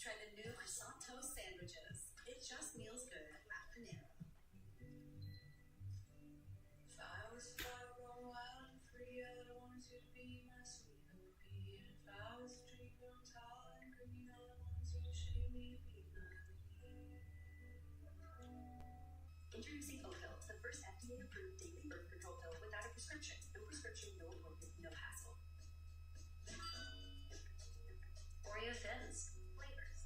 Try the new croissant toast sandwiches. It just feels good after noon. If I was fly grown wild and free, all I wanted to be my sweet little bee. And if I was a tree grown tall and green, all I wanted to shade me be my bee. Introducing Opill, the first FDA-approved daily birth control pill without a prescription. No prescription, no appointment, no hassle. Oreo Thins. Flavors.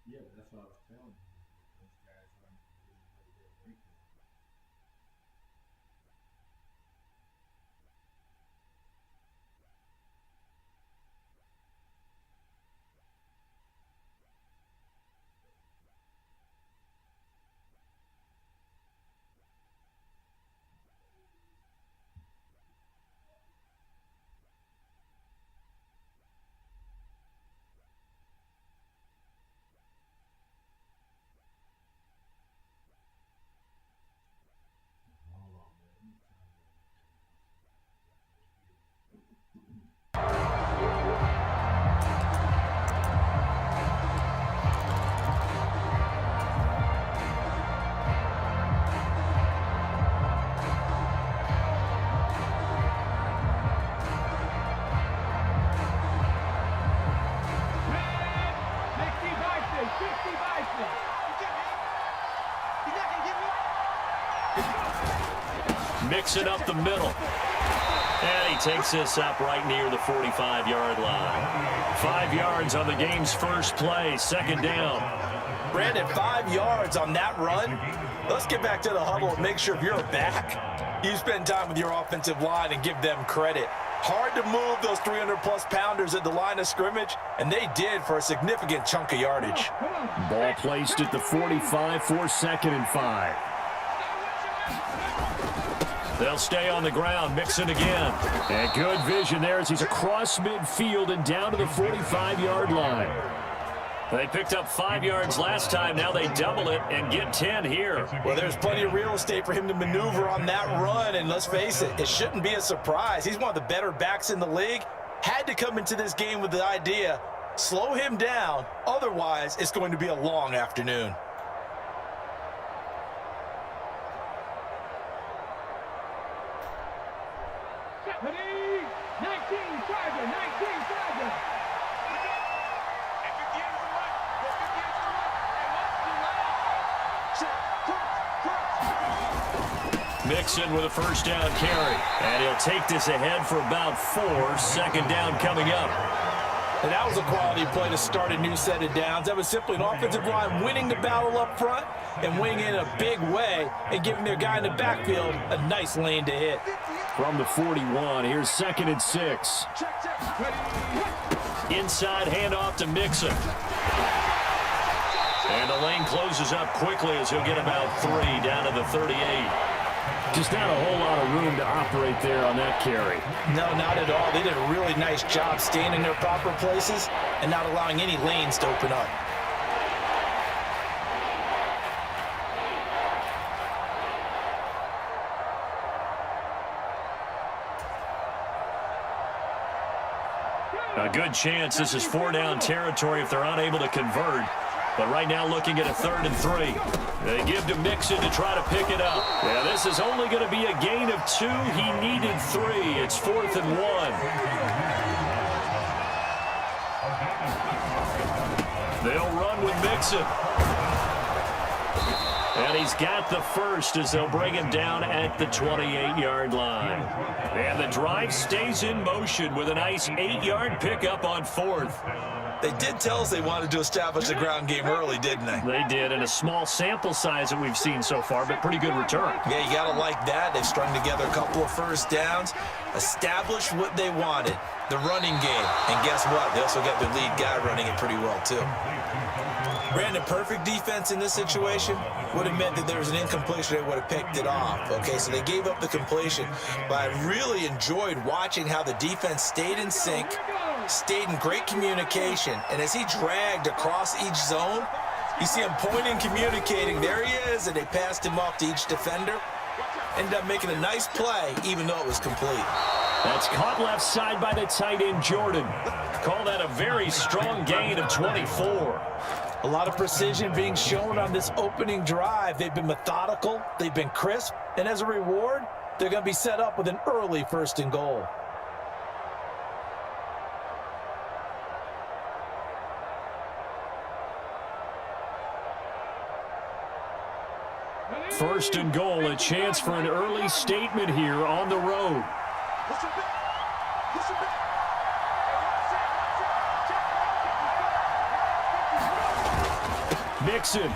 Yeah, but that's what I was telling you. Those guys aren't really what they're breaking. Mixon up the middle. And he takes this up right near the 45-yard line. 5 yards on the game's first play, second down. Brandon, 5 yards on that run. Let's get back to the huddle and make sure if you're back, you spend time with your offensive line and give them credit. Hard to move those 300-plus pounders at the line of scrimmage, and they did for a significant chunk of yardage. Ball placed at the 45 for 2nd and 5. They'll stay on the ground, Mixon again. And good vision there as he's across midfield and down to the 45-yard line. They picked up 5 yards last time. Now they double it and get 10 here. Well, there's plenty of real estate for him to maneuver on that run, and let's face it, it shouldn't be a surprise. He's one of the better backs in the league. Had to come into this game with the idea, slow him down, otherwise it's going to be a long afternoon. Mixon with a first down carry. And he'll take this ahead for about 4. 2nd down coming up. And that was a quality play to start a new set of downs. That was simply an offensive line winning the battle up front and winning in a big way and giving their guy in the backfield a nice lane to hit. From the 41, here's 2nd and 6. Inside handoff to Mixon. And the lane closes up quickly as he'll get about 3 down to the 38. Just not a whole lot of room to operate there on that carry. No, not at all. They did a really nice job staying in their proper places and not allowing any lanes to open up. A good chance this is 4-down territory if they're unable to convert. But right now looking at a 3rd and 3. They give to Mixon to try to pick it up. Yeah, this is only going to be a gain of 2. He needed 3. It's 4th and 1. They'll run with Mixon. And he's got the first as they'll bring him down at the 28-yard line. And the drive stays in motion with a nice 8-yard pickup on 4th. They did tell us they wanted to establish the ground game early, didn't they? They did, in a small sample size that we've seen so far, but pretty good return. Yeah, you got to like that. They've strung together a couple of first downs, established what they wanted, the running game. And guess what? They also got their lead guy running it pretty well, too. Brandon, perfect defense in this situation would have meant that there was an incompletion. They would have picked it off. Okay, so they gave up the completion. But I really enjoyed watching how the defense stayed in sync, stayed in great communication, and as he dragged across each zone, you see him pointing, communicating, there he is, and they passed him off to each defender. Ended up making a nice play, even though it was complete. That's caught left side by the tight end, Jordan. Call that a very strong gain of 24. A lot of precision being shown on this opening drive. They've been methodical, they've been crisp, and as a reward, they're going to be set up with an early 1st and goal. First and goal, a chance for an early statement here on the road. Mixon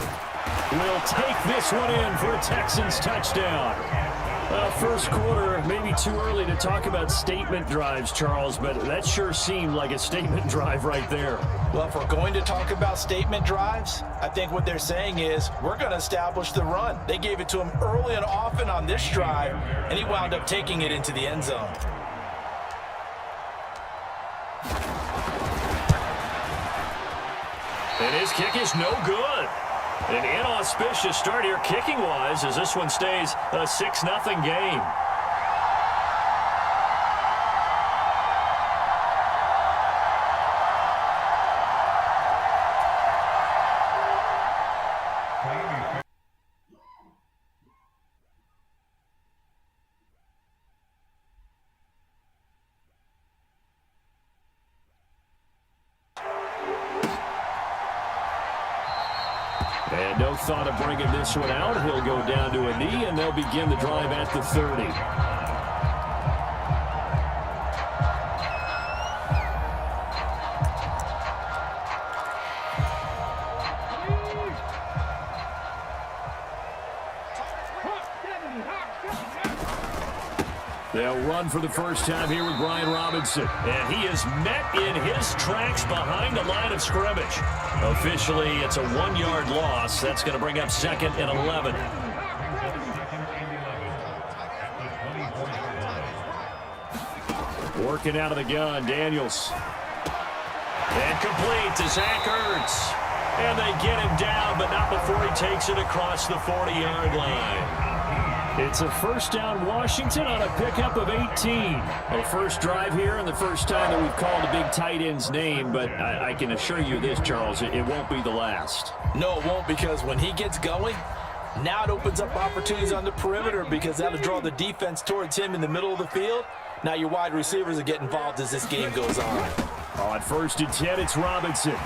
will take this one in for a Texans touchdown. First quarter, maybe too early to talk about statement drives, Charles, but that sure seemed like a statement drive right there. Well, if we're going to talk about statement drives, I think what they're saying is we're going to establish the run. They gave it to him early and often on this drive, and he wound up taking it into the end zone. And his kick is no good. An inauspicious start here kicking-wise as this one stays a 6-0 game. And no thought of bringing this one out. He'll go down to a knee, and they'll begin the drive at the 30. They'll run for the first time here with Brian Robinson. And he is met in his tracks behind the line of scrimmage. Officially, it's a 1-yard loss. That's going to bring up 2nd and 11. Working out of the gun, Daniels. And complete to Zach Ertz. And they get him down, but not before he takes it across the 40-yard line. It's a first down Washington on a pickup of 18. Well, first drive here and the first time that we've called a big tight end's name, but I can assure you this, Charles, it won't be the last. No, it won't, because when he gets going, now it opens up opportunities on the perimeter because that'll draw the defense towards him in the middle of the field. Now your wide receivers will get involved as this game goes on. On 1st and 10, it's Robinson.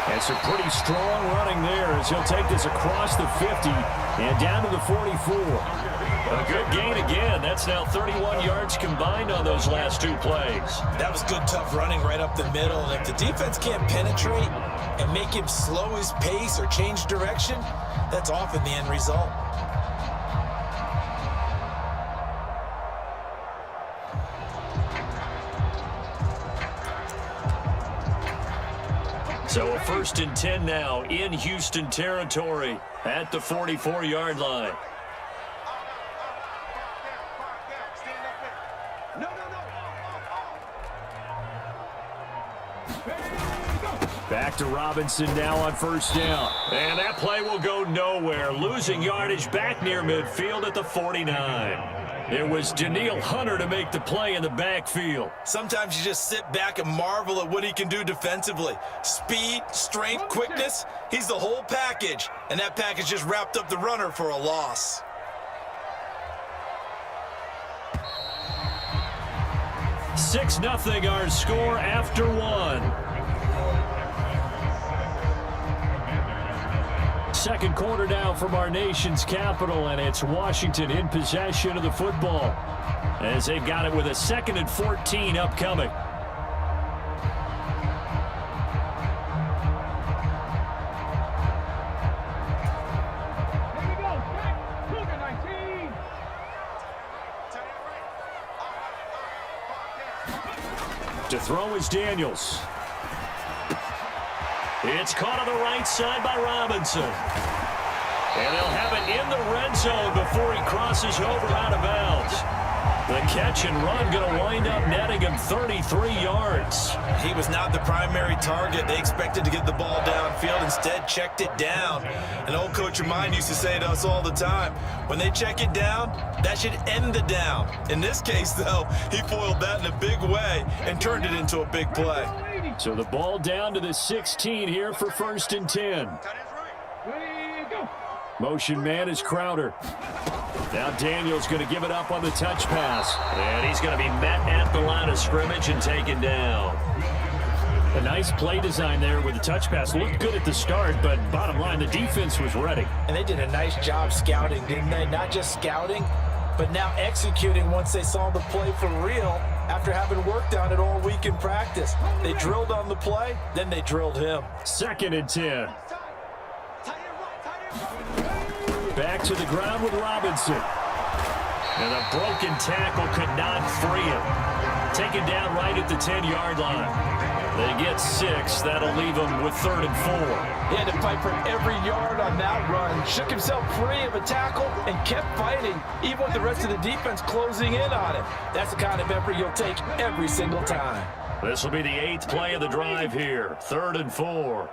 And some pretty strong running there as he'll take this across the 50 and down to the 44. A good gain again. That's now 31 yards combined on those last 2 plays. That was good, tough running right up the middle. And if the defense can't penetrate and make him slow his pace or change direction, that's often the end result. So a 1st and 10 now in Houston territory at the 44-yard line. Back to Robinson now on 1st down. And that play will go nowhere. Losing yardage back near midfield at the 49. It was Danielle Hunter to make the play in the backfield. Sometimes you just sit back and marvel at what he can do defensively. Speed, strength, quickness, he's the whole package. And that package just wrapped up the runner for a loss. Six 0 our score after 1. Second quarter now from our nation's capital, and it's Washington in possession of the football as they've got it with a 2nd and 14 upcoming. To throw is Daniels. It's caught on the right side by Robinson. And they'll have it in the red zone before he crosses over out of bounds. The catch and run going to wind up netting him 33 yards. He was not the primary target. They expected to get the ball downfield. Instead, checked it down. An old coach of mine used to say to us all the time, when they check it down, that should end the down. In this case, though, he foiled that in a big way and turned it into a big play. So the ball down to the 16 here for 1st and 10. Motion man is Crowder. Now Daniels going to give it up on the touch pass. And he's going to be met at the line of scrimmage and taken down. A nice play design there with the touch pass. Looked good at the start, but bottom line, the defense was ready. And they did a nice job scouting, didn't they? Not just scouting, but now executing once they saw the play for real after having worked on it all week in practice. They drilled on the play, then they drilled him. 2nd and 10. Back to the ground with Robinson. And a broken tackle could not free him. Taken down right at the 10-yard line. They get 6. That'll leave them with 3rd and 4. He had to fight for every yard on that run. Shook himself free of a tackle and kept fighting, even with the rest of the defense closing in on him. That's the kind of effort you'll take every single time. This will be the 8th play of the drive here. 3rd and 4.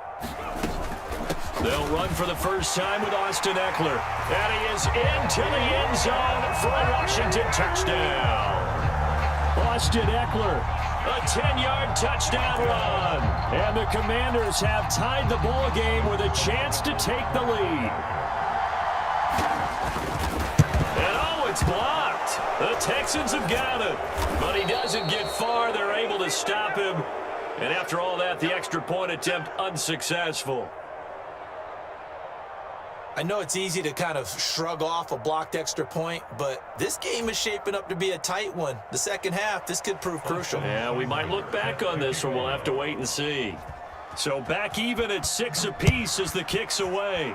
They'll run for the first time with Austin Eckler. And he is into the end zone for a Washington touchdown. Austin Eckler, a 10-yard touchdown run. And the Commanders have tied the ball game with a chance to take the lead. And oh, it's blocked. The Texans have got it. But he doesn't get far. They're able to stop him. And after all that, the extra point attempt unsuccessful. I know it's easy to kind of shrug off a blocked extra point, but this game is shaping up to be a tight one. The second half, this could prove crucial. Yeah, we might look back on this one. We'll have to wait and see. So back even at 6 apiece as the kick's away.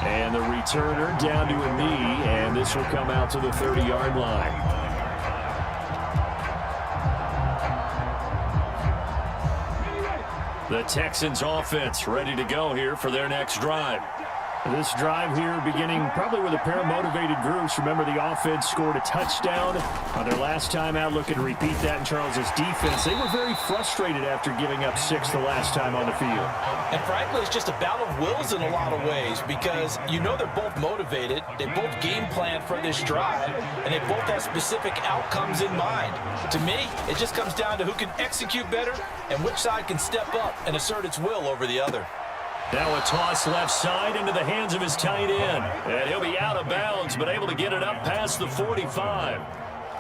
And the returner down to a knee, and this will come out to the 30-yard line. The Texans offense ready to go here for their next drive. This drive here beginning probably with a pair of motivated groups. Remember, the offense scored a touchdown on their last time out. Looking to repeat that in Charles's defense. They were very frustrated after giving up 6 the last time on the field. And frankly, it's just a battle of wills in a lot of ways because you know they're both motivated. They both game plan for this drive, and they both have specific outcomes in mind. To me, it just comes down to who can execute better and which side can step up and assert its will over the other. Now a toss left side into the hands of his tight end. And he'll be out of bounds, but able to get it up past the 45.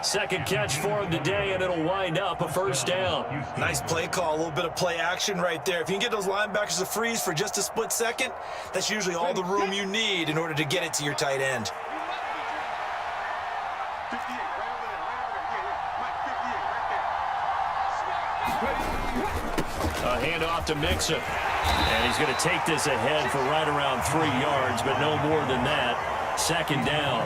Second catch for him today, and it'll wind up a first down. Nice play call, a little bit of play action right there. If you can get those linebackers to freeze for just a split second, that's usually all the room you need in order to get it to your tight end. A handoff to Mixon. And he's going to take this ahead for right around 3 yards, but no more than that. Second down.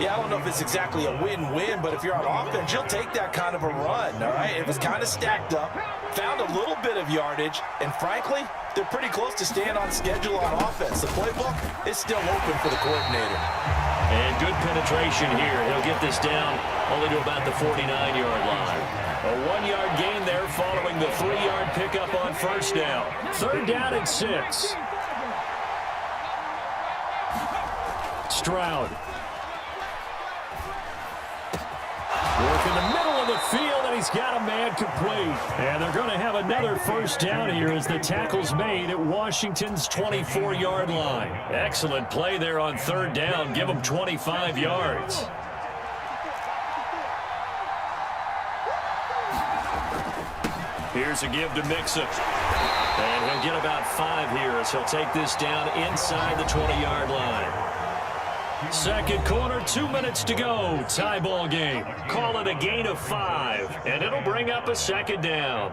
Yeah, I don't know if it's exactly a win-win, but if you're on offense, you'll take that kind of a run, all right? It was kind of stacked up, found a little bit of yardage, and frankly, they're pretty close to staying on schedule on offense. The playbook is still open for the coordinator. And good penetration here. He'll get this down only to about the 49-yard line. A 1-yard gain there following the 3-yard pickup on first down. Third down and 6. Stroud. Work in the middle of the field, and he's got a man complete. And they're going to have another first down here as the tackle's made at Washington's 24-yard line. Excellent play there on third down. Give them 25 yards. Here's a give to Mixon. And he'll get about 5 here as he'll take this down inside the 20-yard line. Second quarter, 2 minutes to go. Tie ball game. Call it a gain of 5, and it'll bring up a second down.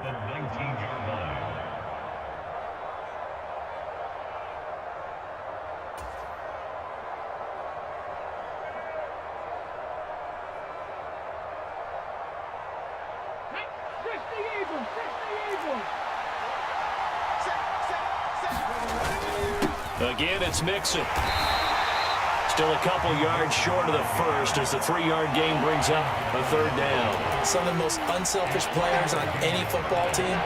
Again, it's Mixon. Still a couple yards short of the first as the 3-yard gain brings up a third down. Some of the most unselfish players on any football team,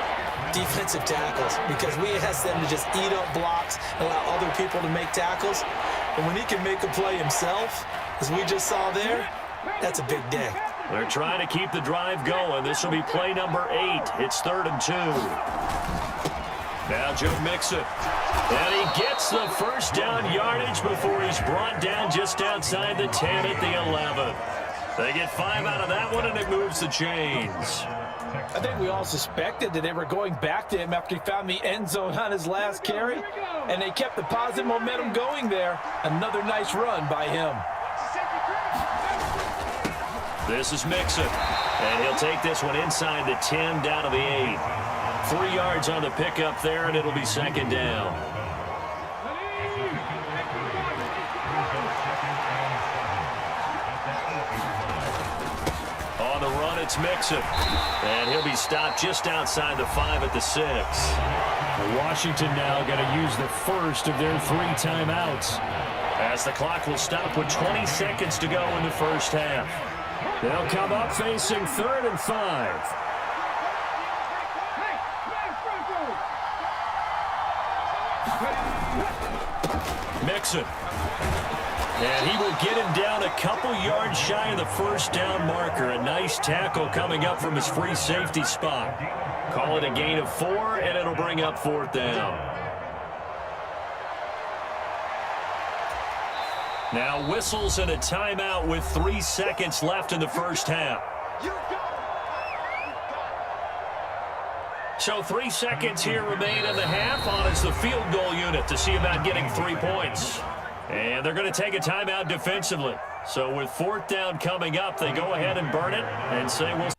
defensive tackles, because we ask them to just eat up blocks, allow other people to make tackles. And when he can make a play himself, as we just saw there, that's a big day. They're trying to keep the drive going. This will be play number 8. It's 3rd and 2. Now Joe Mixon. And he gets the first down yardage before he's brought down just outside the 10 at the 11. They get 5 out of that one, and it moves the chains. I think we all suspected that they were going back to him after he found the end zone on his last carry, and they kept the positive momentum going there. Another nice run by him. This is Mixon, and he'll take this one inside the 10 down to the 8. 3 yards on the pickup there, and it'll be second down. On the run, it's Mixon, and he'll be stopped just outside the 5 at the 6. Washington now going to use the first of their 3 timeouts, as the clock will stop with 20 seconds to go in the first half. They'll come up facing 3rd and 5. Mixon. And he will get him down a couple yards shy of the first down marker. A nice tackle coming up from his free safety spot. Call it a gain of 4, and it'll bring up 4th down. Now whistles and a timeout with 3 seconds left in the first half. So 3 seconds here remain in the half. On is the field goal unit to see about getting 3 points. And they're going to take a timeout defensively. So with 4th down coming up, they go ahead and burn it and say we'll.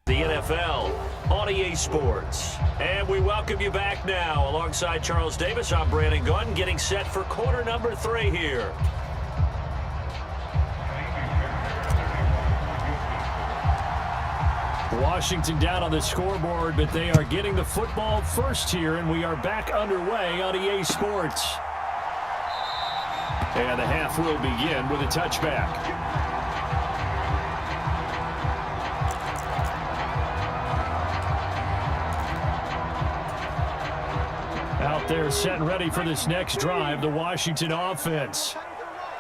The NFL on EA Sports. And we welcome you back now. Alongside Charles Davis, I'm Brandon Gunn, getting set for quarter number 3 here. Washington down on the scoreboard, but they are getting the football first here, and we are back underway on EA Sports. And the half will begin with a touchback. Out there set and ready for this next drive, the Washington offense.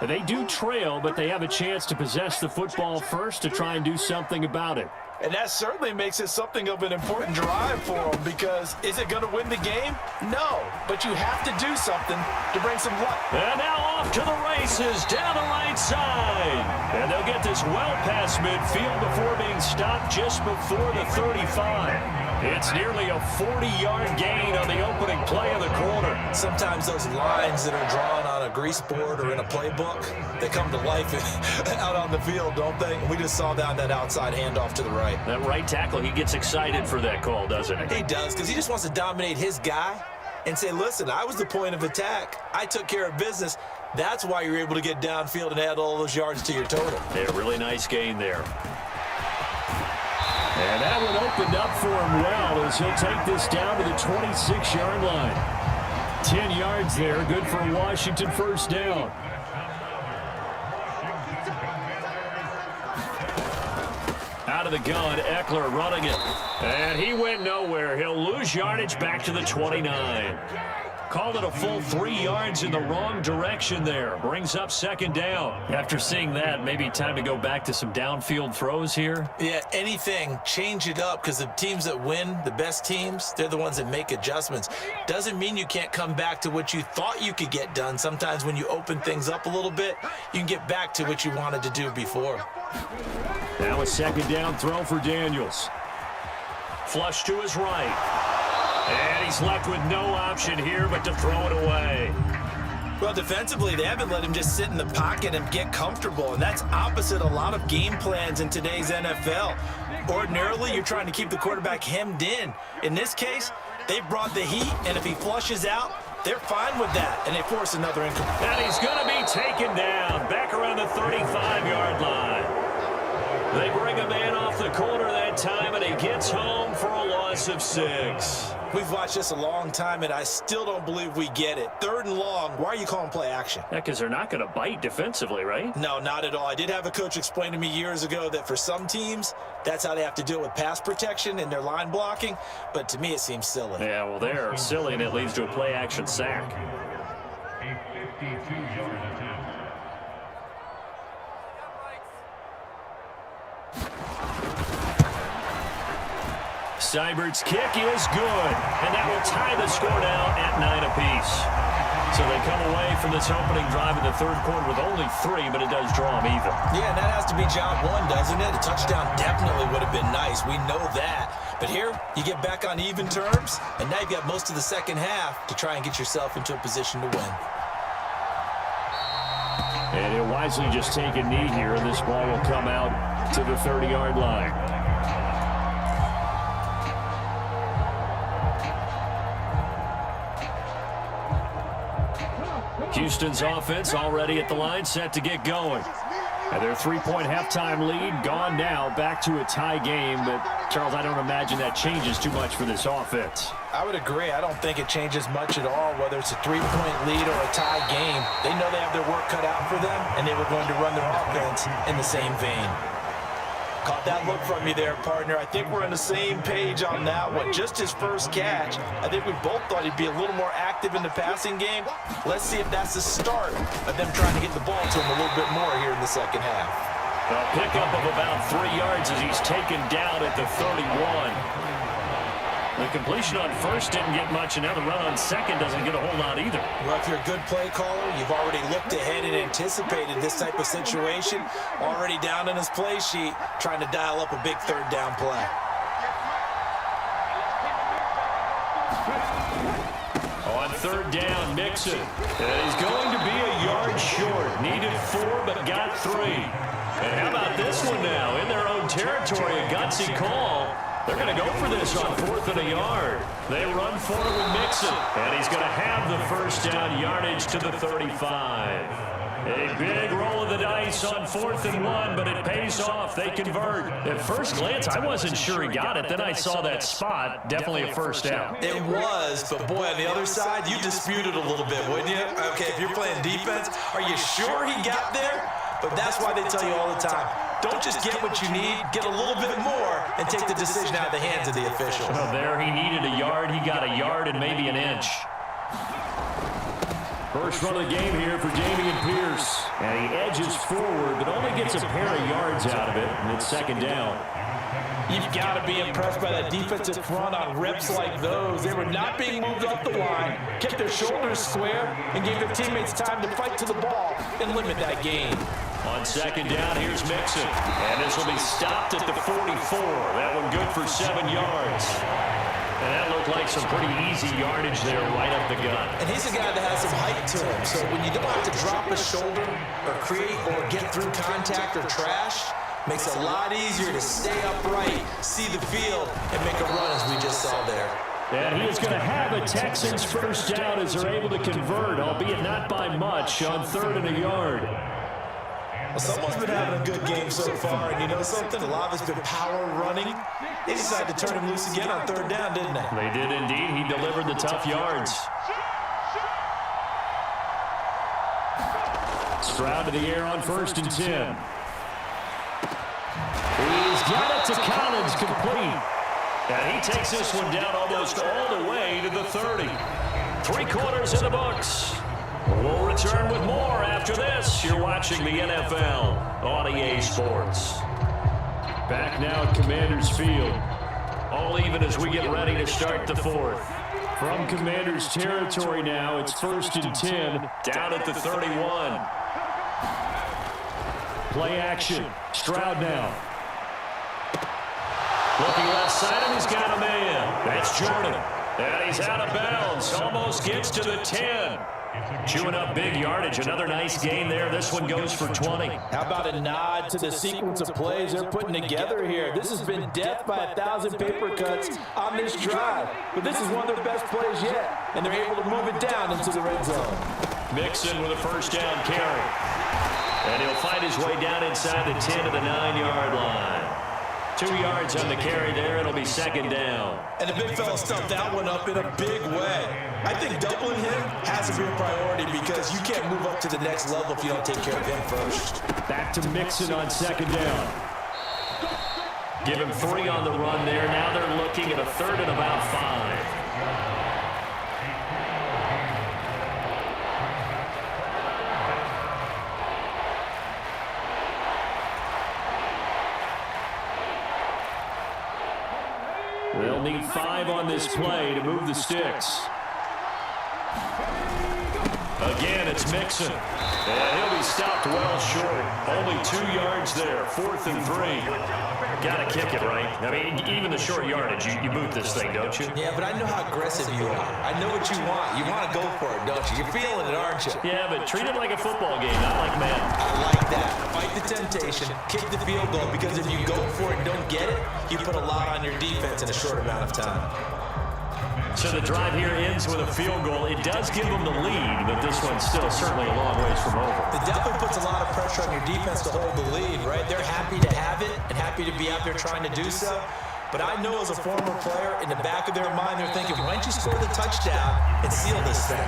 They do trail, but they have a chance to possess the football first to try and do something about it. And that certainly makes it something of an important drive for them, because is it going to win the game? No, but you have to do something to bring some luck. And now off to the races down the right side. And they'll get this well past midfield before being stopped just before the 35. It's nearly a 40-yard gain on the opening play of the quarter. Sometimes those lines that are drawn on a grease board or in a playbook, they come to life out on the field, don't they? We just saw that outside handoff to the right. That right tackle, he gets excited for that call, doesn't he? He does, because he just wants to dominate his guy and say, listen, I was the point of attack. I took care of business. That's why you're able to get downfield and add all those yards to your total. Yeah, really nice gain there. And that one opened up for him well as he'll take this down to the 26-yard line. 10 yards there, good for Washington, first down. Out of the gun, Eckler running it. And he went nowhere. He'll lose yardage back to the 29. Called it a full 3 yards in the wrong direction there. Brings up second down. After seeing that, maybe time to go back to some downfield throws here. Yeah, anything. Change it up, because the teams that win, the best teams, they're the ones that make adjustments. Doesn't mean you can't come back to what you thought you could get done. Sometimes when you open things up a little bit, you can get back to what you wanted to do before. Now a second down throw for Daniels. Flush to his right. And he's left with no option here but to throw it away. Well, defensively, they haven't let him just sit in the pocket and get comfortable, and that's opposite a lot of game plans in today's NFL. Ordinarily, you're trying to keep the quarterback hemmed in. In this case, they brought the heat, and if he flushes out, they're fine with that, and they force another incomplete. And he's going to be taken down back around the 35-yard line. They bring a man off the corner that time, and he gets home for a loss of 6. We've watched this a long time, and I still don't believe we get it. 3rd and long, why are you calling play action? Yeah, because they're not going to bite defensively, right? No, not at all. I did have a coach explain to me years ago that for some teams, that's how they have to deal with pass protection and their line blocking, but to me it seems silly. Yeah, well, they're silly, and it leads to a play action sack. Seibert's kick is good, and that will tie the score now at 9 apiece. So they come away from this opening drive in the 3rd quarter with only 3, but it does draw them even. Yeah, and that has to be job 1, doesn't it? A touchdown definitely would have been nice. We know that. But here, you get back on even terms, and now you've got most of the second half to try and get yourself into a position to win. And he'll wisely just take a knee here, and this ball will come out to the 30-yard line. Houston's offense already at the line, set to get going. And their 3-point halftime lead gone now, back to a tie game. But, Charles, I don't imagine that changes too much for this offense. I would agree. I don't think it changes much at all, whether it's a 3-point lead or a tie game. They know they have their work cut out for them, and they were going to run their offense in the same vein. Caught that look from you there, partner. I think we're on the same page on that one. Just his first catch. I think we both thought he'd be a little more active in the passing game. Let's see if that's the start of them trying to get the ball to him a little bit more here in the second half. A pickup of about 3 yards as he's taken down at the 31. The completion on first didn't get much, and now the run on second doesn't get a whole lot either. Well, if you're a good play caller, you've already looked ahead and anticipated this type of situation. Already down in his play sheet, trying to dial up a big third down play. On third down, Mixon. And he's going to be a yard short. Needed 4, but got 3. And how about this one now? In their own territory, a gutsy call. They're going to go for this on 4th and a yard. They run for it with Mixon. And he's going to have the first down, yardage to the 35. A big roll of the dice on 4th and 1, but it pays off. They convert. At first glance, I wasn't sure he got it. Then I saw that spot. Definitely a first down. It was, but boy, on the other side, you disputed a little bit, wouldn't you? Okay, if you're playing defense, are you sure he got there? But that's why they tell you all the time, don't just get what you need, get a little bit more, and take the decision out of the hands of the officials. Well, there he needed a yard. He got a yard and maybe an inch. First run of the game here for Dameon Pierce. And he edges forward, but only gets a pair of yards out of it, and it's second down. You've got to be impressed by that defensive front on reps like those. They were not being moved up the line, kept their shoulders square, and gave their teammates time to fight to the ball and limit that gain. On second down, here's Mixon. And this will be stopped at the 44. That one good for 7 yards. And that looked like some pretty easy yardage there right up the gut. And he's a guy that has some height to him, so when you don't have to drop a shoulder or create or get through contact or trash, makes it a lot easier to stay upright, see the field, and make a run as we just saw there. And he is going to have a Texans first down as they're able to convert, albeit not by much, on 3rd and a yard. Well, someone's been having a good game so far, and you know something? A lot of it's been power running. They decided to turn him loose again on 3rd down, didn't they? They did indeed. He delivered the tough yards. Stroud to the air on 1st and 10. He's got it to Collins, complete. And he takes this one down almost all the way to the 30. 3 quarters in the books. We'll return with more after this. You're watching the NFL on EA Sports. Back now at Commanders Field. All even as we get ready to start the 4th. From Commanders territory now, it's 1st and 10, down at the 31. Play action. Stroud now. Looking left side, and he's got a man. That's Jordan. And he's out of bounds. Almost gets to the 10. Chewing up big yardage. Another nice gain there. This one goes for 20. How about a nod to the sequence of plays they're putting together here? This has been death by 1,000 paper cuts on this drive. But this is one of their best plays yet. And they're able to move it down into the red zone. Mixon with a first down carry. And he'll find his way down inside the 10 to the 9-yard line. 2 yards on the carry there. It'll be second down. And the big fella stuffed that one up in a big way. I think doubling him has to be a priority because you can't move up to the next level if you don't take care of him first. Back to Mixon on second down. Give him 3 on the run there. Now they're looking at a 3rd and about 5. They'll need 5 on this play to move the sticks. Again, it's Mixon. And he'll be stopped well short. Only 2 yards there. 4th and 3. Got to kick it, right? I mean, even the short yardage, you boot this thing, don't you? Yeah, but I know how aggressive you are. I know what you want. You want to go for it, don't you? You're feeling it, aren't you? Yeah, but treat it like a football game, not like Madden. I like that. Fight the temptation. Kick the field goal, because if you go for it and don't get it, you put a lot on your defense in a short amount of time. So the drive here ends with a field goal. It does give them the lead, but this one's still certainly a long ways from over. It definitely puts a lot of pressure on your defense to hold the lead, right? They're happy to have it and happy to be out there trying to do so. But I know as a former player, in the back of their mind, they're thinking, why don't you score the touchdown and seal this thing?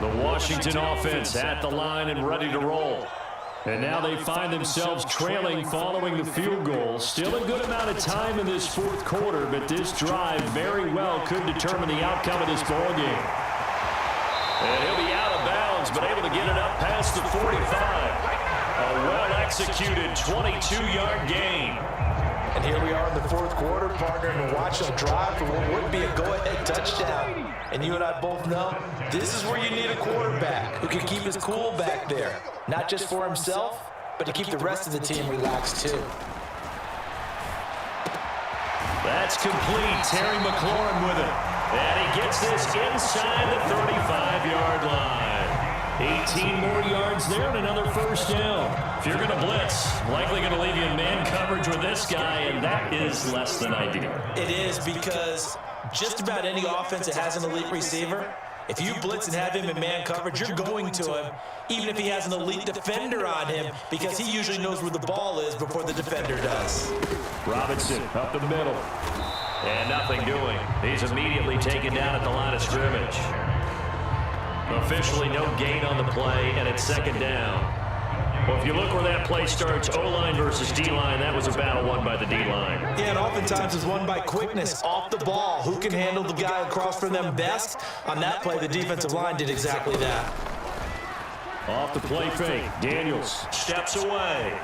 The Washington offense at the line and ready to roll. And now they find themselves trailing following the field goal. Still a good amount of time in this fourth quarter, but this drive very well could determine the outcome of this ball game. And he'll be out of bounds, but able to get it up past the 45. A well-executed 22-yard gain. And here we are in the fourth quarter, partner, and we're watching a drive for what would be a go-ahead touchdown. And you and I both know this is where you need a quarterback who can keep his cool back there. Not just for himself, but to keep the rest of the team relaxed too. That's complete. Terry McLaurin with it. And he gets this inside the 35-yard line. 18 more yards there and another first down. If you're going to blitz, likely going to leave you in man coverage with this guy, and that is less than ideal. It is, because just about any offense that has an elite receiver, if you blitz and have him in man coverage, you're going to him, even if he has an elite defender on him, because he usually knows where the ball is before the defender does. Robinson up the middle. And nothing doing. He's immediately taken down at the line of scrimmage. Officially no gain on the play, and it's second down. Well, if you look where that play starts, O-line versus D-line, that was a battle won by the D-line. Yeah, and oftentimes it's won by quickness, off the ball. Who can handle the guy across from them best? On that play, the defensive line did exactly that. Off the play fake, Daniels steps away.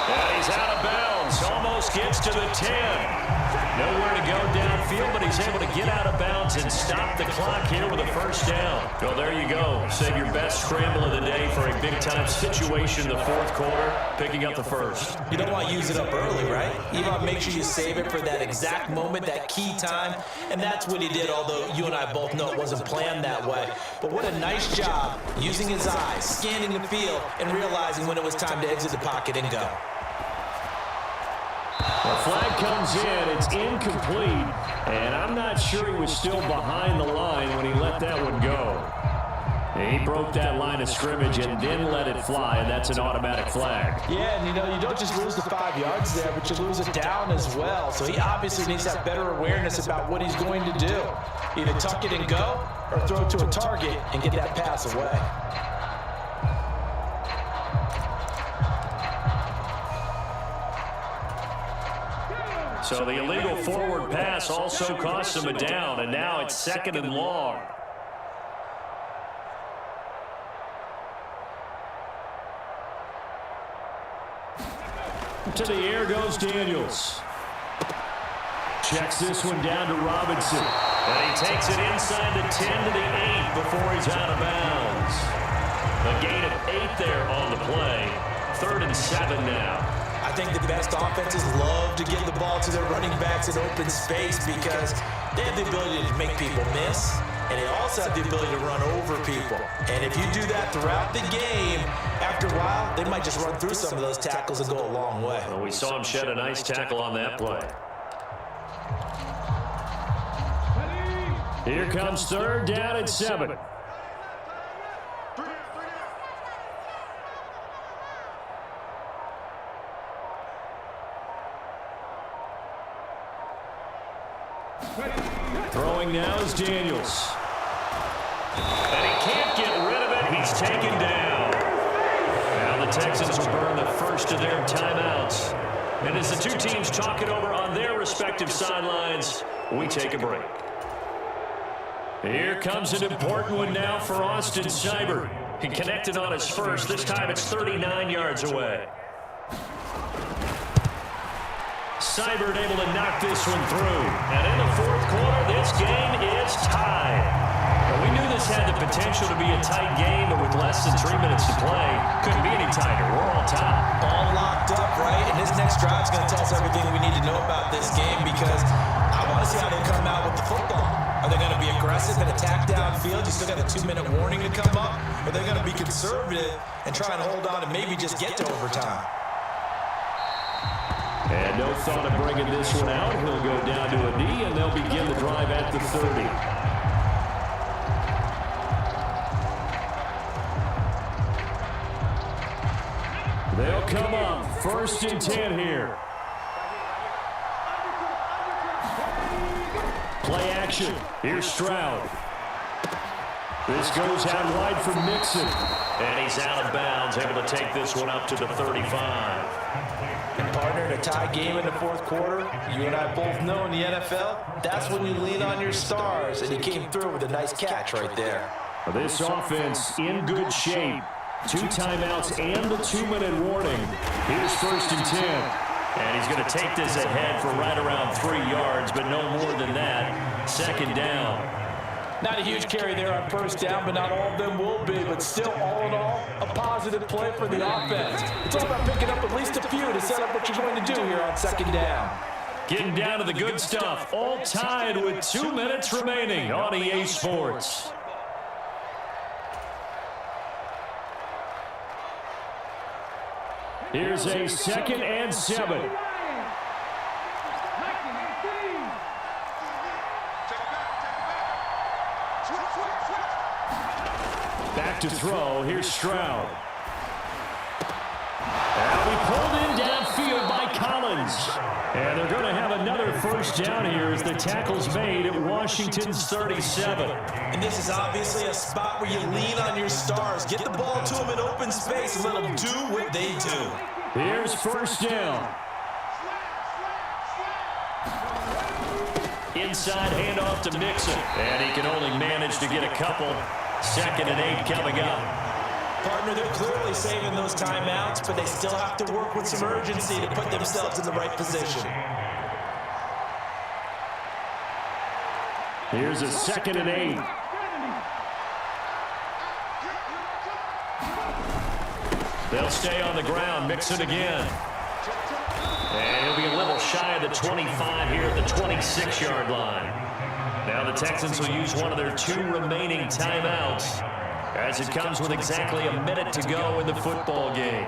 And he's out of bounds, almost gets to the 10. Nowhere to go downfield, but he's able to get out of bounds and stop the clock here with a first down. Well, there you go. Save your best scramble of the day for a big-time situation in the fourth quarter, picking up the first. You don't want to use it up early, right? You want to make sure you save it for that exact moment, that key time, and that's what he did, although you and I both know it wasn't planned that way. But what a nice job using his eyes, scanning the field, and realizing when it was time to exit the pocket and go. The flag comes in, it's incomplete, and I'm not sure he was still behind the line when he let that one go. He broke that line of scrimmage and then let it fly, and that's an automatic flag. Yeah, and you don't just lose the 5 yards there, but you lose it down as well. So he obviously needs to have better awareness about what he's going to do. Either tuck it and go, or throw it to a target and get that pass away. So the illegal forward pass also cost him a down, and now it's second and long. To the air goes Daniels. Checks this one down to Robinson. And he takes it inside the 10 to the 8 before he's out of bounds. A gain of 8 there on the play. 3rd and 7 now. I think the best offenses love to get the ball to their running backs in open space because they have the ability to make people miss, and they also have the ability to run over people. And if you do that throughout the game, after a while, they might just run through some of those tackles and go a long way. Well, we saw him shed a nice tackle on that play. Here comes 3rd down and 7. Throwing now is Daniels. And he can't get rid of it. He's taken down. Now the Texans will burn the first of their timeouts. And as the two teams talk it over on their respective sidelines, we take a break. Here comes an important one now for Austin Seibert. He connected on his first. This time it's 39 yards away. Seibert able to knock this one through. And in the fourth quarter, this game is tied. Well, we knew this had the potential to be a tight game, but with less than 3 minutes to play, couldn't be any tighter. We're all tied. All locked up, right? And this next drive is going to tell us everything we need to know about this game because I want to see how they come out with the football. Are they going to be aggressive and attack downfield? You still got a 2-minute warning to come up? Or are they going to be conservative and try and hold on and maybe just get to overtime? And no thought of bringing this one out. He'll go down to a knee, and they'll begin the drive at the 30. They'll come up 1st and 10 here. Play action. Here's Stroud. This goes out wide for Mixon. And he's out of bounds, able to take this one up to the 35. And partner, in a tie game in the fourth quarter, you and I both know in the NFL, that's when you lean on your stars, and he came through with a nice catch right there. This offense in good shape. 2 timeouts and the 2-minute warning. Here's 1st and 10. And he's going to take this ahead for right around 3 yards, but no more than that. 2nd down. Not a huge carry there on 1st down, but not all of them will be. But still, all in all, a positive play for the offense. It's all about picking up at least a few to set up what you're going to do here on 2nd down. Getting down to the good stuff. All tied with 2 minutes remaining on EA Sports. Here's a 2nd and 7. Back to throw. Here's Stroud. And we pulled in downfield by Collins. And they're going to have another 1st down here as the tackle's made at Washington's 37. And this is obviously a spot where you lean on your stars. Get the ball to them in open space and let them do what they do. Here's 1st down. Inside handoff to Mixon. And he can only manage to get a couple. 2nd and 8 coming up. Partner, they're clearly saving those timeouts, but they still have to work with some urgency to put themselves in the right position. Here's a 2nd and 8. They'll stay on the ground. Mixon again. And he'll be a little shy of the 25 here at the 26-yard line. Now the Texans will use one of their 2 remaining timeouts as it comes with exactly a minute to go in the football game.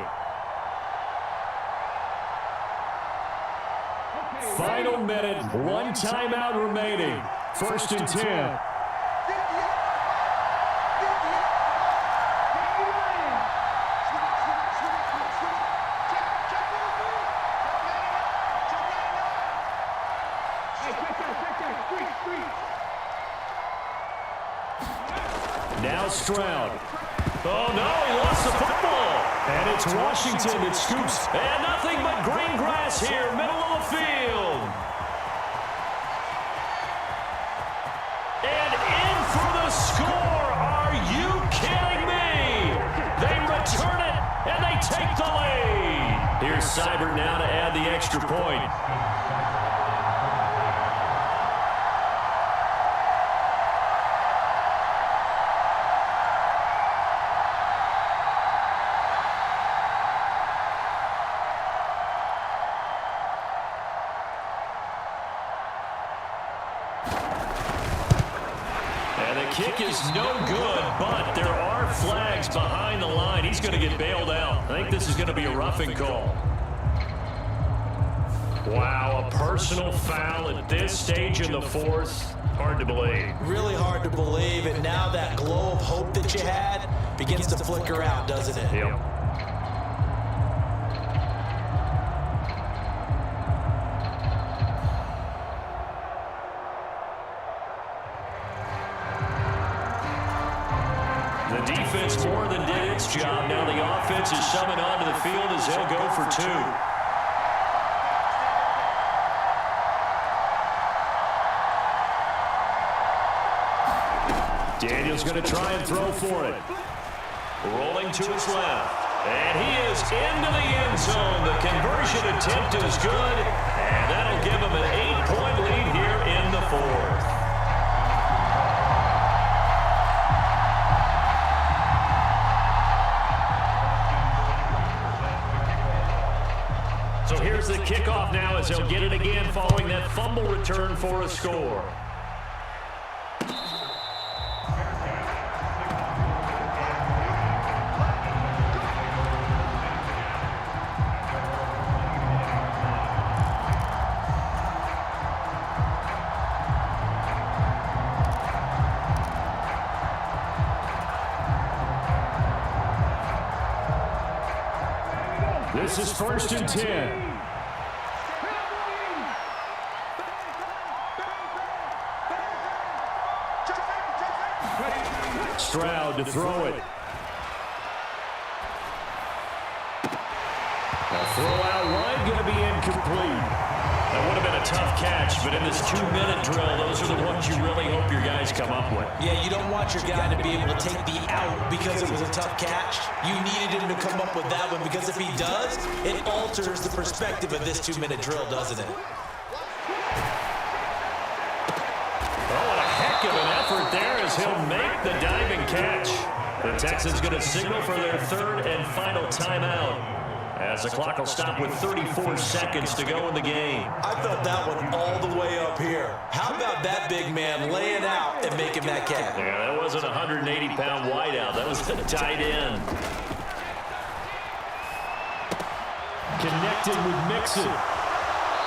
Final minute, 1 timeout remaining. 1st and 10. Now Stroud. Oh, no, he lost the football. And it's Washington that scoops. And nothing but green grass here, middle of the field. And in for the score. Are you kidding me? They return it, and they take the lead. Here's Seibert now to add the extra point. Kick is no good, but there are flags behind the line. He's going to get bailed out. I think this is going to be a roughing call. Wow, a personal foul at this stage in the 4th. Hard to believe. Really hard to believe, and now that glow of hope that you had begins to flicker out, doesn't it? Yep. The defense more than did its job. Now the offense is summoned onto the field as they'll go for 2. Daniel's going to try and throw for it. Rolling to his left. And he is into the end zone. The conversion attempt is good. And that'll give him an 8-point lead here in the 4th. So here's the kickoff now as they'll get it again following that fumble return for a score. This is 1st and 10. to throw it. The throw out wide going to be incomplete. That would have been a tough catch, but in this 2-minute drill, those are the ones you really hope your guys come up with. Yeah, you don't want your guy to be able to take the out because it was a tough catch. You needed him to come up with that one because if he does, it alters the perspective of this 2-minute drill, doesn't it? Oh, what a heck of an effort there as he'll make the diving catch. The Texans going to signal for their third and final timeout, as the clock will stop with 34 seconds to go in the game. I felt that one all the way up here. How about that big man laying out and making that catch? Yeah, that wasn't a 180-pound wideout. That was a tight end. Connected with Mixon.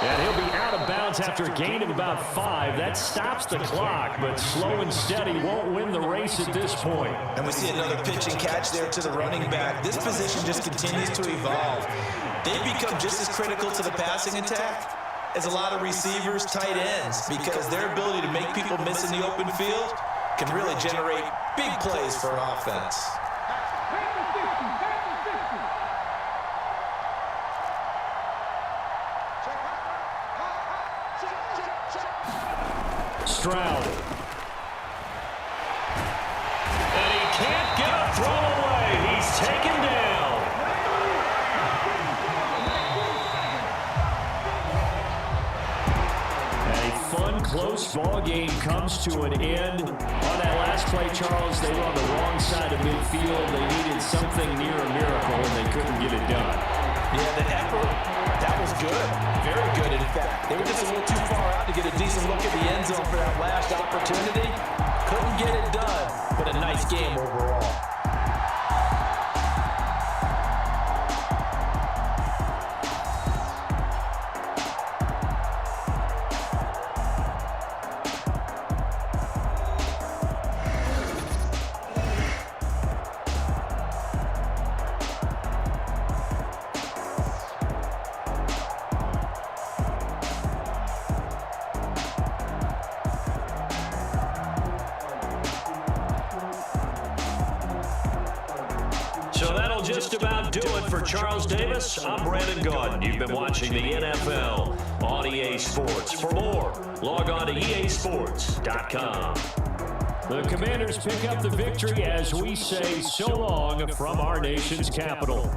And he'll be out of bounds after a gain of about 5. That stops the clock, but slow and steady won't win the race at this point. And we see another pitch and catch there to the running back. This position just continues to evolve. They've become just as critical to the passing attack as a lot of receivers, tight ends, because their ability to make people miss in the open field can really generate big plays for an offense. Stroud. And he can't get a throw away. He's taken down. A fun, close ball game comes to an end. On that last play, Charles, they were on the wrong side of midfield. They needed something near a miracle, and they couldn't get it done. Yeah, the effort, that was good. Very good, in fact. They were just a little too far out to get a decent look at the end zone for that last opportunity. Couldn't get it done, but a nice game overall. Just about do it for Charles Davis. I'm Brandon Gaudin. You've been watching the NFL on EA Sports. For more, log on to easports.com. The Commanders pick up the victory as we say so long from our nation's capital.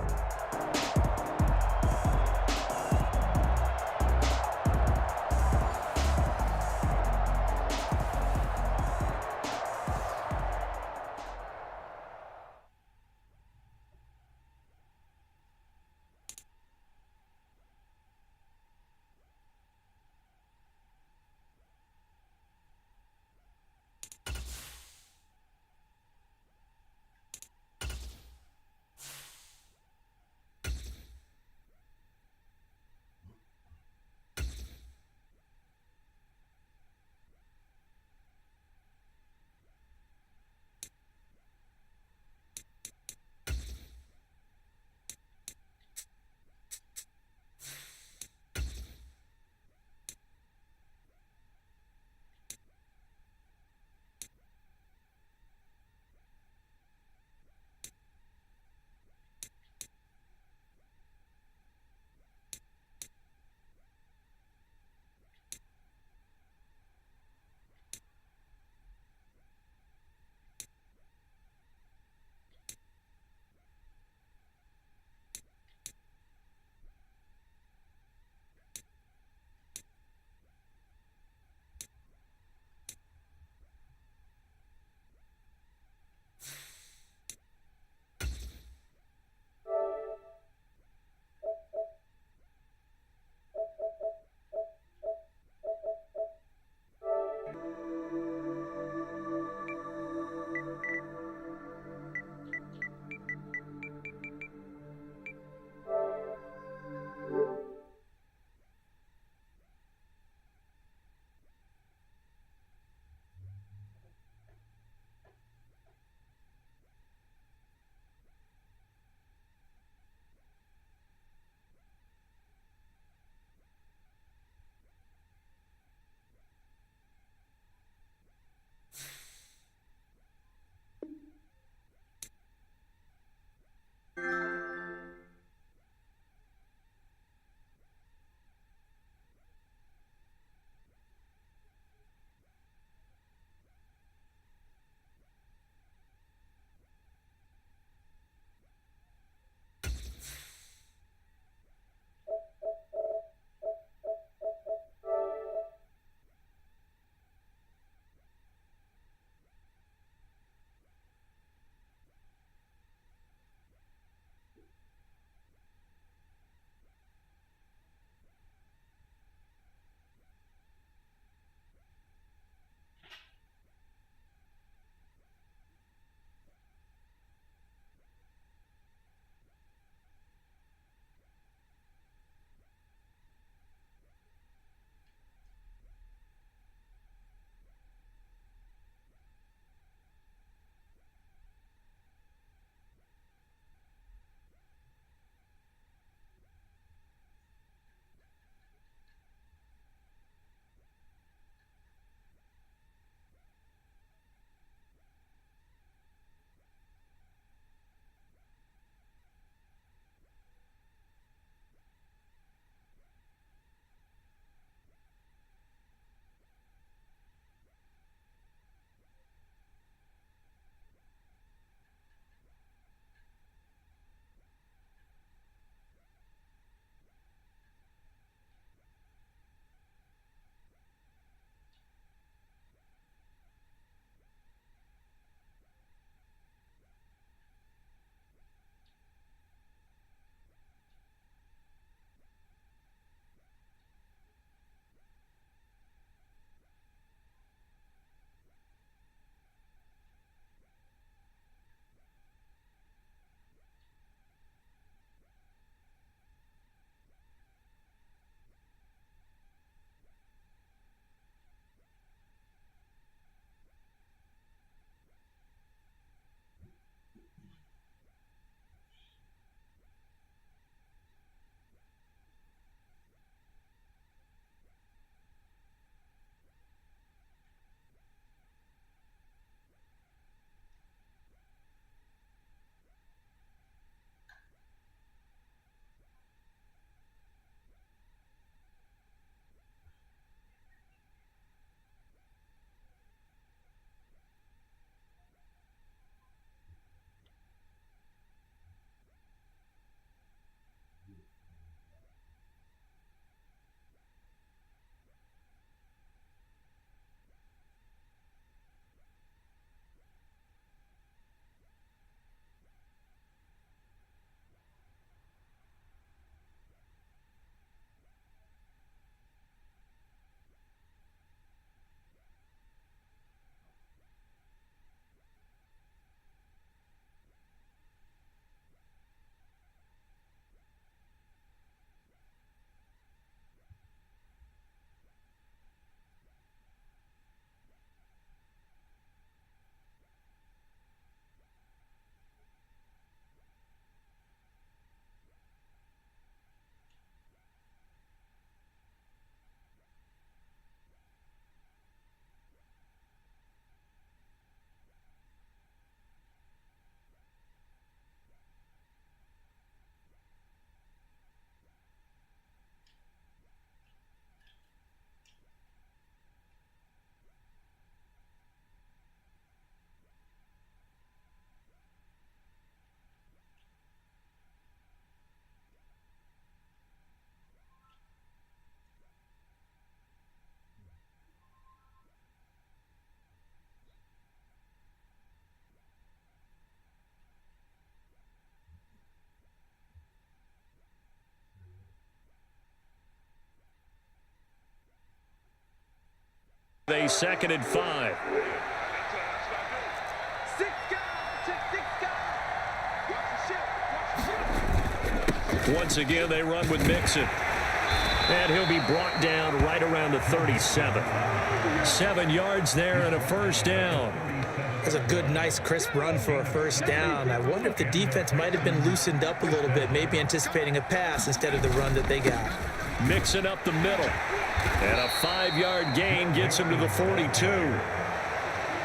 They 2nd and 5. Once again, they run with Mixon. And he'll be brought down right around the 37. 7 yards there and a first down. That's a good, nice, crisp run for a first down. I wonder if the defense might have been loosened up a little bit, maybe anticipating a pass instead of the run that they got. Mixing up the middle. And a 5-yard gain gets him to the 42.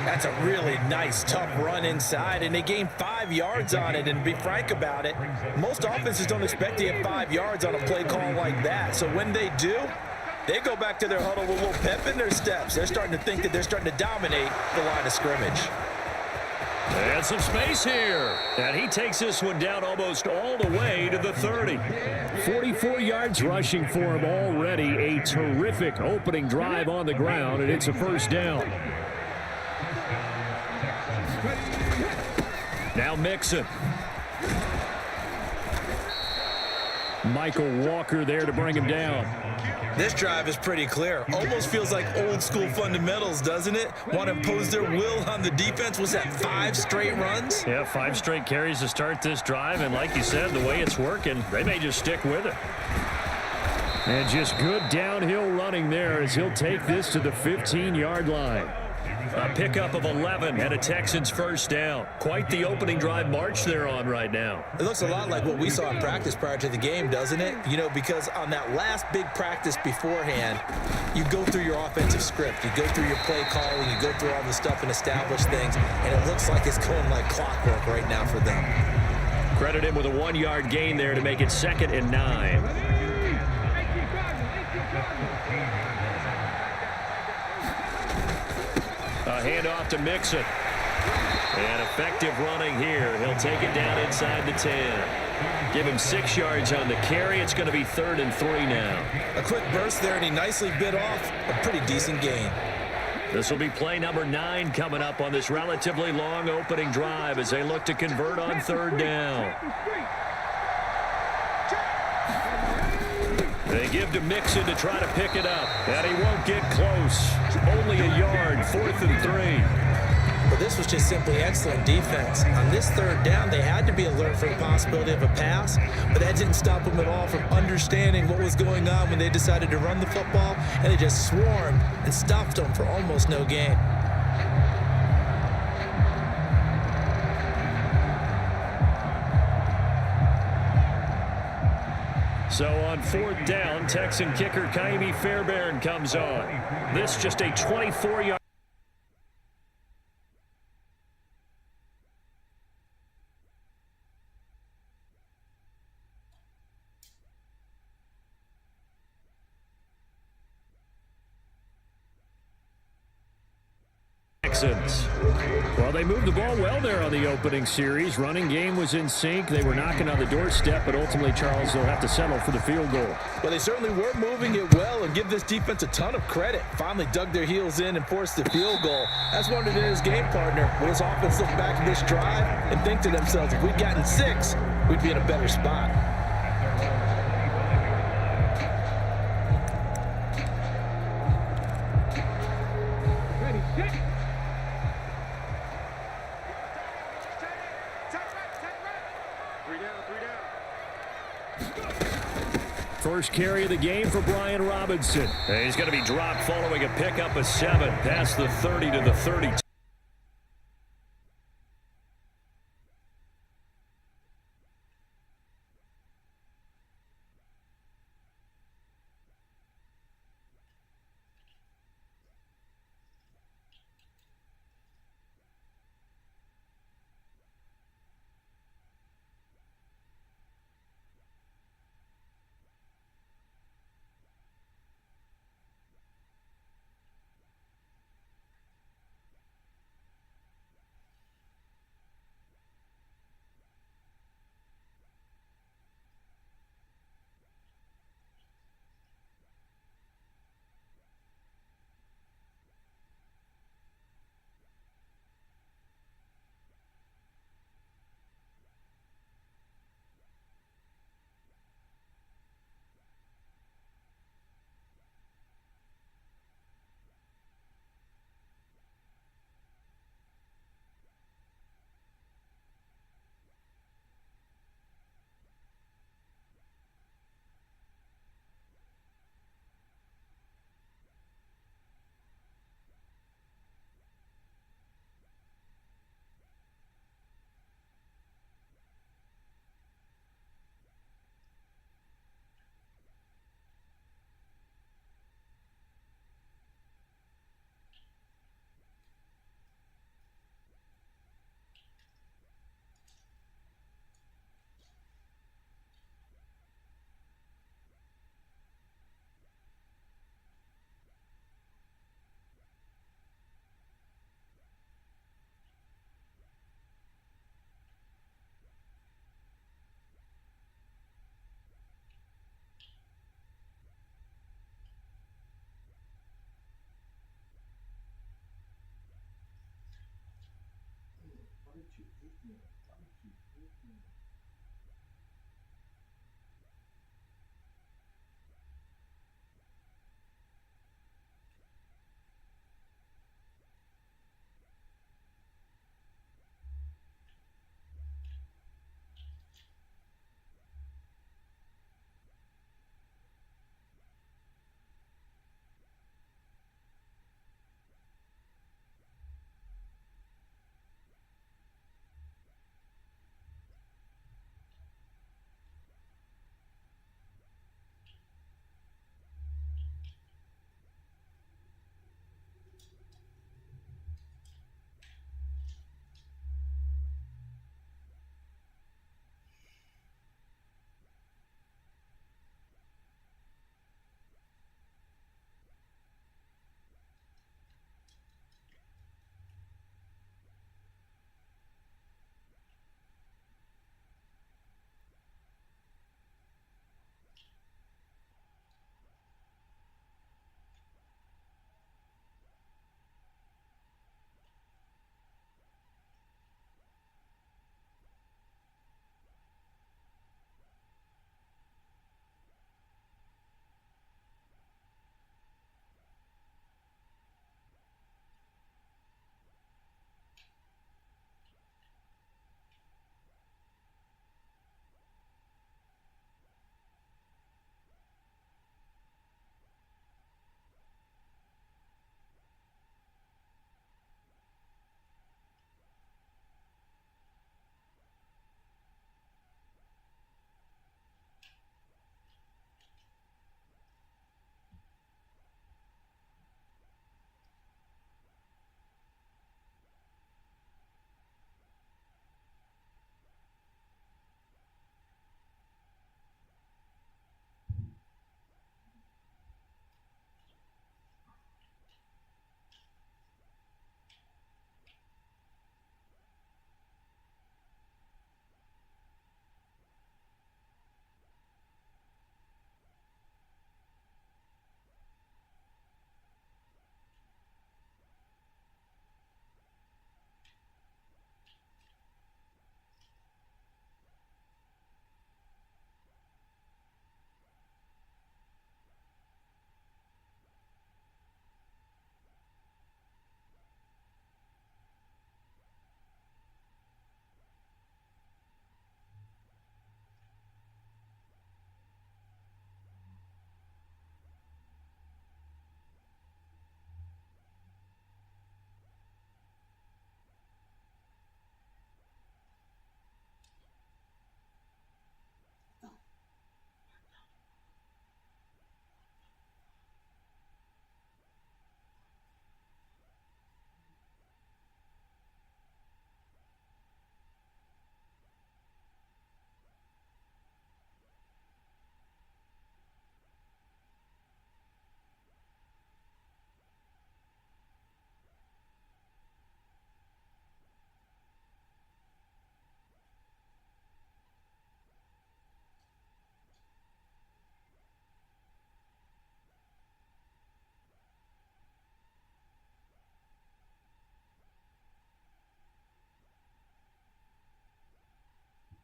That's a really nice, tough run inside, and they gained 5 yards on it. And to be frank about it, most offenses don't expect to get 5 yards on a play call like that. So when they do, they go back to their huddle with a little pep in their steps. They're starting to think that they're starting to dominate the line of scrimmage. And some space here. And he takes this one down almost all the way to the 30. 44 yards rushing for him already. A terrific opening drive on the ground, and it's a first down. Now Mixon. Michael Walker there to bring him down. This drive is pretty clear. Almost feels like old school fundamentals, doesn't it? Want to impose their will on the defense. Was that 5 straight runs? Yeah, 5 straight carries to start this drive. And like you said, the way it's working, they may just stick with it. And just good downhill running there as he'll take this to the 15-yard line. A pickup of 11 and a Texans first down. Quite the opening drive march they're on right now. It looks a lot like what we saw in practice prior to the game, doesn't it? You know, because on that last big practice beforehand, you go through your offensive script. You go through your play calling. You go through all the stuff and establish things. And it looks like it's going like clockwork right now for them. Credit him with a 1-yard gain there to make it 2nd and 9. A handoff to Mixon. And effective running here. He'll take it down inside the 10. Give him 6 yards on the carry. It's going to be 3rd and 3 now. A quick burst there, and he nicely bit off a pretty decent gain. This will be play number 9 coming up on this relatively long opening drive as they look to convert on 3rd down. They give to Mixon to try to pick it up. And he won't get close. Only a yard, 4th and 3. Well, this was just simply excellent defense. On this 3rd down, they had to be alert for the possibility of a pass, but that didn't stop them at all from understanding what was going on when they decided to run the football, and they just swarmed and stopped them for almost no gain. So on 4th down, Texan kicker Kaimi Fairbairn comes on. This just a 24-yard. Well, they moved the ball well there on the opening series. Running game was in sync. They were knocking on the doorstep, but ultimately, Charles, they'll have to settle for the field goal. Well, they certainly were moving it well, and give this defense a ton of credit. Finally dug their heels in and forced the field goal. That's wondered in his game partner. Will his offense look back at this drive and think to themselves, if we'd gotten 6, we'd be in a better spot. First carry of the game for Brian Robinson. And he's going to be dropped following a pickup of 7 past the 30 to the 32.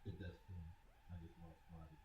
It does feel. I just lost Flyeby.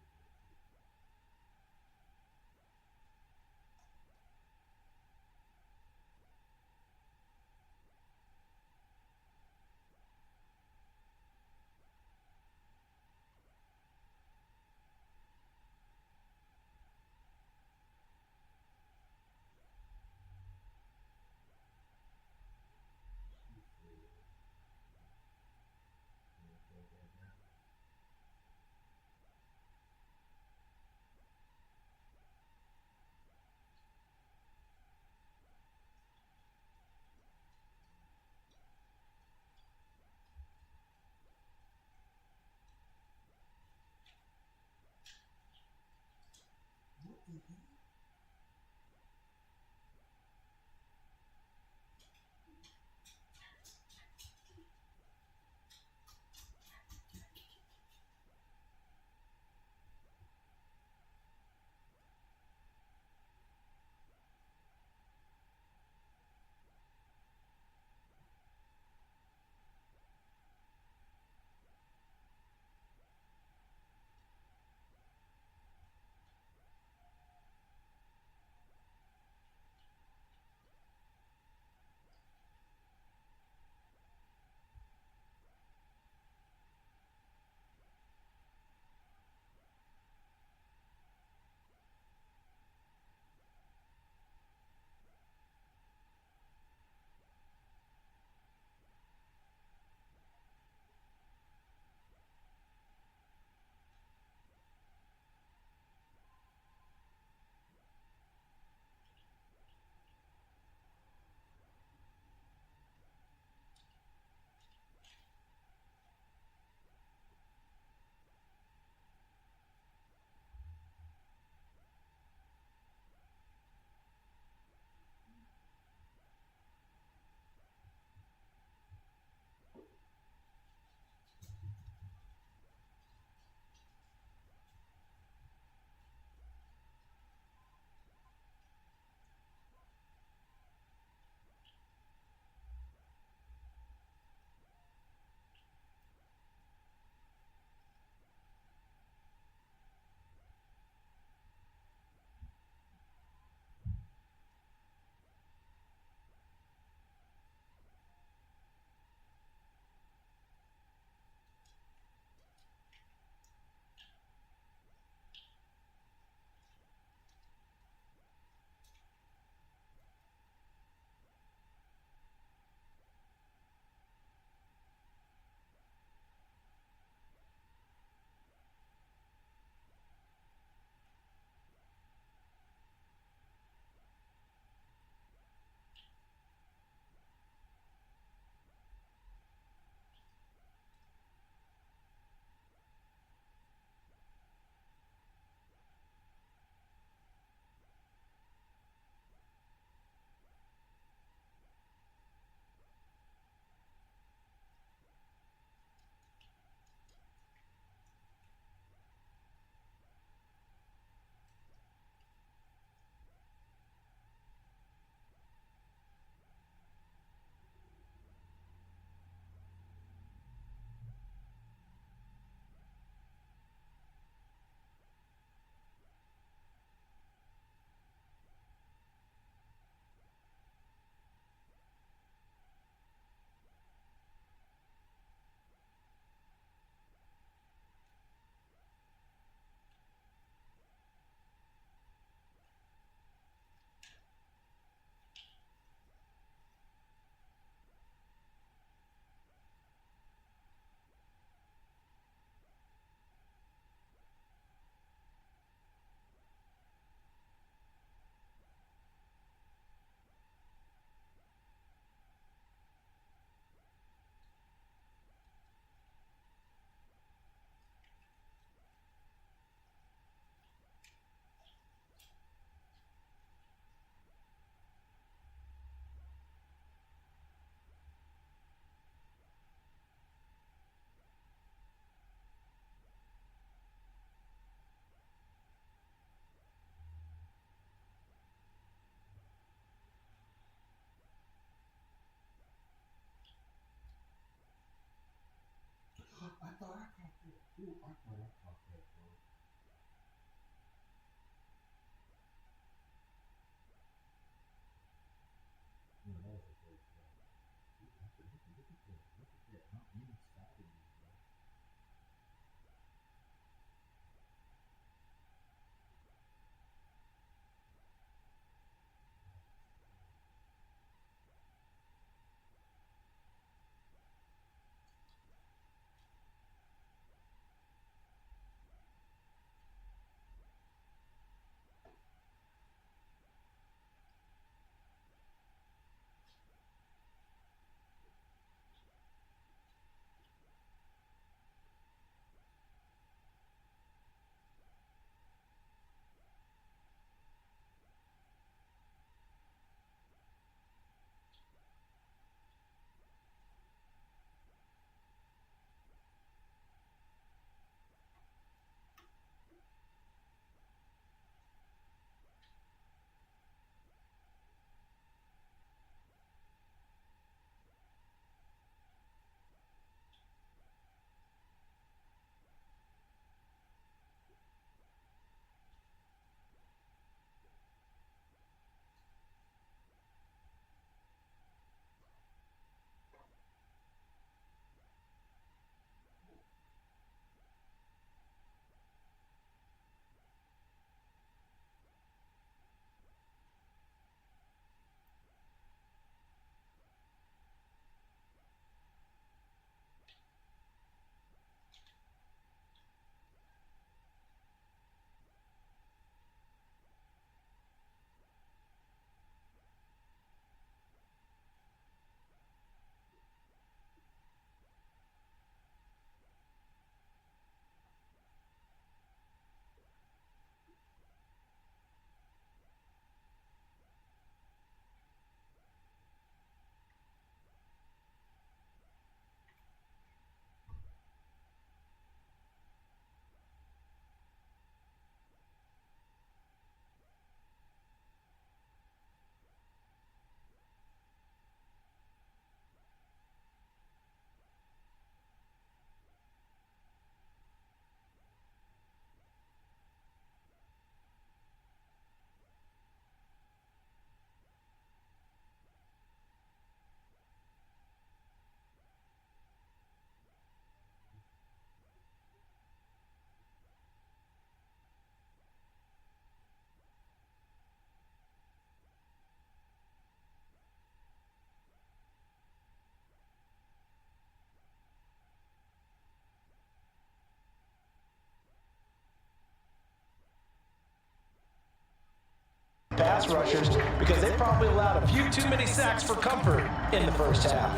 pass rushers because they probably allowed a few too many sacks for comfort in the first half.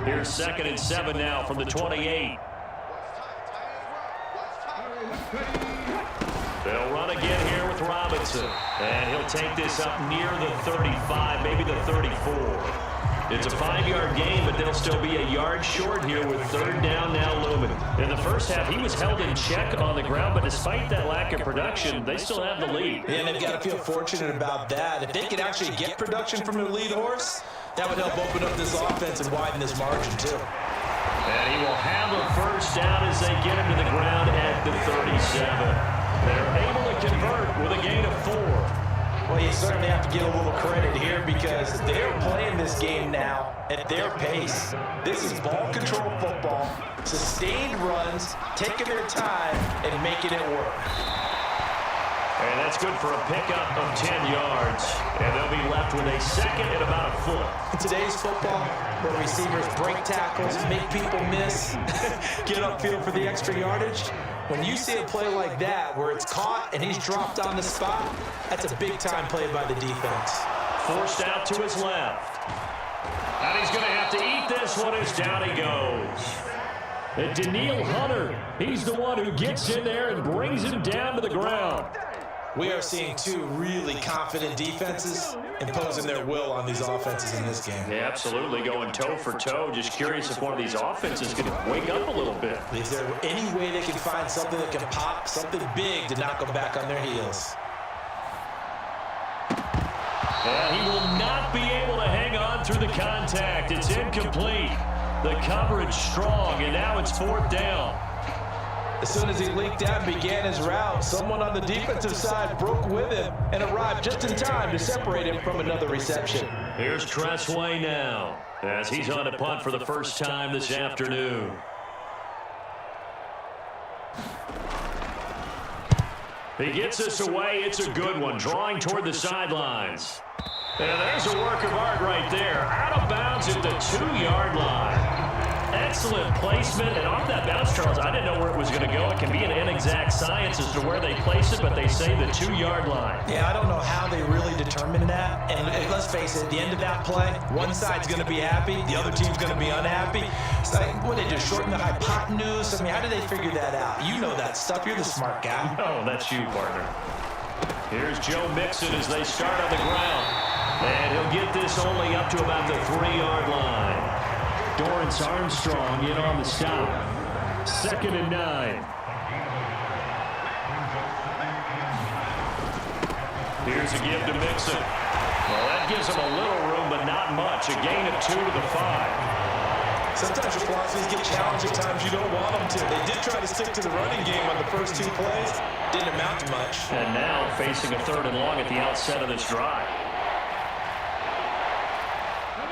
Here's 2nd and 7 now from the 28. They'll run again here with Robinson. And he'll take this up near the 35, maybe the 34. It's a 5-yard gain, but they'll still be a yard short here with 3rd down now looming. In the first half, he was held in check on the ground, but despite that lack of production, they still have the lead. And they've got to feel fortunate about that. If they could actually get production from their lead horse, that would help open up this offense and widen this margin too. And he will have a 1st down as they get him to the ground at the 37. They're able to convert with a gain of 4. Well, you certainly have to get a little credit here because they're playing this game now at their pace. This is ball control football, sustained runs, taking their time, and making it work. And that's good for a pickup of 10 yards. And they'll be left with a 2nd and about a foot. In today's football, where receivers break tackles, make people miss, get upfield for the extra yardage, when you see a play like that where it's caught and he's dropped on the spot, that's a big-time play by the defense. Forced out to his left. And he's going to have to eat this one as down he goes. And Daniil Hunter, he's the one who gets in there and brings him down to the ground. We are seeing two really confident defenses imposing their will on these offenses in this game. Yeah, absolutely, going toe for toe. Just curious if one of these offenses can wake up a little bit. Is there any way they can find something that can pop, something big to knock them back on their heels? And he will not be able to hang on through the contact. It's incomplete. The coverage strong, and now it's 4th down. As soon as he leaked out and began his route, someone on the defensive side broke with him and arrived just in time to separate him from another reception. Here's Tressway now, as he's on a punt for the first time this afternoon. He gets this away. It's a good one, drawing toward the sidelines. And there's a work of art right there. Out of bounds at the 2-yard line. Excellent placement, and off that bounce, Charles, I didn't know where it was going to go. It can be an inexact science as to where they place it, but they say the 2-yard line. Yeah, I don't know how they really determined that. And let's face it, at the end of that play, one side's going to be happy, the other team's going to be unhappy. It's like, what did they do, shorten the hypotenuse? I mean, how did they figure that out? You know that stuff. You're the smart guy. Oh, that's you, partner. Here's Joe Mixon as they start on the ground. And he'll get this only up to about the 3-yard line. Dorrance Armstrong in on the stop. 2nd and 9. Here's a give to Mixon. Well, that gives him a little room, but not much. A gain of 2 to the 5. Sometimes your philosophies get challenged at times you don't want them to. They did try to stick to the running game on the first 2 plays. Didn't amount to much. And now facing a 3rd and long at the outset of this drive.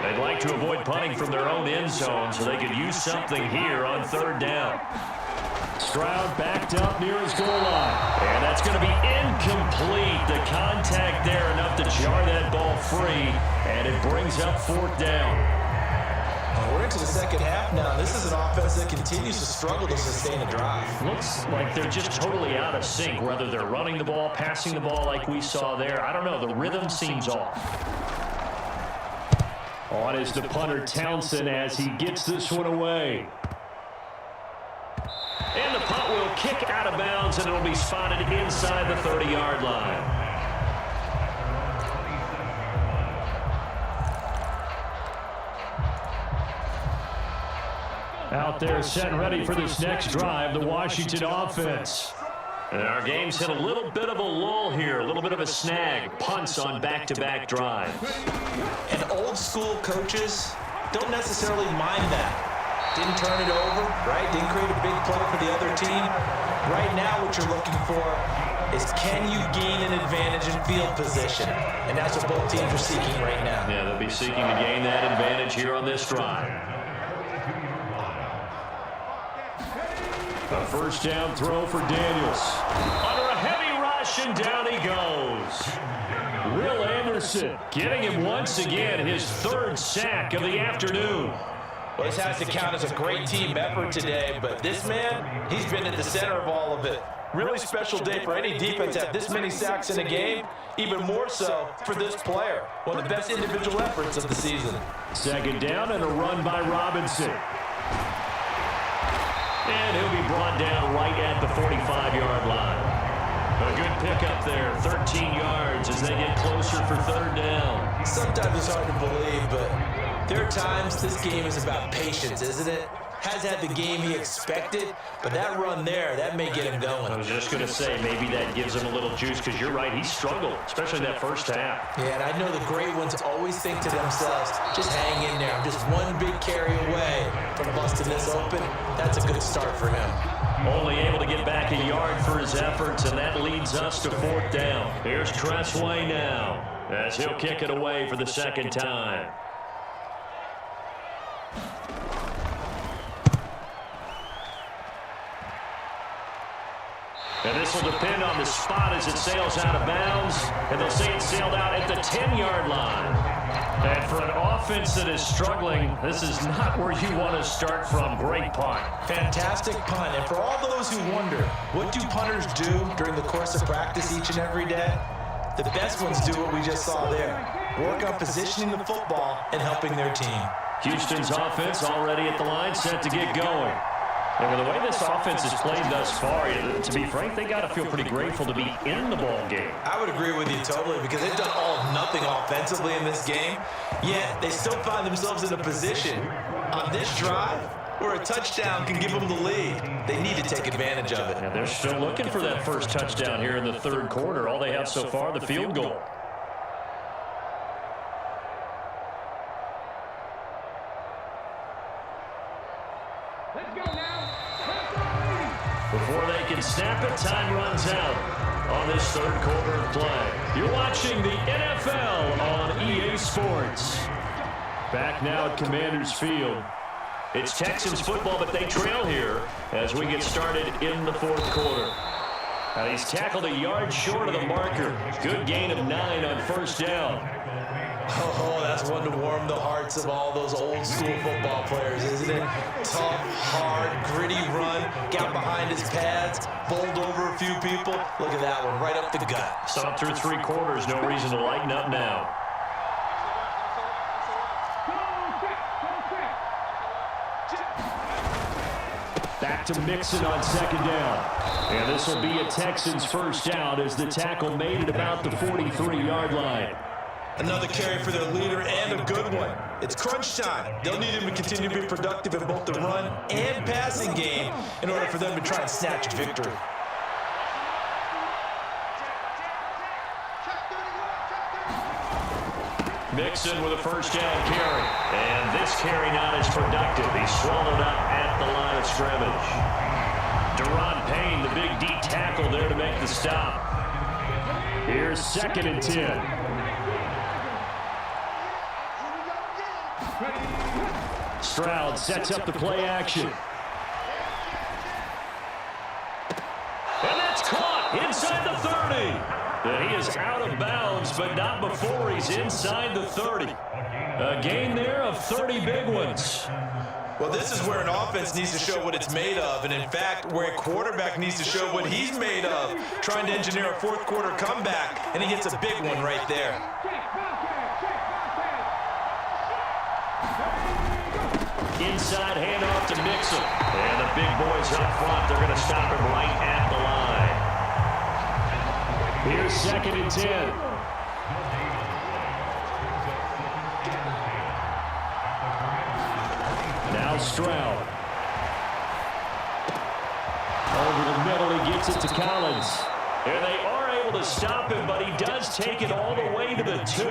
They'd like to avoid punting from their own end zone so they could use something here on 3rd down. Stroud backed up near his goal line. And that's going to be incomplete. The contact there enough to jar that ball free. And it brings up 4th down. We're into the second half now. This is an offense that continues to struggle to sustain a drive. Looks like they're just totally out of sync, whether they're running the ball, passing the ball like we saw there. I don't know. The rhythm seems off. On is the punter Townsend as he gets this one away. And the punt will kick out of bounds, and it'll be spotted inside the 30-yard line. Out there set and ready for this next drive, the Washington offense. And our game's hit a little bit of a lull here, a little bit of a snag. Punts on back-to-back drives. And old school coaches don't necessarily mind that. Didn't turn it over, right? Didn't create a big play for the other team. Right now what you're looking for is can you gain an advantage in field position? And that's what both teams are seeking right now. Yeah, they'll be seeking to gain that advantage here on this drive. A 1st down throw for Daniels. Under a heavy rush, and down he goes. Will Anderson getting him once again his 3rd sack of the afternoon. Well, this has to count as a great team effort today, but this man, he's been at the center of all of it. Really special day for any defense to have this many sacks in a game, even more so for this player. One of the best individual efforts of the season. 2nd down and a run by Robinson. And he'll be brought down right at the 45-yard line. A good pickup there, 13 yards as they get closer for 3rd down. Sometimes it's hard to believe, but there are times this game is about patience, isn't it? Has had the game he expected, but that run there, that may get him going. I was just going to say, maybe that gives him a little juice, because you're right, he struggled, especially that first half. Yeah, and I know the great ones always think to themselves, just hang in there. I'm just one big carry away from busting this open. That's a good start for him. Only able to get back a yard for his efforts, and that leads us to 4th down. Here's Tressway now, as he'll kick it away for the 2nd time. And this will depend on the spot as it sails out of bounds. And they'll say it sailed out at the 10-yard line. And for an offense that is struggling, this is not where you want to start from. Great punt. Fantastic punt. And for all those who wonder, what do punters do during the course of practice each and every day? The best ones do what we just saw there. Work on positioning the football and helping their team. Houston's offense already at the line, set to get going. And with the way this offense has played thus far, to be frank, they got to feel pretty grateful to be in the ball game. I would agree with you totally, because they've done all of nothing offensively in this game, yet they still find themselves in a position on this drive where a touchdown can give them the lead. They need to take advantage of it. And they're still looking for that first touchdown here in the 3rd quarter. All they have so far, the field goal. Before snap it. Time runs out on this third quarter of play. You're watching the NFL on EA Sports. Back now at Commanders Field. It's Texans football, but they trail here as we get started in the fourth quarter. Now he's tackled a yard short of the marker. Good gain of 9 on first down. Oh, that's one to warm the hearts of all those old school football players, isn't it? Tough, hard, gritty run, got behind his pads, bowled over a few people. Look at that one, right up the gut. Stopped through 3 quarters, no reason to lighten up now. Back to Mixon on second down. And this will be a Texans first down as the tackle made it about the 43-yard line. Another carry for their leader and a good one. It's crunch time. They'll need him to continue to be productive in both the run and passing game in order for them to try and snatch victory. Mixon with a first down carry. And this carry not as productive. He's swallowed up at the line of scrimmage. Deron Payne, the big D tackle there to make the stop. Here's 2nd and 10. Stroud sets up the play action. And that's caught inside the 30. And he is out of bounds, but not before he's inside the 30. A gain there of 30 big ones. Well, this is where an offense needs to show what it's made of, and in fact, where a quarterback needs to show what he's made of, trying to engineer a fourth quarter comeback, and he gets a big one right there. Inside handoff to Mixon. And the big boys up front, they're going to stop him right at the line. Here's 2nd and 10. Now Stroud. Over the middle, he gets it to Collins. And they are able to stop him, but he does take it all the way to the 2.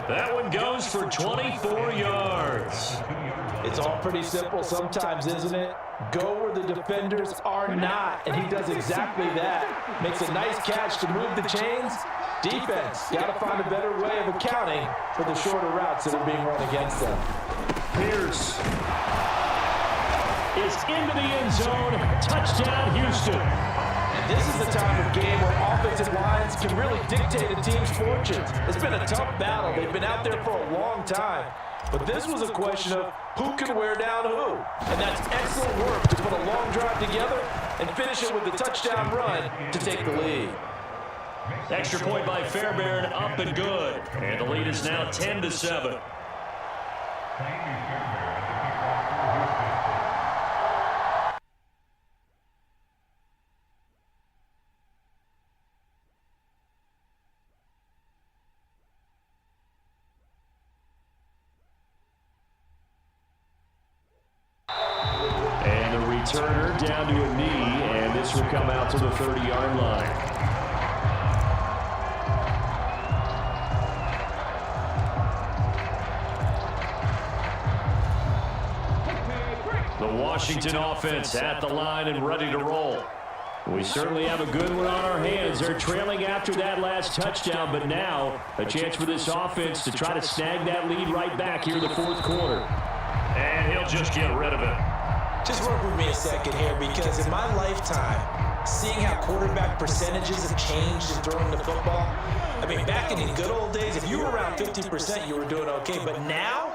That one goes for 24 yards. It's all pretty simple sometimes, isn't it? Go where the defenders are not, and he does exactly that. Makes a nice catch to move the chains. Defense, got to find a better way of accounting for the shorter routes that are being run against them. Pierce is into the end zone. Touchdown, Houston. And this is the time of game where offensive lines can really dictate a team's fortunes. It's been a tough battle. They've been out there for a long time. But this was a question of who can wear down who. And that's excellent work to put a long drive together and finish it with a touchdown run to take the lead. Extra point by Fairbairn, up and good. And the lead is now 10-7. Turner down to a knee, and this will come out to the 30-yard line. The Washington offense at the line and ready to roll. We certainly have a good one on our hands. They're trailing after that last touchdown, but now a chance for this offense to try to snag that lead right back here in the fourth quarter. And he'll just get rid of it. Just work with me a second here, because in my lifetime, seeing how quarterback percentages have changed in throwing the football, I mean, back in the good old days, if you were around 50%, you were doing okay. But now,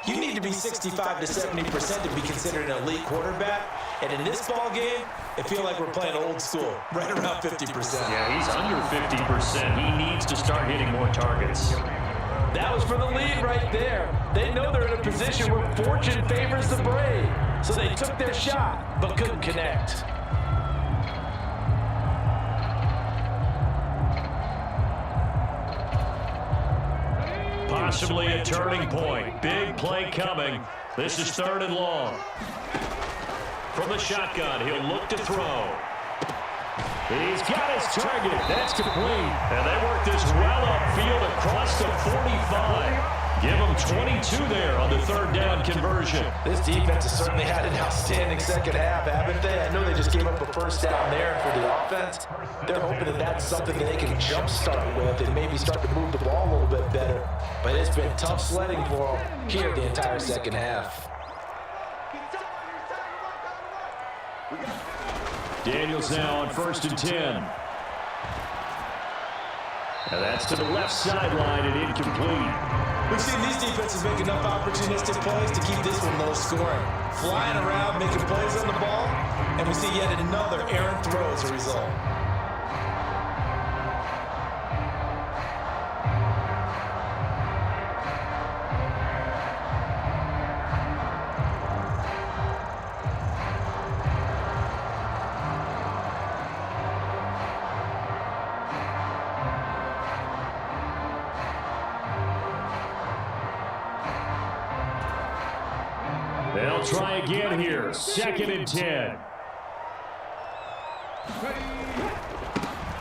you need to be 65 to 70% to be considered an elite quarterback. And in this ball game, I feel like we're playing old school, right around 50%. Yeah, he's under 50%. He needs to start hitting more targets. That was for the lead right there. They know they're in a position where fortune favors the brave. So they took their shot, but couldn't connect. Possibly a turning point. Big play coming. This is 3rd and long. From the shotgun, he'll look to throw. He's got his target. That's complete. And they work this well upfield across the 45. Give them 22 there on the third down conversion. This defense has certainly had an outstanding second half, haven't they? I know they just gave up a first down there for the offense. They're hoping that that's something that they can jumpstart with and maybe start to move the ball a little bit better. But it's been tough sledding for them here the entire second half. Daniels now on 1st and 10. Now that's to the left sideline and incomplete. We've seen these defenses make enough opportunistic plays to keep this one low scoring. Flying around, making plays on the ball, and we see yet another errant throw as a result. They'll try again here. 2nd and 10.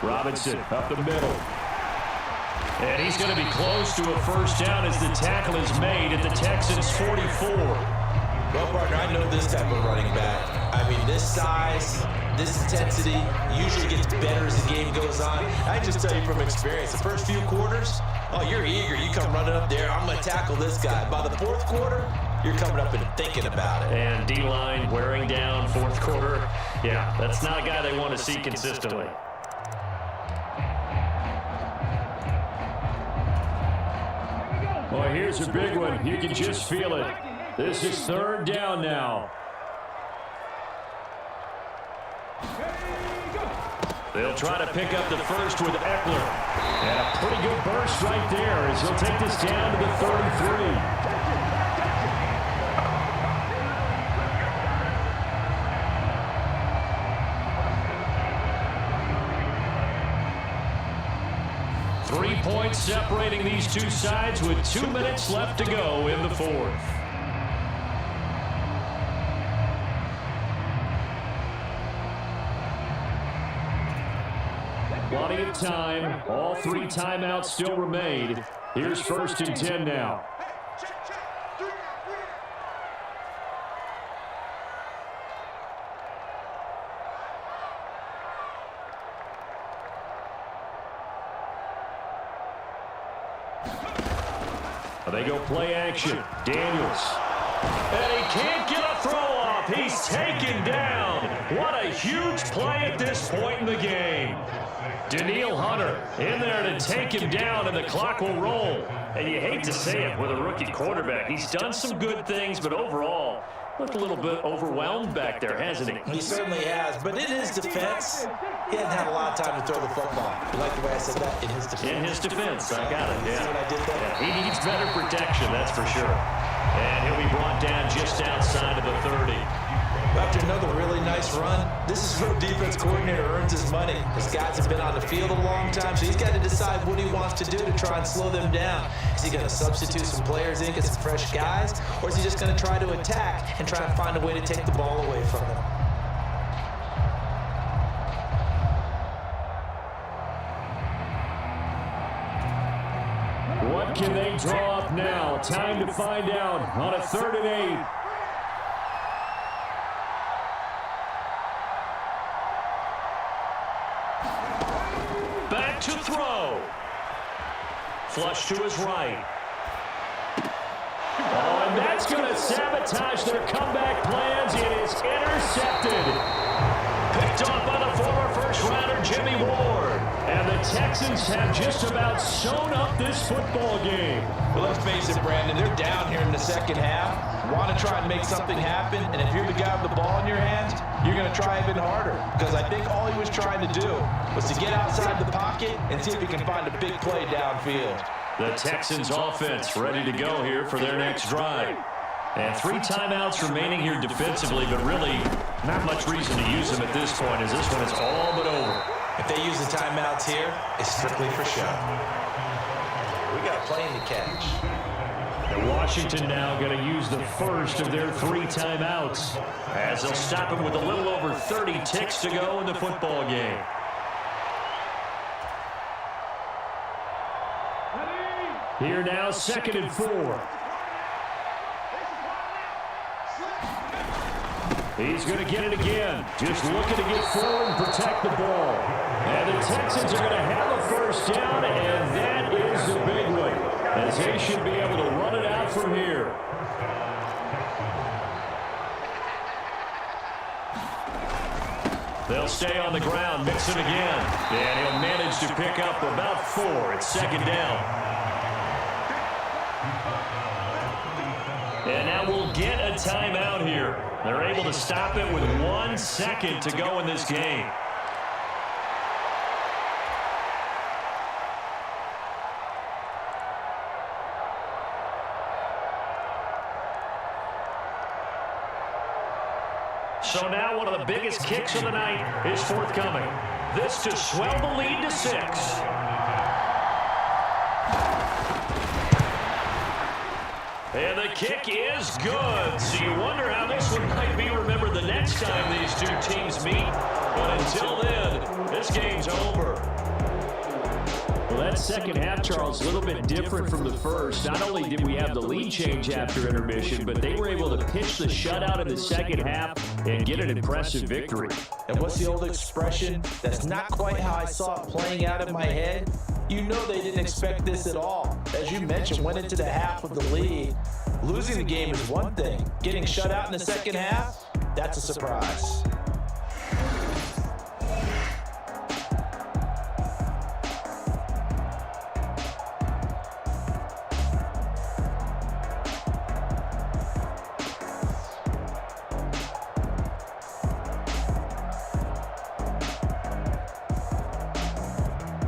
Robinson up the middle. And he's going to be close to a first down as the tackle is made at the Texans' 44. Well, partner, I know this type of running back. I mean, this size, this intensity usually gets better as the game goes on. I just tell you from experience, the first few quarters, oh, you're eager. You come running up there, I'm going to tackle this guy. By the 4th quarter, you're coming up and thinking about it. And D-line wearing down 4th quarter. Yeah, that's not a guy they want to see consistently. Well, here's a big one. You can just feel it. This is 3rd down now. They'll try to pick up the first with Eckler. And a pretty good burst right there as he'll take this down to the 33. Three points separating these two sides with 2 minutes left to go in the 4th. Plenty of time. All 3 timeouts still remain. Here's 1st and 10 now. They go play action. Daniels. And he can't get a throw off. He's taken down. What a huge play at this point in the game. Danielle Hunter in there to take him down, and the clock will roll. And you hate to say it with a rookie quarterback. He's done some good things, but overall, looked a little bit overwhelmed back there, hasn't he? He certainly has, but in his defense, he hasn't had a lot of time to throw the football. You like the way I said that? In his defense. In his defense, I got it, yeah. See what I did there? Yeah, he needs better protection, that's for sure. And he'll be brought down just outside of the 30. After another really nice run, this is where defense coordinator earns his money. His guys have been on the field a long time, so he's got to decide what he wants to do to try and slow them down. Is he going to substitute some players in, get some fresh guys, or is he just going to try to attack and try and find a way to take the ball away from them? What can they draw up now? Time to find out on a 3rd and 8. Back to throw. Flush to his right. Oh, and that's going to sabotage their comeback plans. It is intercepted. Picked off by the former first-rounder Jimmy Ward. And the Texans have just about sewn up this football game. Well, let's face it, Brandon, they're down here in the second half. Want to try and make something happen, and if you're the guy with the ball in your hands, you're going to try even harder. Because I think all he was trying to do was to get outside the pocket and see if he can find a big play downfield. The Texans offense ready to go here for their next drive. And 3 timeouts remaining here defensively, but really not much reason to use them at this point as this one is all but over. If they use the timeouts here, it's strictly for show. We got a plane to catch. And Washington now going to use the first of their 3 timeouts as they'll stop him with a little over 30 ticks to go in the football game. Here now, 2nd and 4. He's going to get it again. Just looking to get forward and protect the ball. And the Texans are going to have a first down, and that is the big one, as they should be able to run it out from here. They'll stay on the ground, mix it again. And he'll manage to pick up about 4. It's 2nd down. And now we'll get a timeout here. They're able to stop it with 1 second to go in this game. So now one of the biggest kicks of the night is forthcoming. This to swell the lead to 6. And the kick is good. So you wonder how this one might be remembered the next time these two teams meet. But until then, this game's over. Well, that second half, Charles, a little bit different from the first. Not only did we have the lead change after intermission, but they were able to pitch the shutout in the second half and get an impressive victory. And what's the old expression? That's not quite how I saw it playing out in my head. You know they didn't expect this at all. As you mentioned, went into the half with the lead. Losing the game is one thing. Getting shut out in the second half, that's a surprise.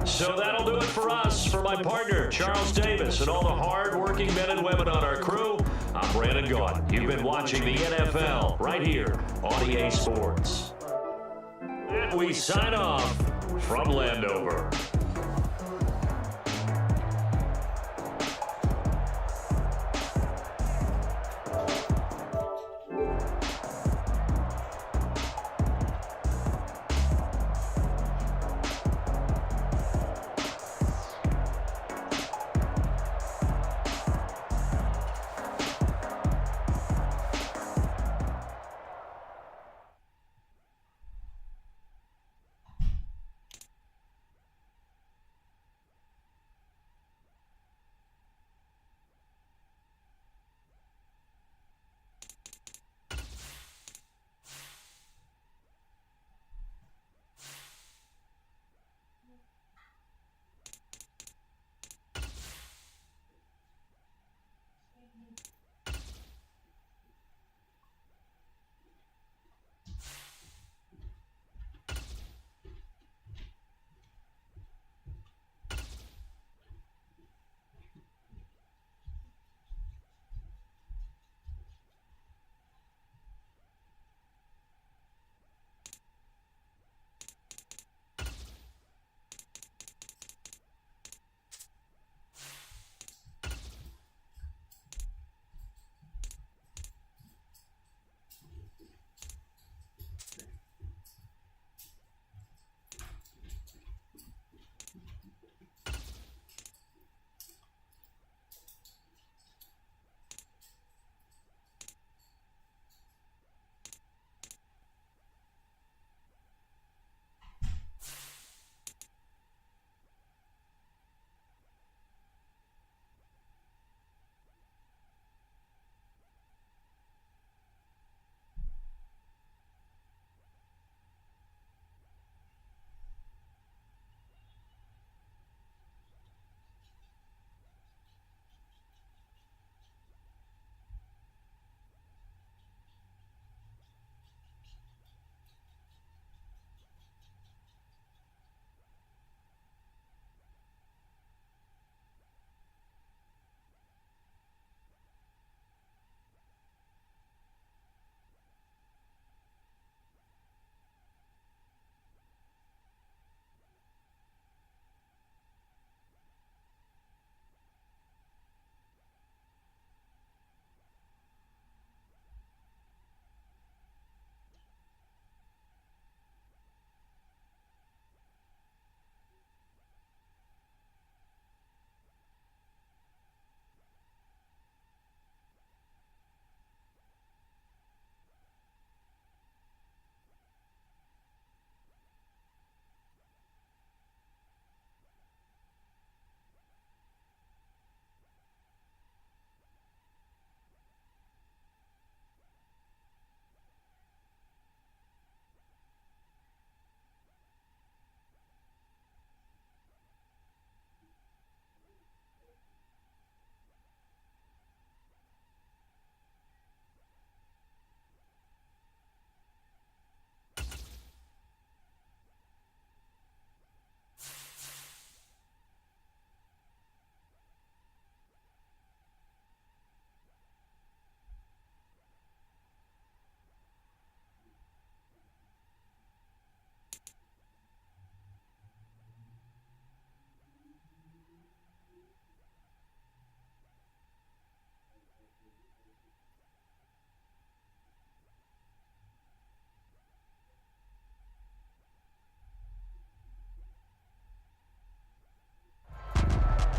So that'll do it for us. For my partner, Charles Davis, and all the hard-working men and women on our crew, I'm Brandon Gaudin. You've been watching the NFL right here on EA Sports. And we sign off from Landover.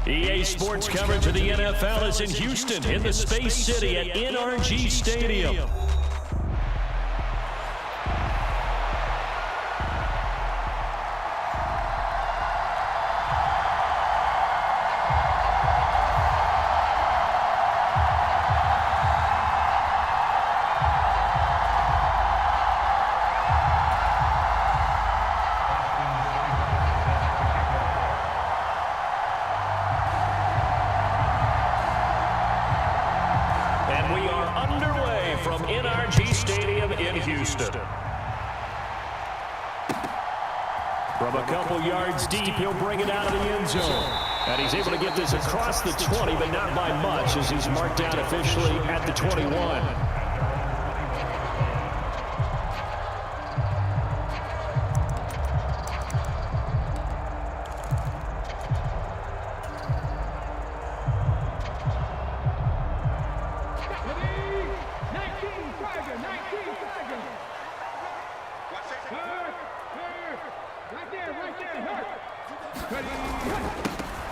EA Sports coverage of the NFL is in Houston, in the Space City at NRG Stadium. From a couple yards deep, he'll bring it out of the end zone. And he's able to get this across the 20, but not by much, as he's marked down officially at the 21.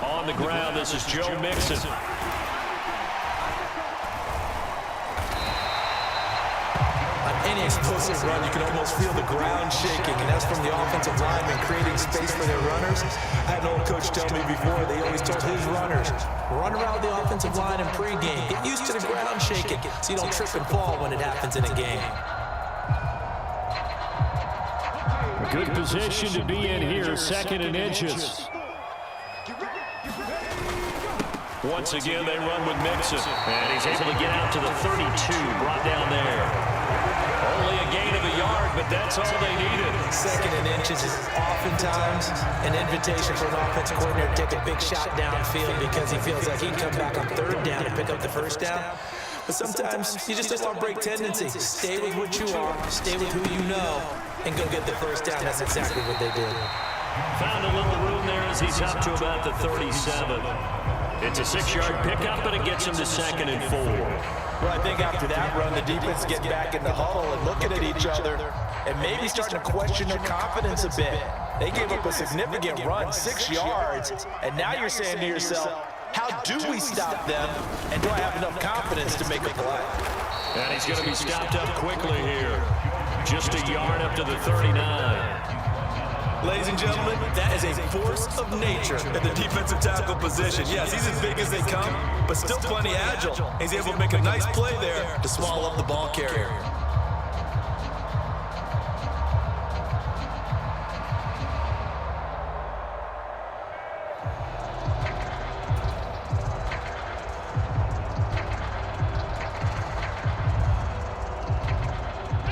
On the ground, this is Joe Mixon. On any explosive run, you can almost feel the ground shaking, and that's from the offensive linemen creating space for their runners. I had an old coach tell me before, they always told his runners, run around the offensive line in pregame. Get used to the ground shaking so you don't trip and fall when it happens in a game. Good position to be in here, 2nd and inches. Once again, they run with Mixon. And he's able to get out to the 32, brought down there. Only a gain of a yard, but that's all they needed. 2nd and inches is oftentimes an invitation for an offensive coordinator to take a big shot downfield because he feels like he can come back on 3rd down and pick up the 1st down. But sometimes you just don't want to break tendency. Stay with what you are, stay with who you know, and go get the 1st down. That's exactly what they did. Found a little room there as he's up to about the 37. It's a 6-yard pickup, but it gets him to 2nd and 4. Well, I think after that run, the defense get back in the huddle and looking at each other and maybe starting to question their confidence a bit. They gave up a significant run, 6 yards, and now you're saying to yourself, how do we stop them, and do I have enough confidence to make a play? And he's going to be stopped up quickly here. Just a yard up to the 39. Ladies and gentlemen, that is a force of nature at the defensive tackle position. Yes, he's as big as they come, but still plenty agile. He's able to make a nice play there to swallow up the ball carrier.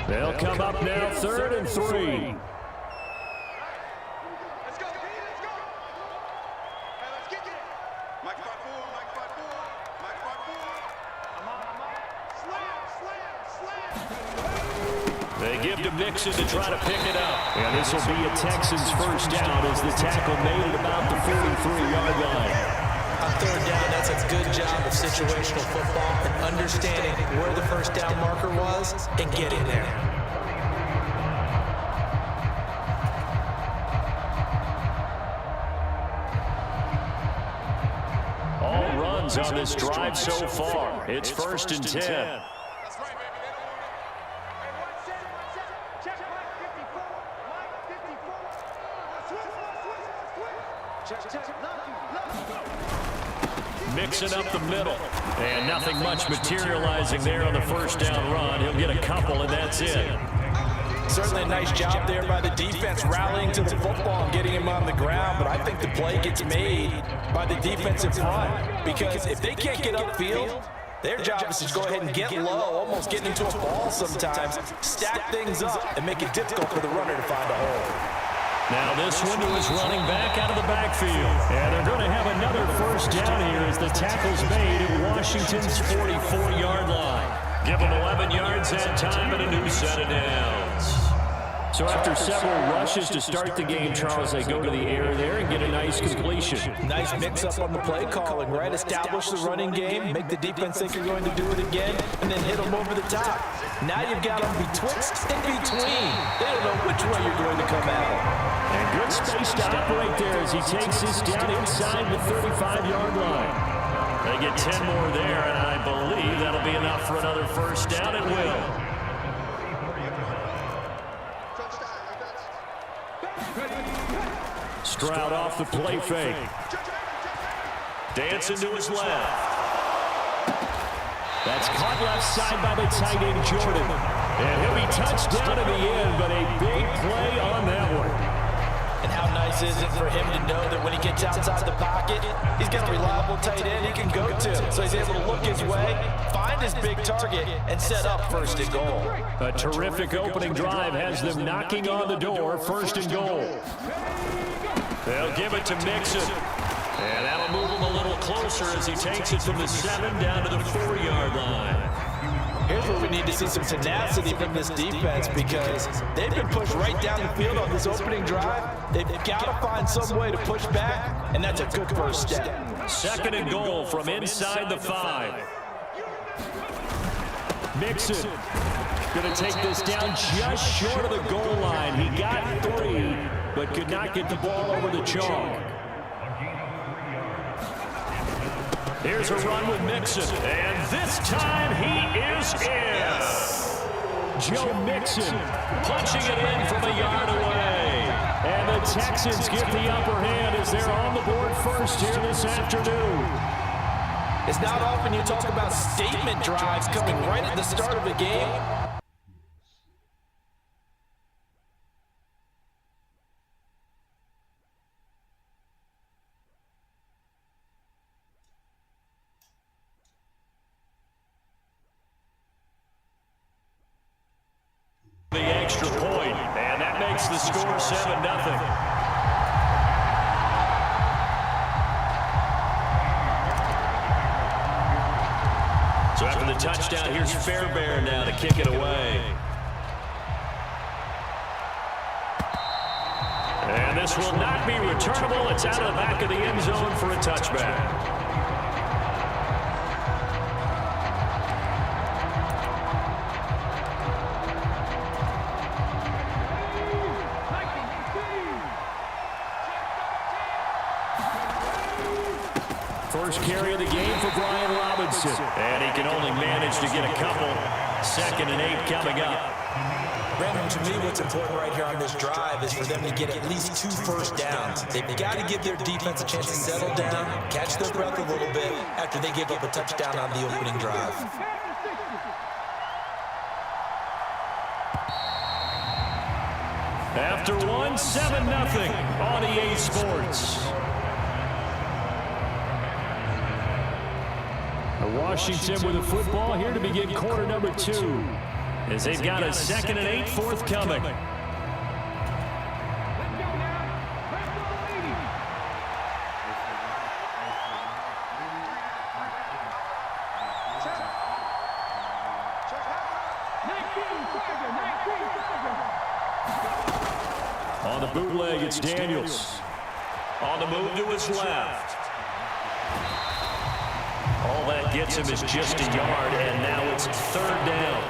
They'll come up now, 3rd and 3. They give to Mixon to try to pick it up. And this will be a Texans 1st down as the tackle made it about the 43-yard line. On 3rd down, that's a good job of situational football and understanding where the 1st down marker was and getting there. All runs on this drive so far. It's 1st and 10. Mixing up the middle. And nothing much materializing there on the 1st down run. He'll get a couple, and that's it. Certainly a nice job there by the defense rallying to the football and getting him on the ground, but I think the play gets made by the defensive front because if they can't get upfield, their job is to go ahead and get low, almost getting into a ball sometimes, stack things up, and make it difficult for the runner to find a hole. Now this one to his running back out of the backfield. And they're going to have another 1st down here as the tackle's made at Washington's 44-yard line. Give them 11 yards that time and a new set of downs. So after several rushes to start the game, Charles, they go to the air there and get a nice completion. Nice mix-up on the play calling, right? Establish the running game, make the defense think you're going to do it again, and then hit them over the top. Now you've got them betwixt and between. They don't know which way you're going to come at them. And Good space to operate there as he takes this down inside the 35-yard line. They get 10 more there, and I believe that'll be enough for another first down. It will. Stroud off the play fake. Dancing to his left. That's caught left side by the tight end, Jordan. And he'll be touched down in the end, but a big play on that one. And how nice is it for him to know that when he gets outside the pocket, he's got a reliable tight end he can go to. So he's able to look his way, find his big target, and set up first and goal. A terrific opening drive has them knocking on the door, first and goal. They'll give it to Mixon. And that'll move him a little closer as he takes it from the 7 down to the 4-yard line. Here's where we need to see some tenacity from this defense because they've been pushed right down the field on this opening drive. They've got to find some way to push back, and that's a good first step. Second and goal from inside the 5. Mixon going to take this down just short of the goal line. He got 3, but could not get the ball over the chalk. Here's a run with Mixon, and this time he is in. Joe Mixon punching it in from a yard away. And the Texans get the upper hand as they're on the board first here this afternoon. It's not often you talk about statement drives coming right at the start of a game. The extra point, and that makes the score 7-0. So after the touchdown, here's Fairbairn now to kick it away. And this will not be returnable. It's out of the back of the end zone for a touchback. First carry of the game for Brian Robinson. And he can only manage to get a couple. 2nd and 8 coming up. Brandon, to me, what's important right here on this drive is for them to get at least 2 first downs. They've got to give their defense a chance to settle down, catch their breath a little bit after they give up a touchdown on the opening drive. After 1, 7-0 on EA Sports. Washington with the football here to begin quarter number 2 as they've got a 2nd and 8 forthcoming. On the bootleg, it's Daniels. On the move to his left. All that gets him is just a yard, and now it's 3rd down.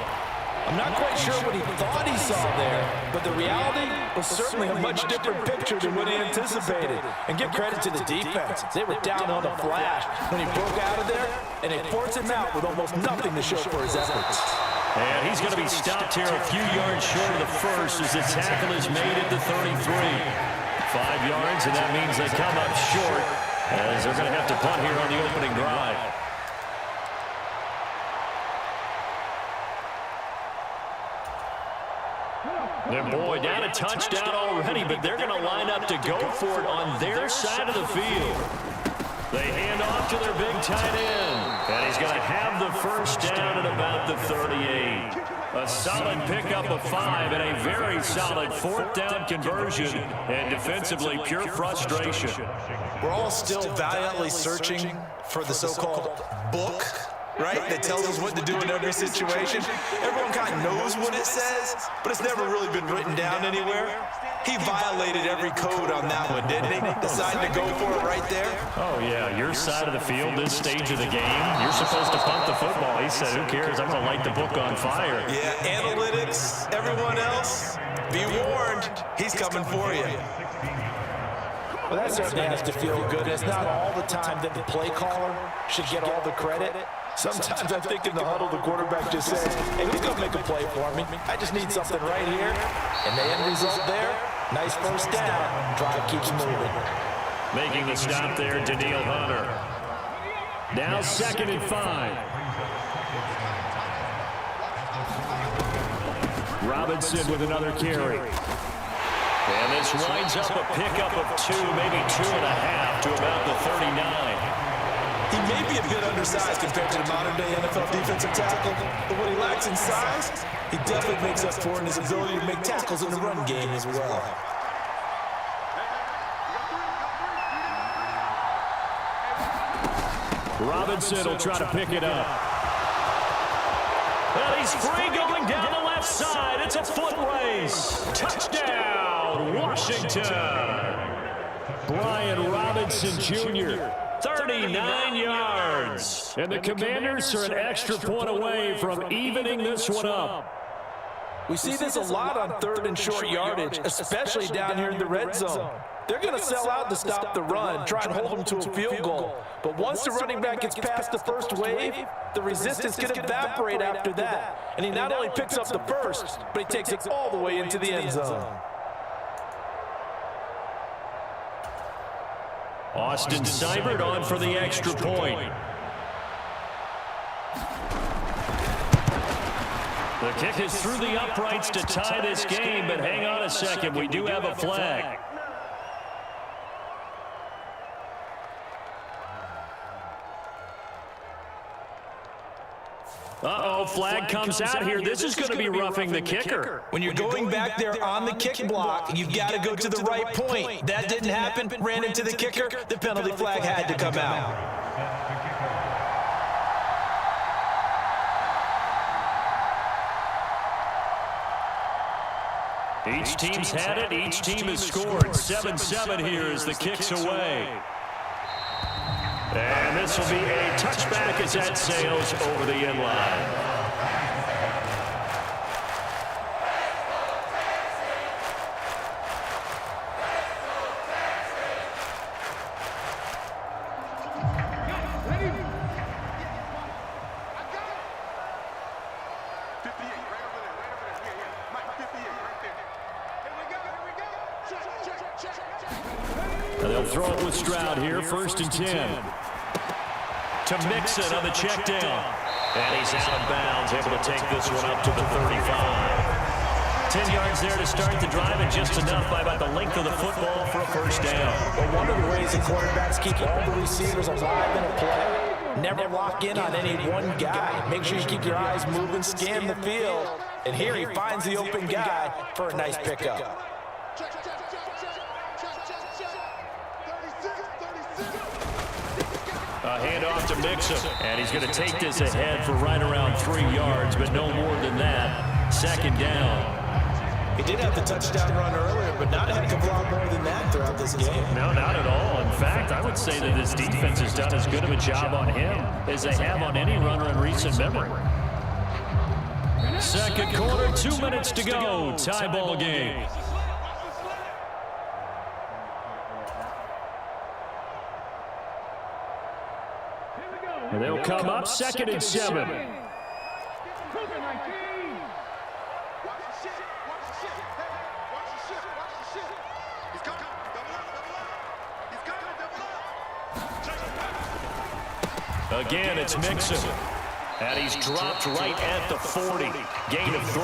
I'm not quite sure what he thought he saw there, but the reality was certainly a much different picture than what he anticipated. And give credit to the defense. They were down on the flash when he broke out of there, and they forced him out with almost nothing to show for his efforts. And he's going to be stopped here a few yards short of the first as the tackle is made at the 33. 5 yards, and that means they come up short as they're going to have to punt here on the opening drive. Their boy down a touchdown already, but they're going to line up to go for it on their side of the field. They hand off to their big tight end, and he's going to have the first down at about the 38. A solid pickup of 5 and a very solid 4th down conversion, and defensively pure frustration. We're all still valiantly searching for the so-called book, right, that tells us what to do in every situation. Everyone kind of knows what it says, but it's never really been written down anywhere. He violated every code on that one, didn't he? Decided to go for it right there. Oh, yeah, your side of the field, this stage of the game, you're supposed to punt the football. He said, who cares? I'm going to light the book on fire. Yeah, analytics, everyone else, be warned, he's coming for you. Well, that certainly has to feel good. It's not all the time that the play caller should get all the credit. Sometimes I think in the huddle, the quarterback just says, hey, who's going to make a play for me? I just need something right here. And the end result there, nice first down. Drive keeps moving. Making the stop there, Danielle Hunter. Now 2nd and 5. Robinson with another carry. And this winds up a pickup of 2, maybe 2.5 to about the 39. He may be a bit undersized compared to the modern-day NFL defensive tackle, but what he lacks in size, he definitely makes up for in his ability to make tackles in the run game as well. Robinson will try to pick it up. Well, he's free going down the left side. It's a foot race. Touchdown, Washington. Brian Robinson Jr., 39 yards. And the Commanders are an extra point away from evening this one up. We see this a lot on 3rd and short yardage, especially down here in the red zone. They're going to sell out to stop the run, try and hold them to a field goal. But once the running back gets past the first wave, the resistance can evaporate after that. And he not only picks up the first, but he takes it all the way into the end zone. Austin Seibert on for the extra point. The kick is through the uprights to tie this game, but hang on a second. We do have a flag. Uh-oh, flag comes out here. This is going to be roughing the kicker. When you're going back there on the kick block, you've got to go to the right point. That didn't happen, ran into the kicker. The penalty flag had to come out. Each team's had it. Each team has scored. 7-7 here as the kick's away. And this will be a touchback as that sails over the end line. They'll throw it with Stroud here, 1st and 10. To Mixon on the check down. And he's out of bounds, able to take this one up to the 35. 10 yards there to start the drive, and just enough by about the length of the football for a first down. But one of the ways the quarterbacks keep all the receivers alive in a play, never lock in on any one guy. Make sure you keep your eyes moving, scan the field. And here he finds the open guy for a nice pickup. A handoff to Mixon, and he's going to take this ahead for right around 3 yards, but no more than that. 2nd down. He did have the touchdown run earlier, but not a heck of a lot more than that throughout this game. No, not at all. In fact, I would say that this defense has done as good of a job on him as they have on any runner in recent memory. 2nd quarter, 2 minutes to go. Tie ball game. And they'll come up 2nd and 7. Again, it's Mixon. And he's dropped right at the 40. Gain of 3.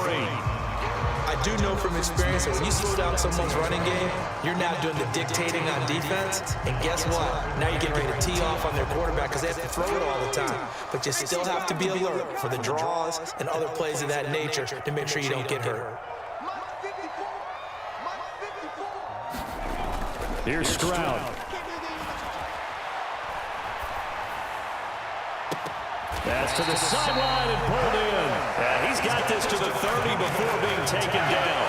I do know from experience that when you slow down someone's running game, you're not doing the dictating on defense. And guess what? Now you're getting ready to tee off on their quarterback because they have to throw it all the time. But you still have to be alert for the draws and other plays of that nature to make sure you don't get hurt. Here's Stroud. That's to the sideline and pulled in. And he's got this to the 30 before being taken down.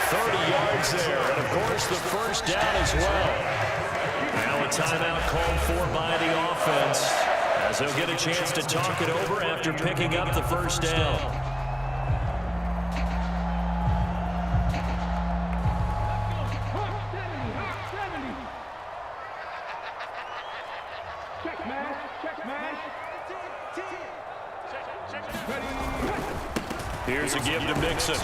30 yards there, and of course the first down as well. Now a timeout called for by the offense, as they'll get a chance to talk it over after picking up the first down. Here's a give to Mixon.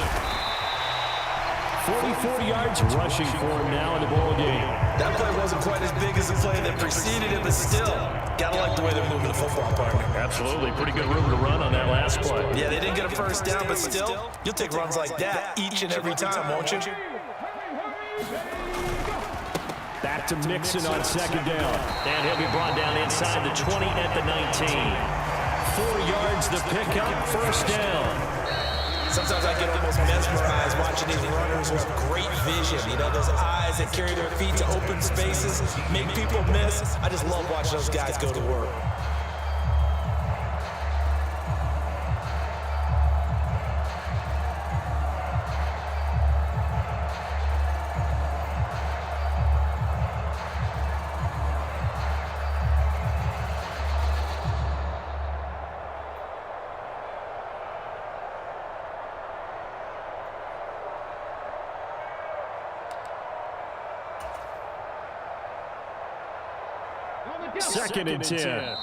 44 yards rushing for him now in the ball game. That play wasn't quite as big as the play that preceded it, but still, gotta like the way they're moving the football, partner. Absolutely. Pretty good room to run on that last play. Yeah, they didn't get a first down, but still, you'll take runs like that each and every time, won't you? Back to Mixon on second down. And he'll be brought down inside the 20 at the 19. 4 yards the pickup, first down. Sometimes I get almost mesmerized watching these runners who have great vision. You know, those eyes that carry their feet to open spaces, make people miss. I just love watching those guys go to work. Second and 10.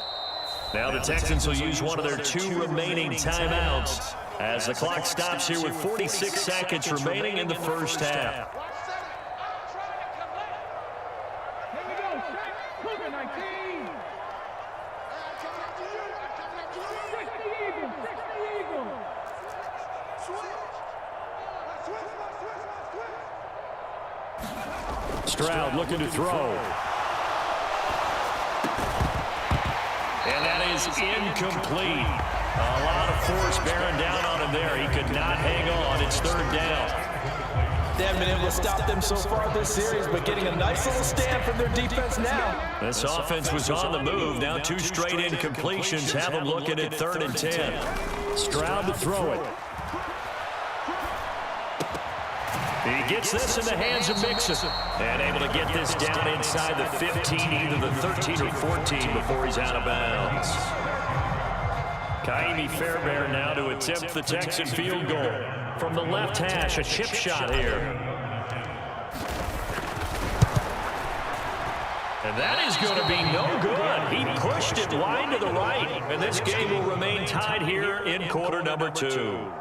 Now the Texans will use one of their 2 remaining timeouts as the clock stops here with 46 seconds remaining in the first half. Stroud looking to throw. And that is incomplete. A lot of force bearing down on him there. He could not hang on. It's third down. They haven't been able to stop them so far this series, but getting a nice little stand from their defense now. This offense was on the move. Now 2 straight incompletions have them looking at third and 10. Stroud to throw it. He gets this in the hands of Mixon. And able to get this down inside the 15, either the 13 or 14 before he's out of bounds. Kaimi Fairbairn now to attempt the Texan field goal. From the left hash, a chip shot here. And that is going to be no good. He pushed it wide to the right. And this game will remain tied here in quarter number 2.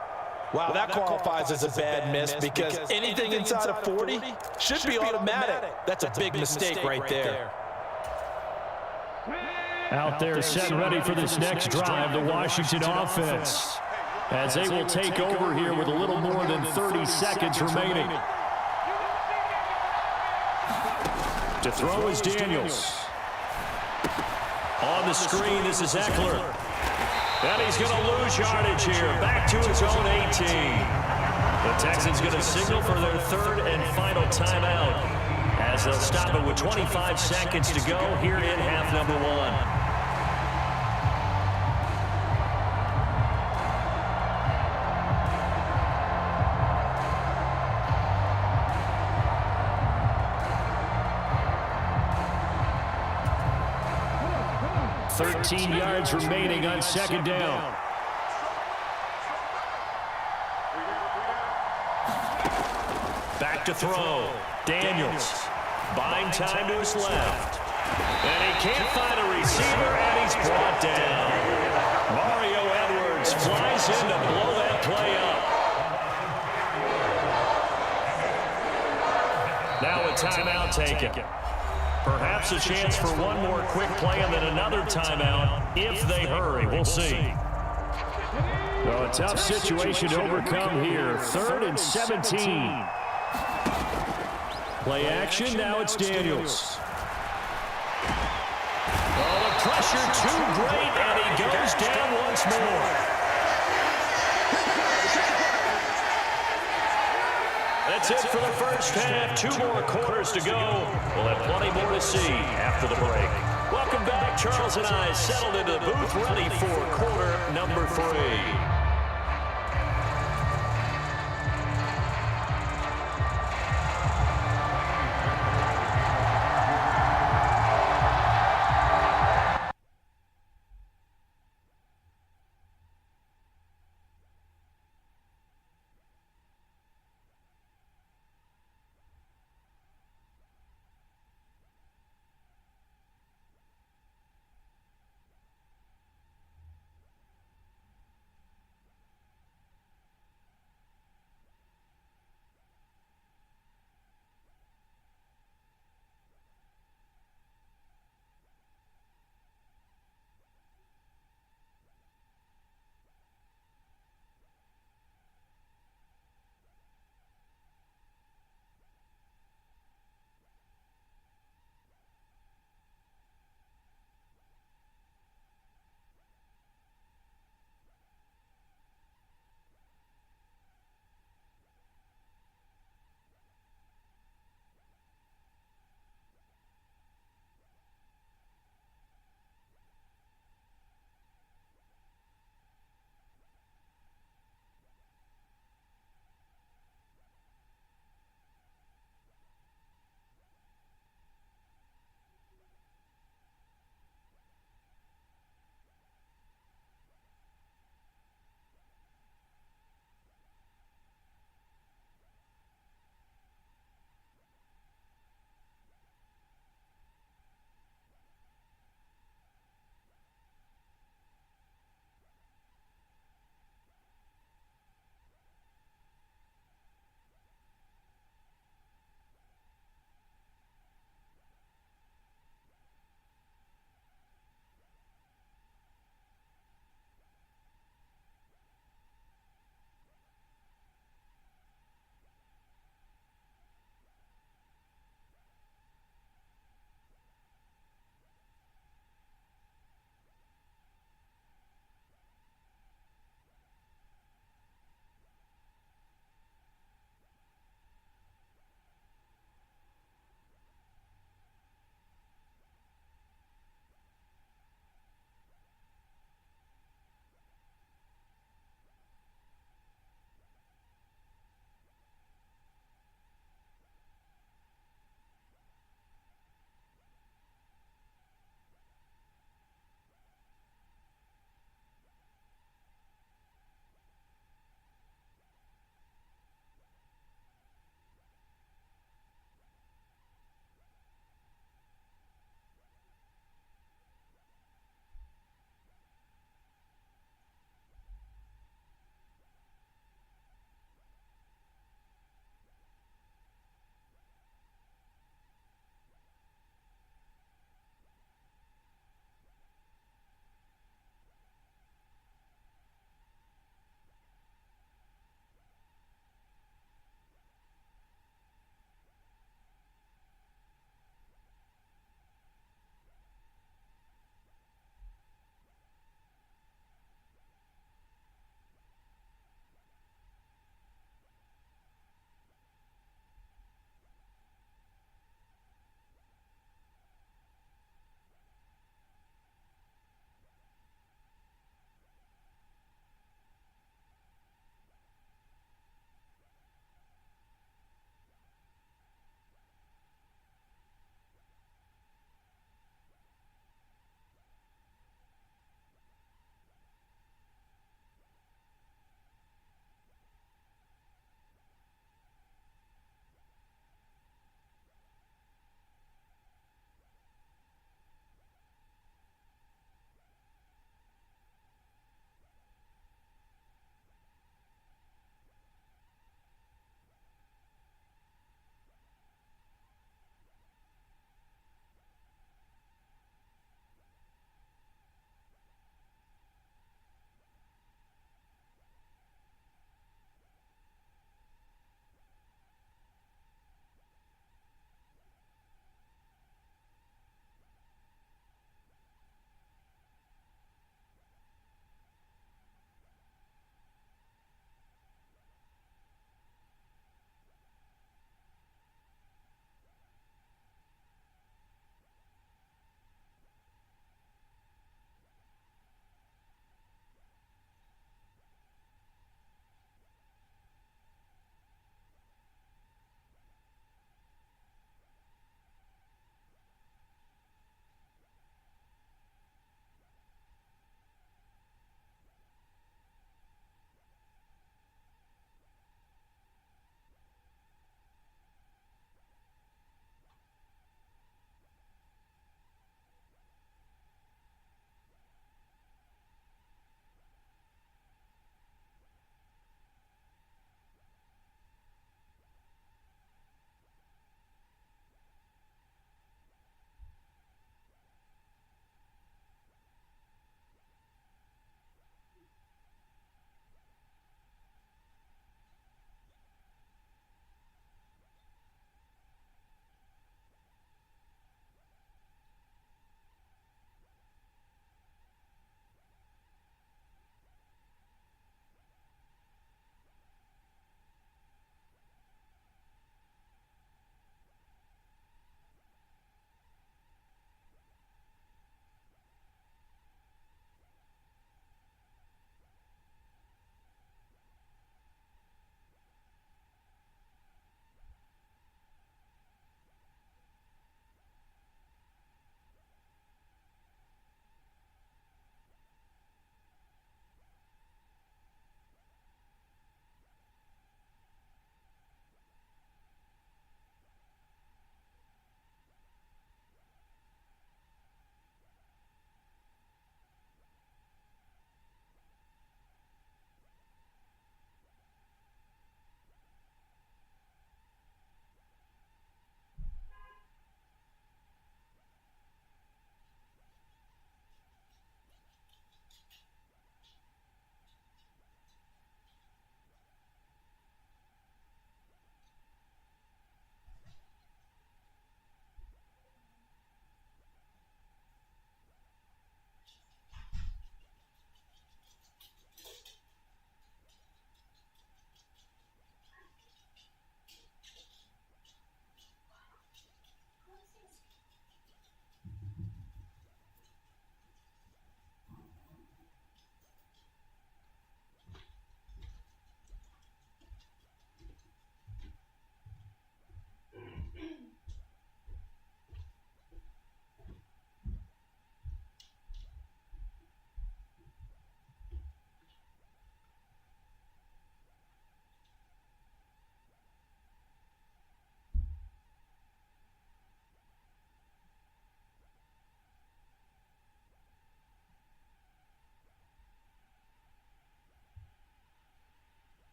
Wow, that qualifies as a bad miss because anything inside of 40 should be automatic. That's a big mistake right there. Out there set and ready for this next drive, the Washington offense, as they will take over here with a little more than 30 seconds remaining. To throw is Daniels. On the screen, this is Eckler. And he's going to lose yardage here, back to his own 18. The Texans going to signal for their third and final timeout as they'll stop it with 25 seconds to go here in half number 1. Thirteen yards remaining on second down. Back to throw. Daniels. Buying time to his left. And he can't find a receiver, and he's brought down. Mario Edwards flies in to blow that play up. Now a timeout taken. Perhaps a chance for one more quick play and then another timeout if they hurry. We'll see. Well, a tough situation to overcome here. Third and 17. Play action. Now it's Daniels. Oh, the pressure too great, and he goes down once more. That's it for the first half. 2 more quarters to go. We'll have plenty more to see after the break. Welcome back. Charles and I settled into the booth, ready for quarter number 3.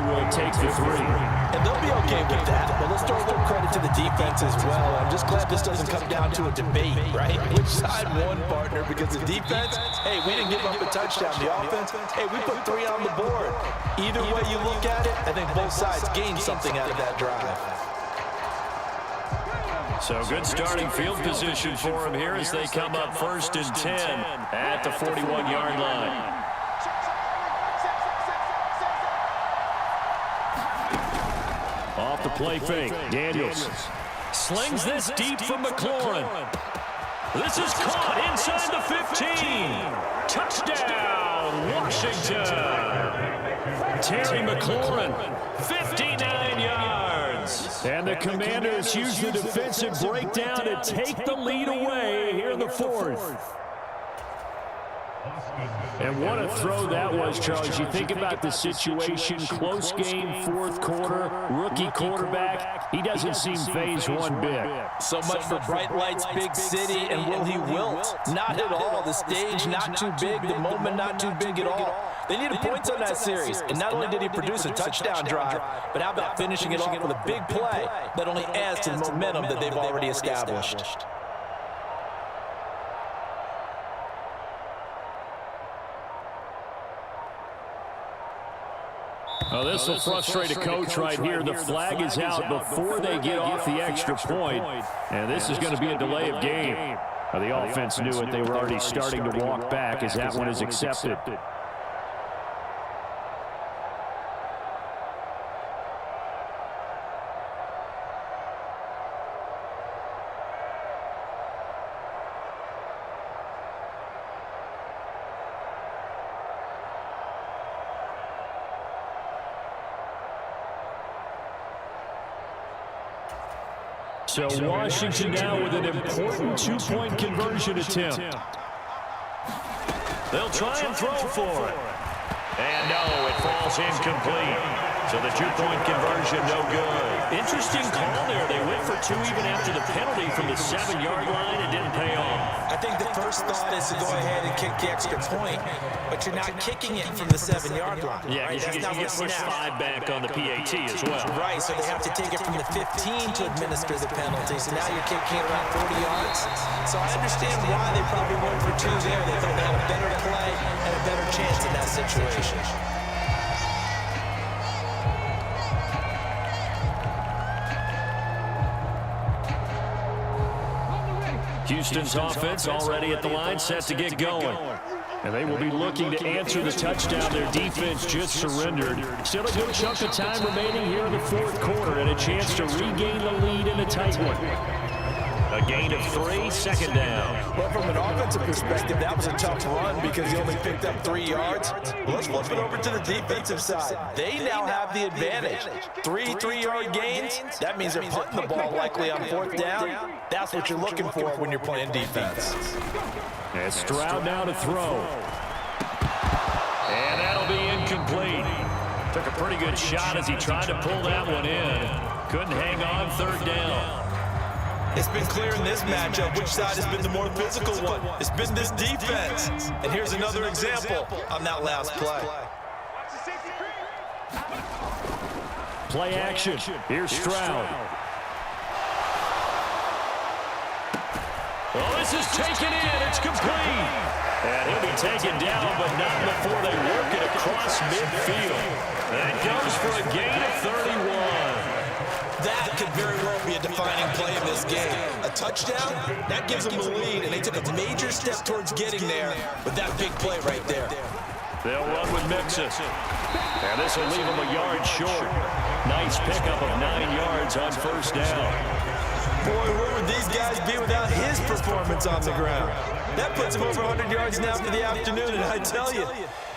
will take the three. And they'll be okay with that, but let's throw a little credit to the defense as well. I'm just glad this doesn't come down to a debate, right? Which side won, partner? Because the defense, hey, we didn't give up a touchdown. The offense, hey, we put 3 on the board. Either way you look at it, I think both sides gained something out of that drive. So good starting field position for them here as they come up 1st and 10 at the 41-yard line. Off the play fake, Daniels slings this deep from McLaurin. This is caught inside the 15. Touchdown, Washington. Terry McLaurin, 59 yards. And the Commanders use the defensive breakdown to take the lead away here in the 4th. And what a throw that was, Charles. You think about the situation, close game, 4th quarter, rookie quarterback. He doesn't seem phased one bit. So much for bright lights, big city, and will he wilt? Not at all. The stage not too big, the moment not too big at all. They needed points on that series, and not only did he produce a touchdown drive, but how about finishing it off with a big play that only adds to the momentum that they've already established. Oh, this will frustrate a coach right here. The flag is out before they get off the extra point. And this is going to be a delay of game. The offense knew it. They were already starting to walk back as that one is accepted. So Washington now with an important 2-point conversion attempt. They'll try and throw for it. And no, it falls incomplete. So the 2-point conversion, no good. Interesting call there. They went for 2 even after the penalty from the 7-yard line. It didn't pay off. I think the first thought is to go ahead and kick the extra point, but you're not kicking it from the 7-yard line. Yeah, right? you get pushed 5 back on the PAT as well. Right, so they have to take it from the 15 to administer the penalty. So now you're kicking it around 40 yards. So I understand why they probably went for 2 there. They thought they had a better play and a better chance in that situation. Houston's offense already at the line, set to get going. And they will be looking to answer the touchdown their defense just surrendered. Still a good chunk of time remaining here in the 4th quarter and a chance to regain the lead in a tight one. A gain of 3, 2nd down. Well, from an offensive perspective, that was a tough run because he only picked up 3 yards. Let's flip it over to the defensive side. They now have the advantage. 3 3-yard gains, that means they're putting the ball likely on 4th down. That's what you're looking for when you're playing defense. And Stroud now to throw. And that'll be incomplete. Took a pretty good shot as he tried to pull that one in. Couldn't hang on, 3rd down. It's been clear in this matchup which side has been the more physical one. It's been this defense. And here's another example on that last play. Play action. Here's Stroud. Oh, this is taken in. It's complete. And he'll be taken down, but not before they work it across midfield. That goes for a gain of 31. That could very well be a defining play in this game. A touchdown, that gives them the lead, and they took a major step towards getting there with that big play right there. They'll run with Mixon. And this will leave them a yard short. Nice pickup of 9 yards on 1st down. Boy, where would these guys be without his performance on the ground? That puts him over 100 yards now for the afternoon, and I tell you,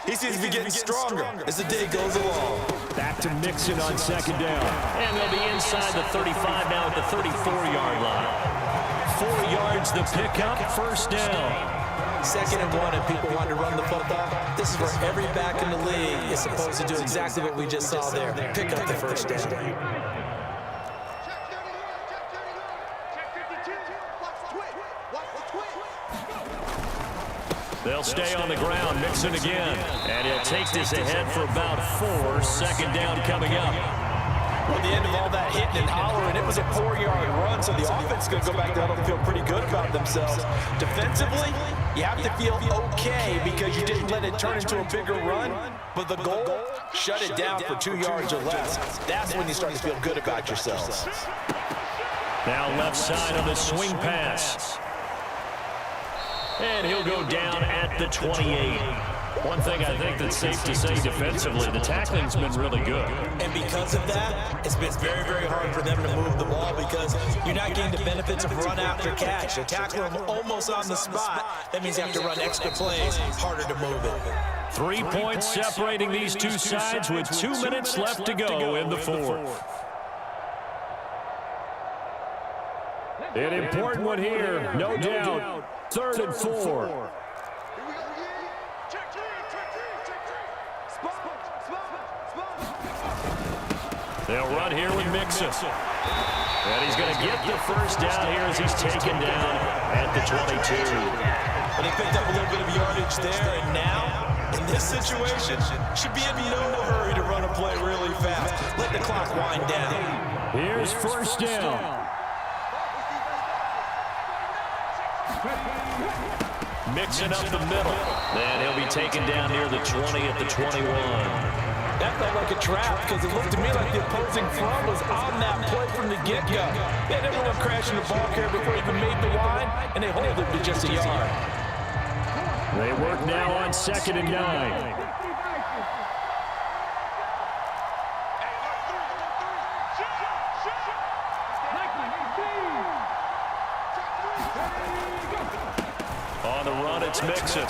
he seems to be getting stronger as the day goes along. Back to Mixon on 2nd down. And they'll be inside the 35 now at the 34-yard line. 4 yards the pickup, 1st down. 2nd and 1, and people want to run the football. This is where every back in the league is supposed to do exactly what we just saw there. Pick up the 1st down. They'll stay on the ground, mixing again. And he'll take this ahead for about 4. Second down coming up. Well, at the end of all that hitting and hollering, it was a 4-yard run, so the offense is going to go back down and feel pretty good about themselves. Defensively, you have to feel okay because you didn't let it turn into a bigger run, but the goal, shut it down for 2 yards or less. That's when you start to feel good about yourselves. Now left side on the swing pass. And he'll go down at the 28. One thing I think that's safe to say defensively, the tackling's been really good. And because of that, it's been very, very hard for them to move the ball because you're not getting the benefits of run after catch. You tackle them almost on the spot. That means you have to run extra plays, harder to move it. 3 points separating these two sides with 2 minutes left to go in the fourth. An important one here, no doubt. 3rd and 4. They'll run here with Mixon. And he's going to get the first down here as he's taken down at the 22. But he picked up a little bit of yardage there, and now, in this situation, should be in no hurry to run a play really fast. Let the clock wind down. Here's first down. Mixing up the middle. And he'll be taken down near the 20 at the 21. That felt like a trap because it looked to me like the opposing front was on that play from the get-go. They had everyone crashing the ball carrier before he even made the line, and they hold it to just a yard. They work now on 2nd and 9. On the run, it's Mixon.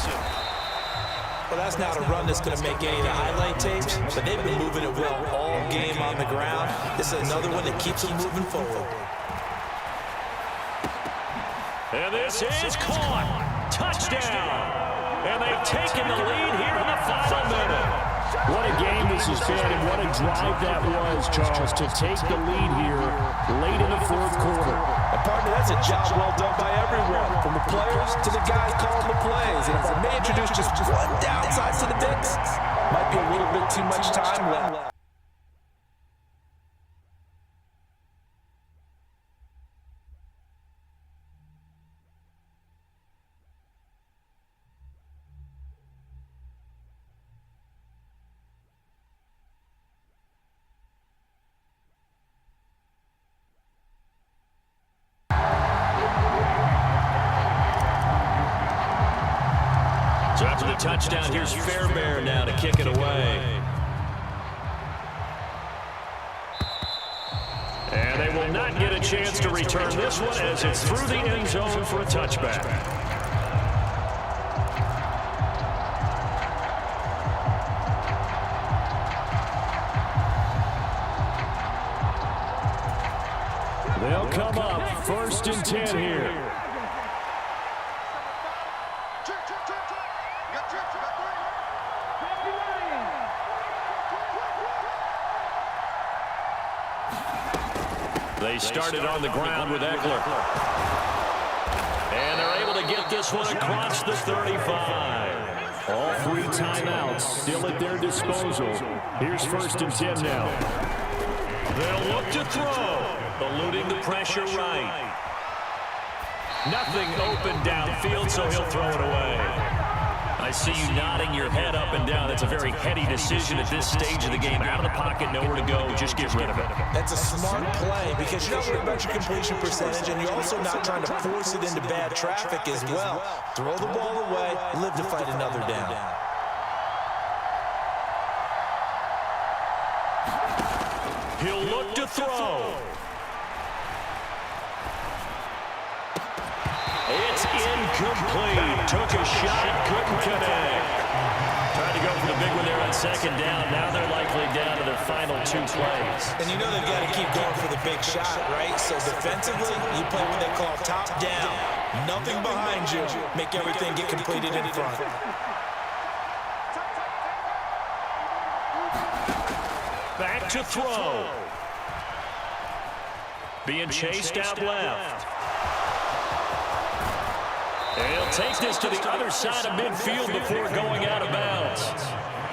Well, that's not a run that's going to make any of the highlight tapes, but they've been moving it well all game on the ground. This is another one that keeps them moving forward. And this is caught. Touchdown. And they've taken the lead here in the final minute. What a game this has been, and what a drive that was, Charles, to take the lead here late in the 4th quarter. And partner, that's a job well done by everyone, from the players to the guys calling the plays. And as it may introduce just one downside to the mix, might be a little bit too much time left. So after the touchdown, here's Fairbairn now to kick it away. And they will not get a chance to return this one as it's through the end zone for a touchback. They'll come up 1st and 10 here. They started on the ground with Eckler. And they're able to get this one across the 35. All 3 timeouts still at their disposal. Here's 1st and 10 now. They'll look to throw, eluding the pressure right. Nothing open downfield, so he'll throw it away. I see you nodding your head up and down. That's a very heady decision at this stage of the game. Out of the pocket, nowhere to go. Just get rid of it. That's a smart play because you're not worried about your completion percentage, and you're also not trying to force it into bad traffic as well. Throw the ball away, live to fight another down. He'll look to throw. It's incomplete. Took a shot, couldn't connect. Tried to go for the big one there on 2nd down. Now they're likely down to their final 2 plays. And you know they've got to keep going for the big shot, right? So defensively, you play what they call top down. Nothing behind you. Make everything get completed in front. Back to throw. Being chased out left. He'll take this to the other side of midfield before going out of bounds.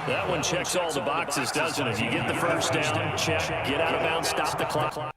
That one checks all the boxes, doesn't it? You get the first down, check, get out of bounds, stop the clock.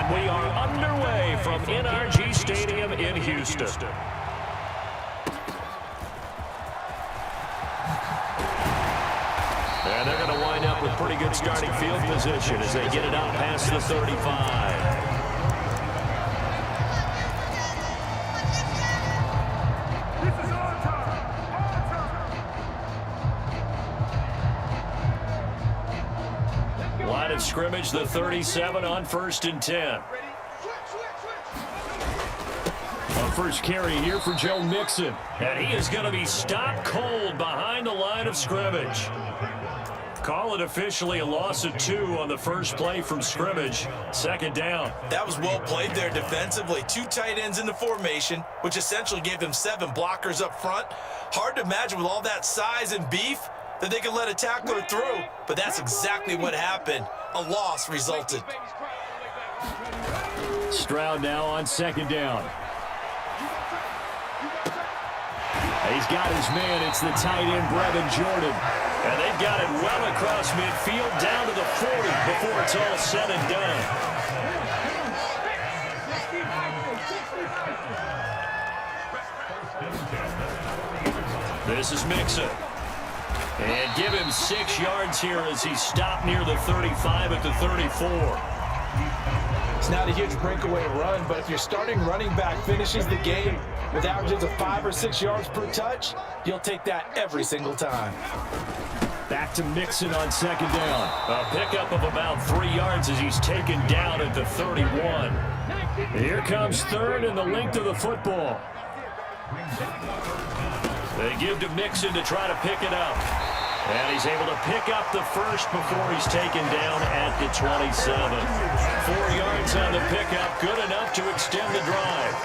And we are underway from NRG Stadium in Houston. And they're going to wind up with pretty good starting field position as they get it out past the 35. Line of scrimmage, the 37 on 1st and 10. On first carry here for Joe Mixon. And he is going to be stopped cold behind the line of scrimmage. Call it officially a loss of 2 on the first play from scrimmage. 2nd down. That was well played there defensively. 2 tight ends in the formation, which essentially gave them 7 blockers up front. Hard to imagine with all that size and beef that they could let a tackler through, but that's exactly what happened. A loss resulted. Stroud now on 2nd down. He's got his man. It's the tight end, Brevin Jordan. And they've got it well across midfield down to the 40 before it's all said and done. This is Mixon. And give him 6 yards here as he stopped near the 35 at the 34. It's not a huge breakaway run, but if your starting running back finishes the game with averages of 5 or 6 yards per touch, you'll take that every single time. Back to Mixon on 2nd down. A pickup of about 3 yards as he's taken down at the 31. Here comes 3rd and the length of the football. They give to Mixon to try to pick it up. And he's able to pick up the first before he's taken down at the 27. 4 yards on the pickup, good enough to extend the drive.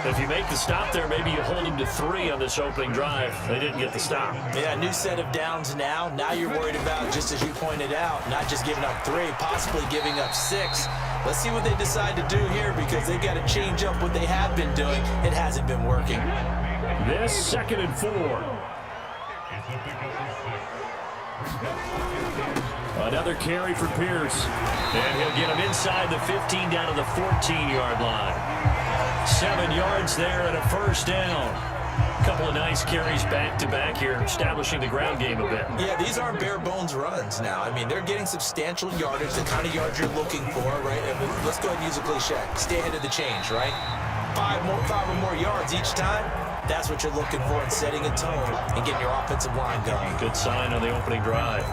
If you make the stop there, maybe you hold him to 3 on this opening drive. They didn't get the stop. Yeah, new set of downs now. Now you're worried about, just as you pointed out, not just giving up 3, possibly giving up 6. Let's see what they decide to do here because they've got to change up what they have been doing. It hasn't been working. This 2nd and 4. Another carry for Pierce. And he'll get him inside the 15 down to the 14-yard line. 7 yards there and a 1st down. A couple of nice carries back-to-back here, establishing the ground game a bit. Yeah, these aren't bare-bones runs now. I mean, they're getting substantial yardage, the kind of yards you're looking for, right? I mean, let's go ahead and use a cliche. Stay ahead of the change, right? 5 or more yards each time. That's what you're looking for in setting a tone and getting your offensive line going. Good sign on the opening drive.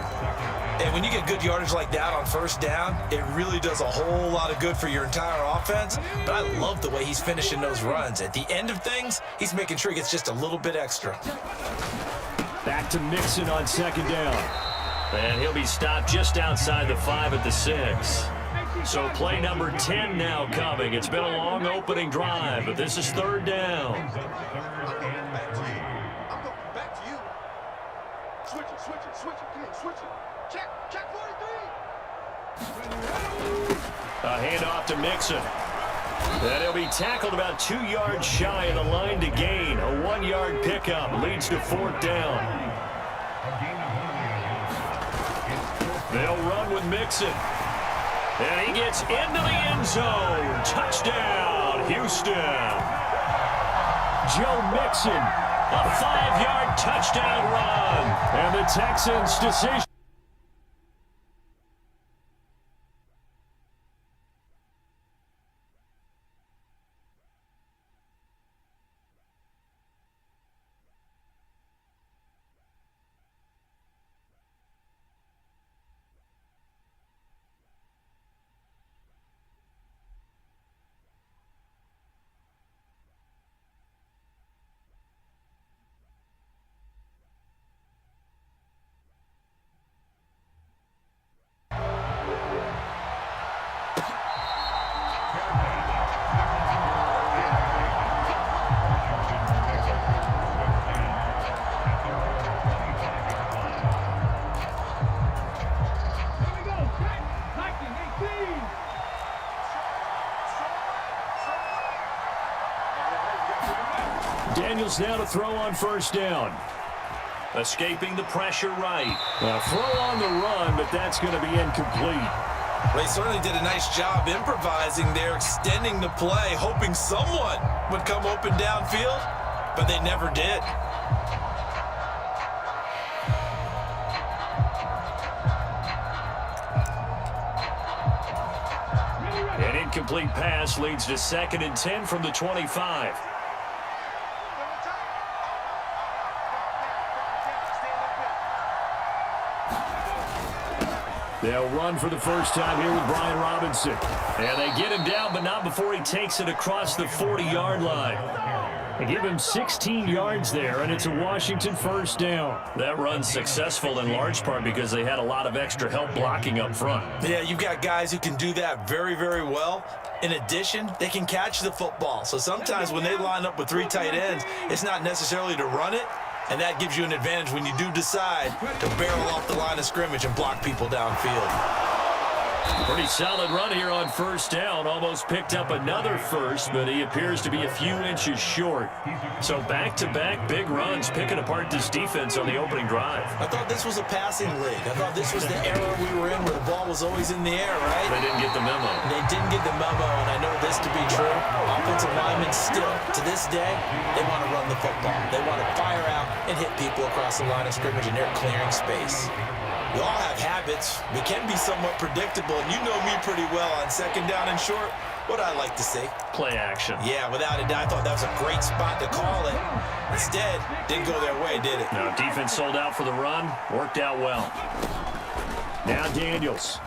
And when you get good yardage like that on 1st down, it really does a whole lot of good for your entire offense. But I love the way he's finishing those runs. At the end of things, he's making sure he gets just a little bit extra. Back to Mixon on 2nd down. And he'll be stopped just outside the 5 at the 6. So play number 10 now coming. It's been a long opening drive, but this is 3rd down. Back to you. Switch it. Check 43. A handoff to Mixon. And he'll be tackled about 2 yards shy of the line to gain. A 1-yard pickup leads to 4th down. They'll run with Mixon. And he gets into the end zone. Touchdown, Houston. Joe Mixon, a 5-yard touchdown run. And the Texans' decision. Daniels now to throw on 1st down. Escaping the pressure right. A throw on the run, but that's going to be incomplete. Well, he certainly did a nice job improvising there, extending the play, hoping someone would come open downfield, but they never did. An incomplete pass leads to 2nd and 10 from the 25. They'll run for the first time here with Brian Robinson. And they get him down, but not before he takes it across the 40-yard line. They give him 16 yards there, and it's a Washington first down. That run's successful in large part because they had a lot of extra help blocking up front. Yeah, you've got guys who can do that very, very well. In addition, they can catch the football. So sometimes when they line up with 3 tight ends, it's not necessarily to run it, and that gives you an advantage when you do decide to barrel off the line of scrimmage and block people downfield. Pretty solid run here on first down. Almost picked up another first, but he appears to be a few inches short. So back-to-back big runs, picking apart this defense on the opening drive. I thought this was a passing league. I thought this was the era we were in where the ball was always in the air, right? They didn't get the memo. They didn't get the memo, and I know this to be true. Offensive linemen still, to this day, they want to run the football. They want to fire out and hit people across the line of scrimmage, and they're clearing space. We all have habits. We can be somewhat predictable, and you know me pretty well on 2nd down and short. What I like to see. Play action. Yeah, without a doubt, I thought that was a great spot to call it. Instead, didn't go their way, did it? No, defense sold out for the run. Worked out well. Now Daniels.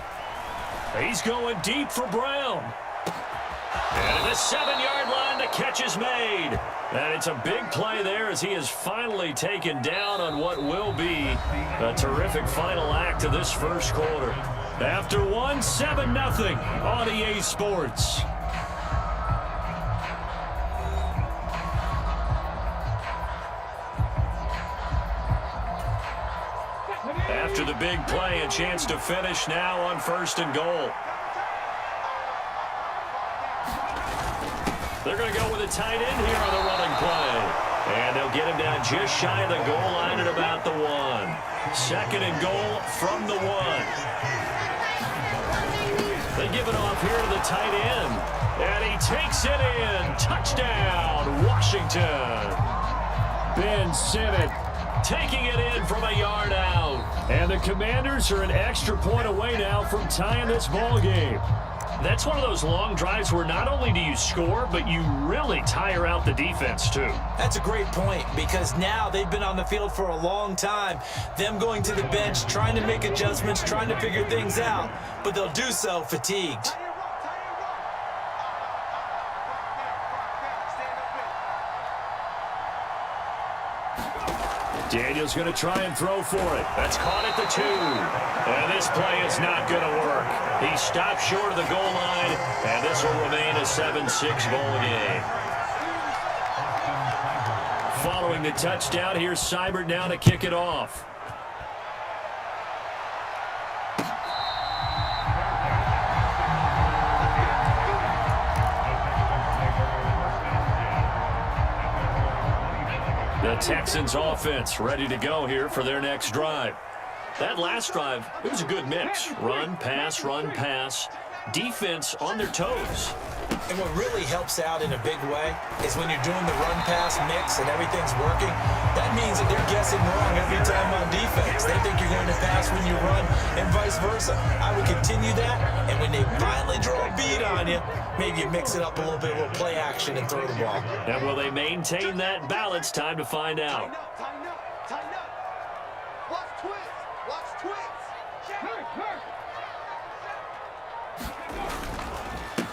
He's going deep for Brown. And at the 7-yard line, the catch is made. And it's a big play there as he is finally taken down on what will be a terrific final act of this first quarter. After 7-0 on EA Sports. After the big play, a chance to finish now on 1st and goal. They're going to go with a tight end here on the running play. And they'll get him down just shy of the goal line at about the 1. 2nd and goal from the 1. They give it off here to the tight end. And he takes it in. Touchdown, Washington. Ben Simmons taking it in from a yard out. And the Commanders are an extra point away now from tying this ball game. That's one of those long drives where not only do you score, but you really tire out the defense, too. That's a great point because now they've been on the field for a long time. Them going to the bench, trying to make adjustments, trying to figure things out, but they'll do so fatigued. Daniels going to try and throw for it. That's caught at the 2. And this play is not going to work. He stopped short of the goal line, and this will remain a 7-6 ball game. Following the touchdown, here's Seibert now to kick it off. The Texans offense ready to go here for their next drive. That last drive, it was a good mix. Run, pass, defense on their toes. And what really helps out in a big way is when you're doing the run-pass mix and everything's working, that means that they're guessing wrong every time on defense. They think you're going to pass when you run and vice versa. I would continue that, and when they finally draw a bead on you, maybe you mix it up a little bit, a little play action and throw the ball. And will they maintain that balance? Time to find out. Tighten up, tighten up. Watch twist, watch twist.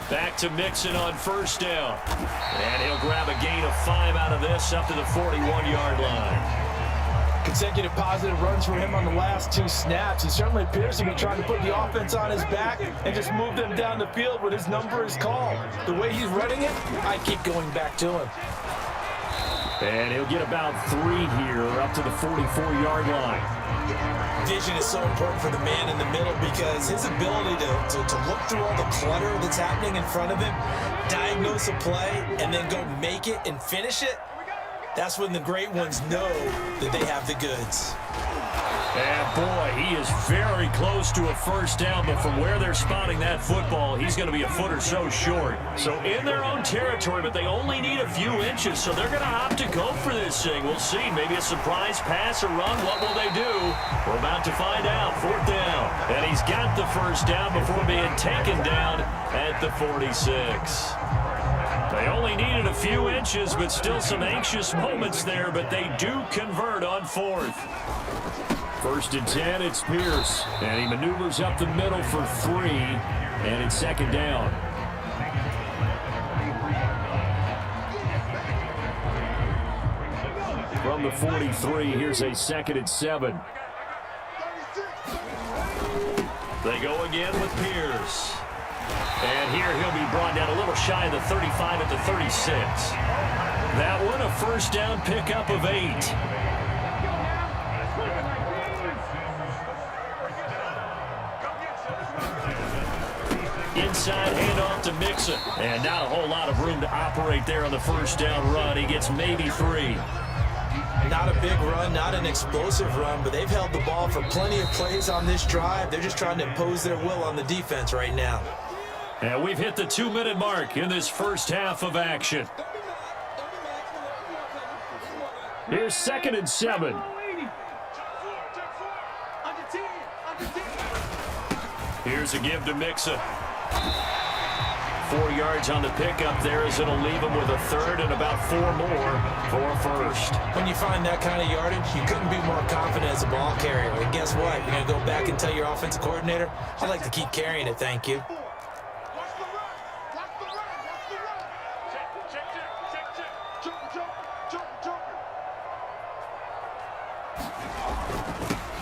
Back to Mixon on first down. And he'll grab a gain of 5 out of this up to the 41-yard line. Consecutive positive runs for him on the last 2 snaps. He certainly appears to be trying to put the offense on his back and just move them down the field when his number is called. The way he's running it, I keep going back to him. And he'll get about 3 here up to the 44-yard line. Vision is so important for the man in the middle because his ability to look through all the clutter that's happening in front of him, diagnose a play, and then go make it and finish it, That's when the great ones know that they have the goods. And boy, he is very close to a first down, but from where they're spotting that football, he's going to be a foot or so short. So in their own territory, but they only need a few inches, so they're going to opt to go for this thing. We'll see. Maybe a surprise pass or run. What will they do? We're about to find out. Fourth down. And he's got the first down before being taken down at the 46. They only needed a few inches, but still some anxious moments there, but they do convert on fourth. First and 10, it's Pierce. And he maneuvers up the middle for 3, and it's second down. From the 43, here's a second and 7. They go again with Pierce. And here he'll be brought down a little shy of the 35 at the 36. That one, a first down pickup of 8. Inside handoff to Mixon. And not a whole lot of room to operate there on the first down run. He gets maybe 3. Not a big run, not an explosive run, but they've held the ball for plenty of plays on this drive. They're just trying to impose their will on the defense right now. And we've hit the 2-minute mark in this first half of action. Here's second and 7. Here's a give to Mixon. 4 yards on the pickup there as it'll leave him with a third and about 4 more for a first. When you find that kind of yardage, you couldn't be more confident as a ball carrier. And guess what? You're going to go back and tell your offensive coordinator, I'd like to keep carrying it, thank you.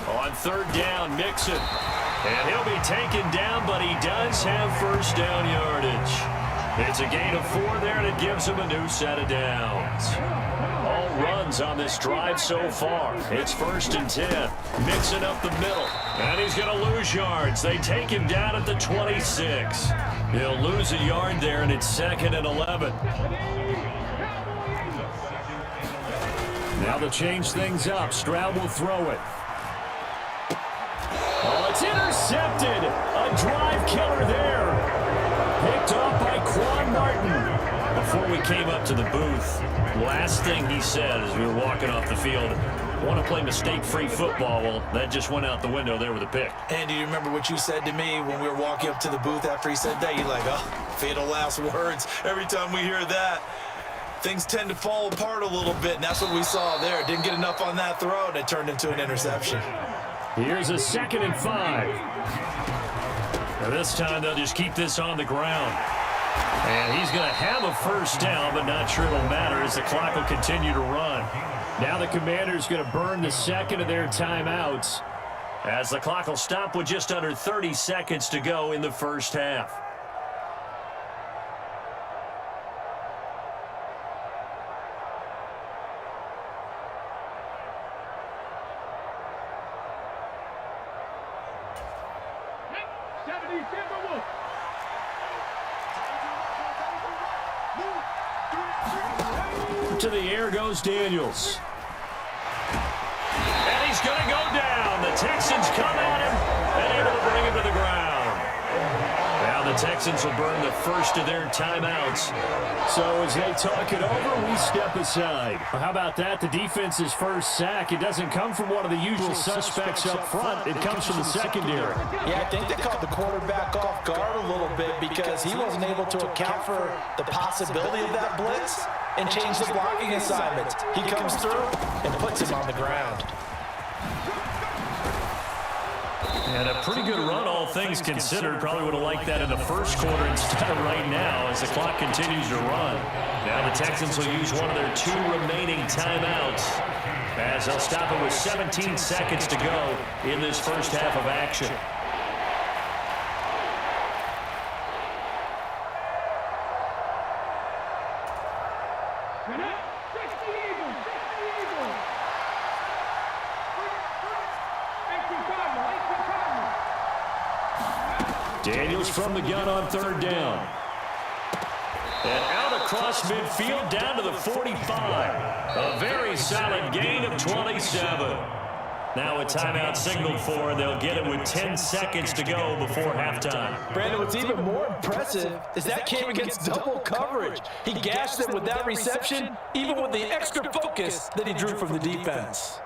On third down, Mixon. And he'll be taken down, but he does have first down yardage. It's a gain of 4 there, and it gives him a new set of downs. All runs on this drive so far. It's first and 10. Mixon up the middle, and he's going to lose yards. They take him down at the 26. He'll lose a yard there, and it's second and 11. Now to change things up, Stroud will throw it. Oh, it's intercepted. A drive killer there. Picked off by Quan Martin. Before we came up to the booth, last thing he said as we were walking off the field, want to play mistake-free football. Well, that just went out the window there with a pick. And do you remember what you said to me when we were walking up to the booth after he said that? You're like, oh, fatal last words. Every time we hear that, things tend to fall apart a little bit, and that's what we saw there. Didn't get enough on that throw, and it turned into an interception. Here's a second and 5. And this time they'll just keep this on the ground. And he's going to have a first down, but not sure it'll matter as the clock will continue to run. Now the Commanders going to burn the second of their timeouts as the clock will stop with just under 30 seconds to go in the first half. To the air goes Daniels. And he's going to go down. The Texans come at him and able to bring him to the ground. Now the Texans will burn the first of their timeouts. So as they talk it over, we step aside. Well, how about that? The defense's first sack. It doesn't come from one of the usual suspects up front. It comes from the secondary. Yeah, I think they caught the quarterback off guard a little bit because he wasn't able to account for the possibility of that blitz and change the blocking assignment. He comes through and puts him on the ground. And a pretty good run, all things considered. Probably would have liked that in the first quarter instead of right now as the clock continues to run. Now the Texans will use one of their 2 remaining timeouts as they'll stop it with 17 seconds to go in this first half of action. Daniels from the gun on third down. And out across midfield down to the 45. A very solid gain of 27. Now a timeout signaled for, and they'll get it with 10 seconds to go before halftime. Brandon, what's even more impressive is that came against double coverage. He gashed them with that reception, even with the extra focus that he drew from the defense.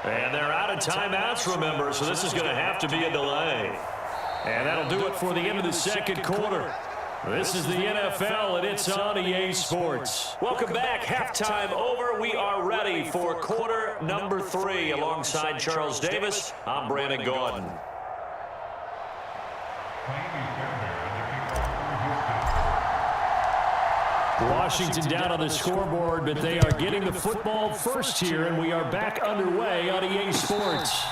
And they're out of timeouts, remember, so this is going to have to be a delay. And that'll do it for the end of the second quarter. This is the NFL, and it's on EA Sports. Welcome back. Halftime over. We are ready for quarter number 3. Alongside Charles Davis, I'm Brandon Gordon. Washington down on the scoreboard, but they are getting the football first here, and we are back underway on EA Sports.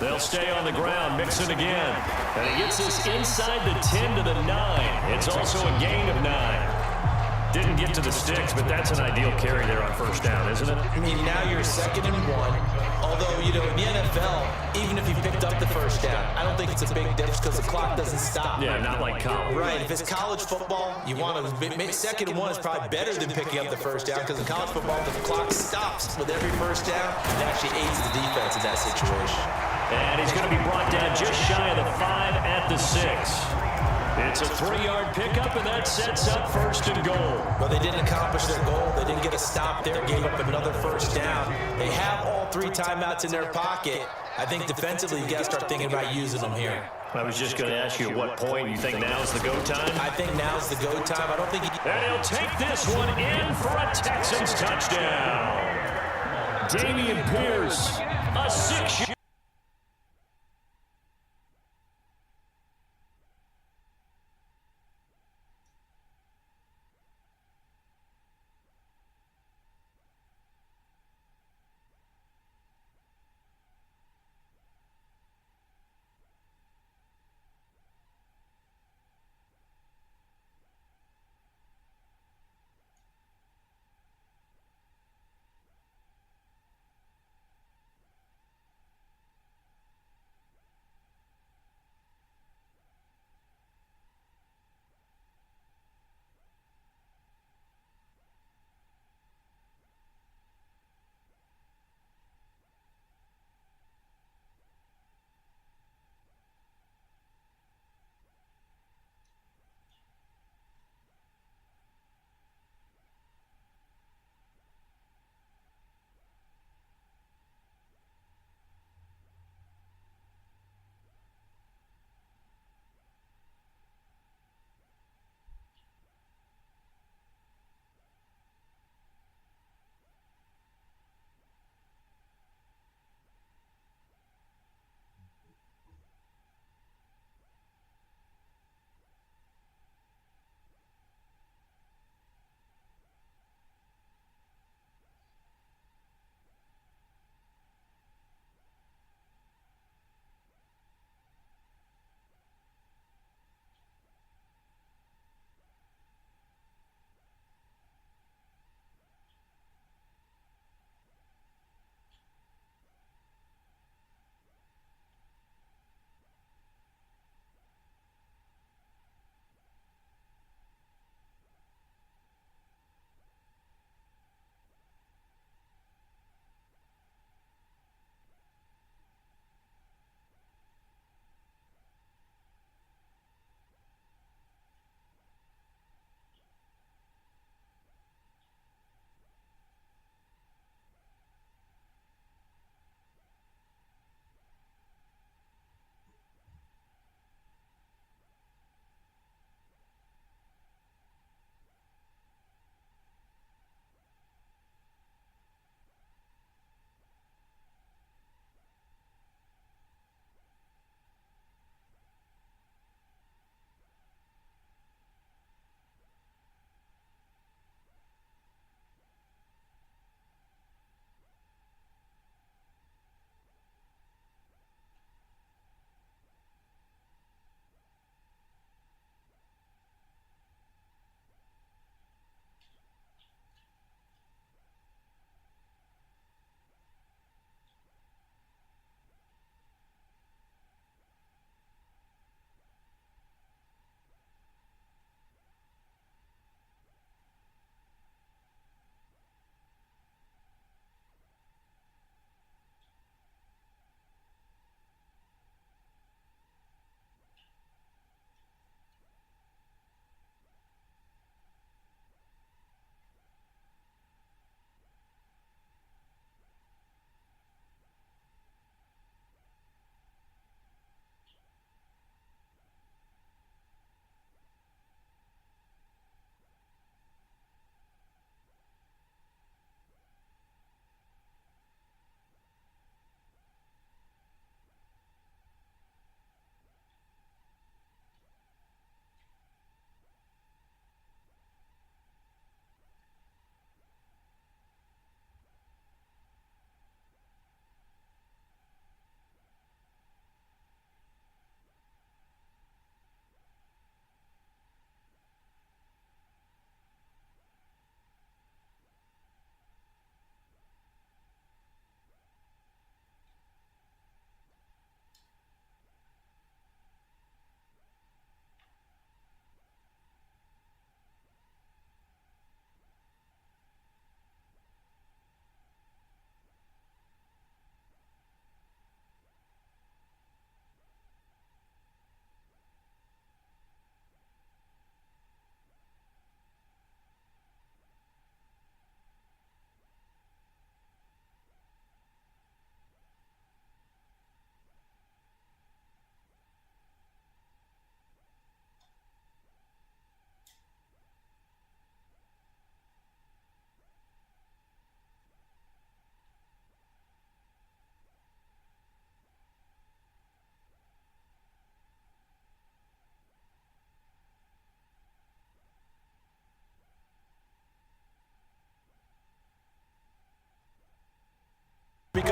They'll stay on the ground, Mixon again. And he gets this inside the 10 to the 9. It's also a gain of 9. Didn't get to the sticks, but that's an ideal carry there on first down, isn't it? I mean, now you're 2nd and 1. Although, you know, in the NFL, even if you picked up the first down, I don't think it's a big difference because the clock doesn't stop. Yeah, not like college. Right. If it's college football, you want to 2nd and 1 is probably better than picking up the first down because in college football, the clock stops with every first down. It actually aids the defense in that situation. And he's going to be brought down just shy of the 5 at the 6. It's a 3-yard pickup, and that sets up 1st and goal. But they didn't accomplish their goal. They didn't get a stop there, gave up another first down. They have all 3 timeouts in their pocket. I think defensively, you got to start thinking about using them here. I was just going to ask you at what point you think now's the go time? I think now's the go time. I don't think And he'll take this one in for a Texans touchdown. Dameon Pierce, a 6-yard.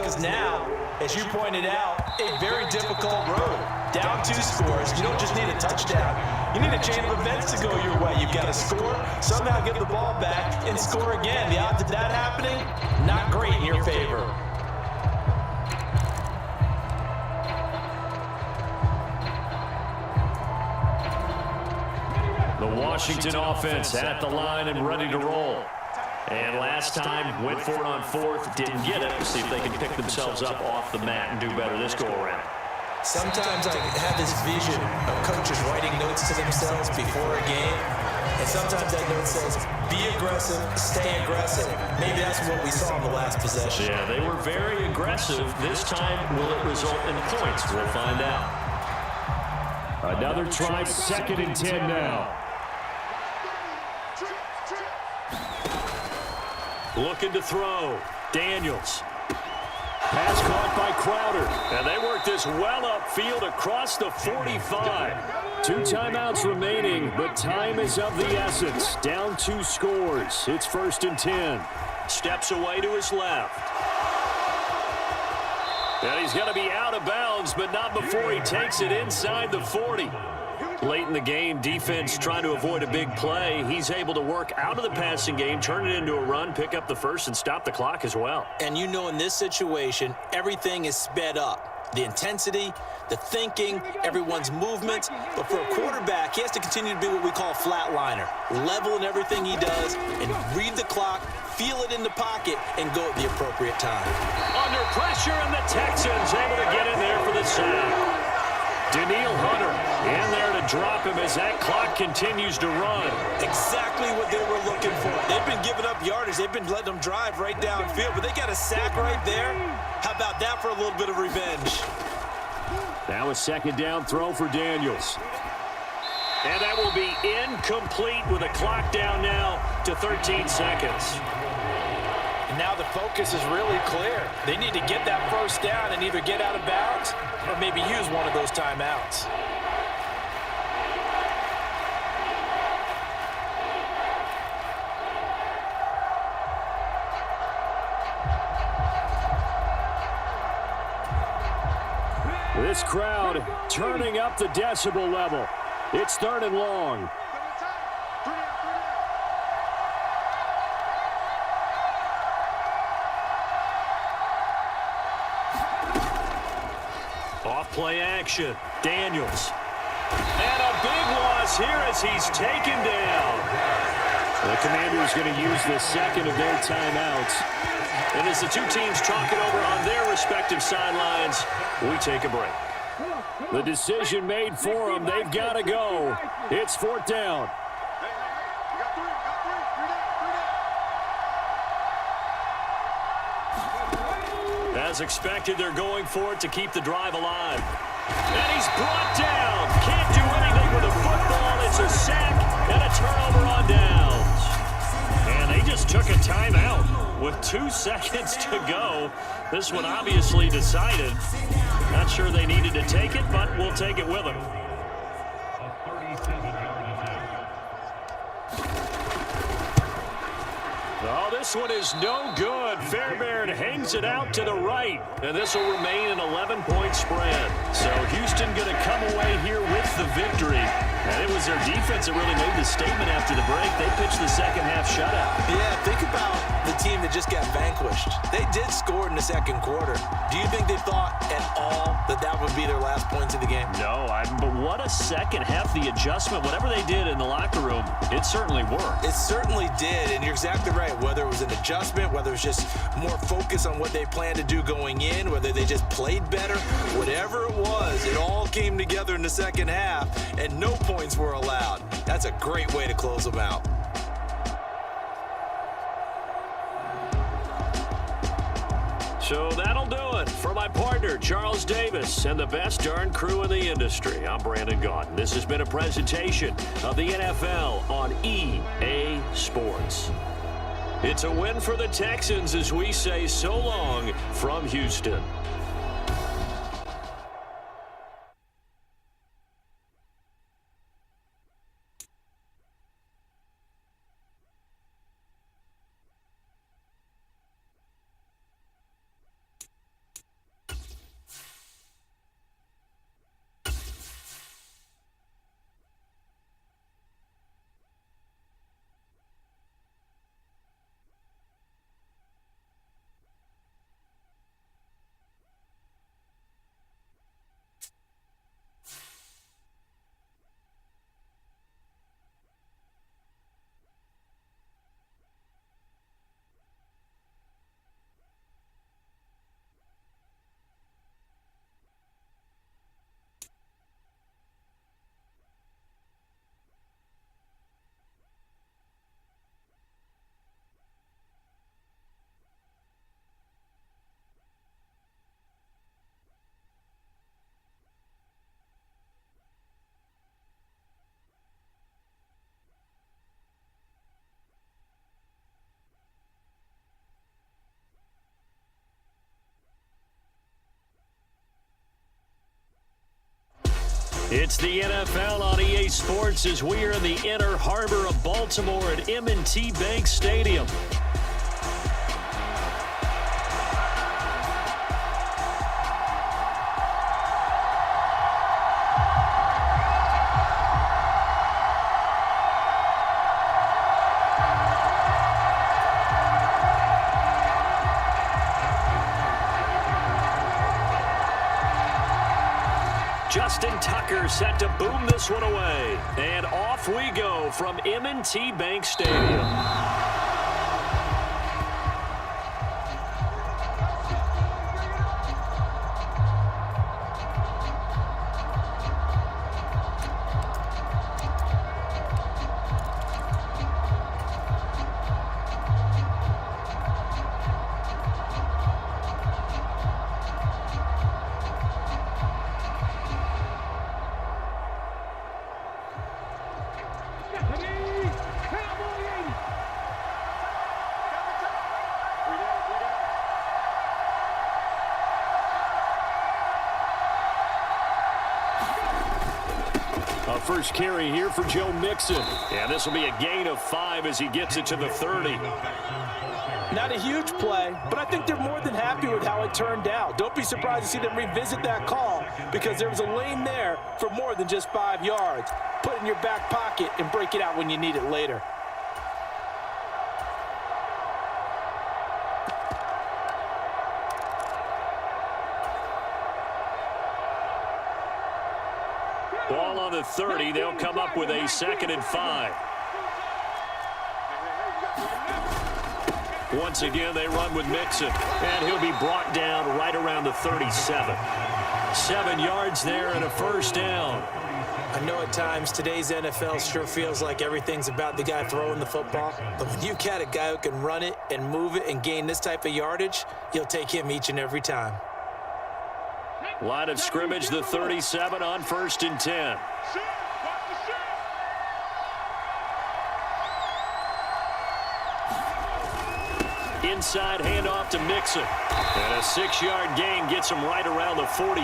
is now, as you pointed out, a very difficult road. Down 2 scores, you don't just need a touchdown. You need a chain of events to go your way. You've got to score, somehow get the ball back, and score again. The odds of that happening, not great in your favor. The Washington offense at the line and ready to roll. And last time, went for it on 4th, didn't get it. See if they can pick themselves up off the mat and do better this go-around. Sometimes I have this vision of coaches writing notes to themselves before a game, and sometimes that note says, be aggressive, stay aggressive. Maybe that's what we saw in the last possession. Yeah, they were very aggressive. This time, will it result in points? We'll find out. Another try, 2nd and 10 now. Looking to throw. Daniels. Pass caught by Crowder. And they work this well upfield across the 45. 2 timeouts remaining, but time is of the essence. Down 2 scores. It's 1st and 10. Steps away to his left. And he's going to be out of bounds, but not before he takes it inside the 40. Late in the game, defense trying to avoid a big play. He's able to work out of the passing game, turn it into a run, pick up the first, and stop the clock as well. And you know in this situation, everything is sped up. The intensity, the thinking, everyone's movement. But for a quarterback, he has to continue to be what we call a flatliner. Level in everything he does and read the clock, feel it in the pocket, and go at the appropriate time. Under pressure, and the Texans able to get in there for the sack. Daniil Hunter in there to drop him as that clock continues to run. Exactly what they were looking for. They've been giving up yardage. They've been letting them drive right downfield, but they got a sack right there. How about that for a little bit of revenge? Now a 2nd down throw for Daniels. And that will be incomplete with a clock down now to 13 seconds. And now the focus is really clear. They need to get that 1st down and either get out of bounds or maybe use one of those timeouts. This crowd turning up the decibel level. It's 3rd and long. Off-play action. Daniels. And a big loss here as he's taken down. The Commanders going to use the 2nd of their timeouts. And as the 2 teams talk it over on their respective sidelines, we take a break. The decision made for them. They've got to go. It's 4th down. As expected, they're going for it to keep the drive alive. And he's brought down. Can't do anything with a football. It's a sack and a turnover on downs. And they just took a timeout with 2 seconds to go. This one obviously decided. Not sure they needed to take it, but we'll take it with them. Oh, this one is no good. Fairbairn hangs it out to the right. And this will remain an 11-point spread. So Houston going to come away here with the victory. And it was their defense that really made the statement after the break. They pitched the second half shutout. Yeah, think about the team that just got vanquished. They did score in the 2nd quarter. Do you think they thought at all that that would be their last points of the game? No, but what a second half. The adjustment, whatever they did in the locker room, it certainly worked. It certainly did, and you're exactly right. Whether it was an adjustment, whether it was just more focus on what they planned to do going in, whether they just played better, whatever it was, it all came together in the 2nd half, and no points were allowed. That's a great way to close them out. So that'll do it for my partner, Charles Davis, and the best darn crew in the industry. I'm Brandon Gaudin. This has been a presentation of the NFL on EA Sports. It's a win for the Texans as we say so long from Houston. It's the NFL on EA Sports as we are in the Inner Harbor of Baltimore at M&T Bank Stadium. Justin Tucker set to boom this one away. And off we go from M&T Bank Stadium. First carry here for Joe Mixon. And this will be a gain of 5 as he gets it to the 30. Not a huge play, but I think they're more than happy with how it turned out. Don't be surprised to see them revisit that call because there was a lane there for more than just 5 yards. Put it in your back pocket and break it out when you need it later. Ball on the 30. They'll come up with a 2nd and 5. Once again, they run with Mixon. And he'll be brought down right around the 37. 7 yards there and a first down. I know at times today's NFL sure feels like everything's about the guy throwing the football. But when you got a guy who can run it and move it and gain this type of yardage, you'll take him each and every time. Line of scrimmage, the 37 on 1st and 10. Inside handoff to Mixon. And a 6-yard gain gets him right around the 43.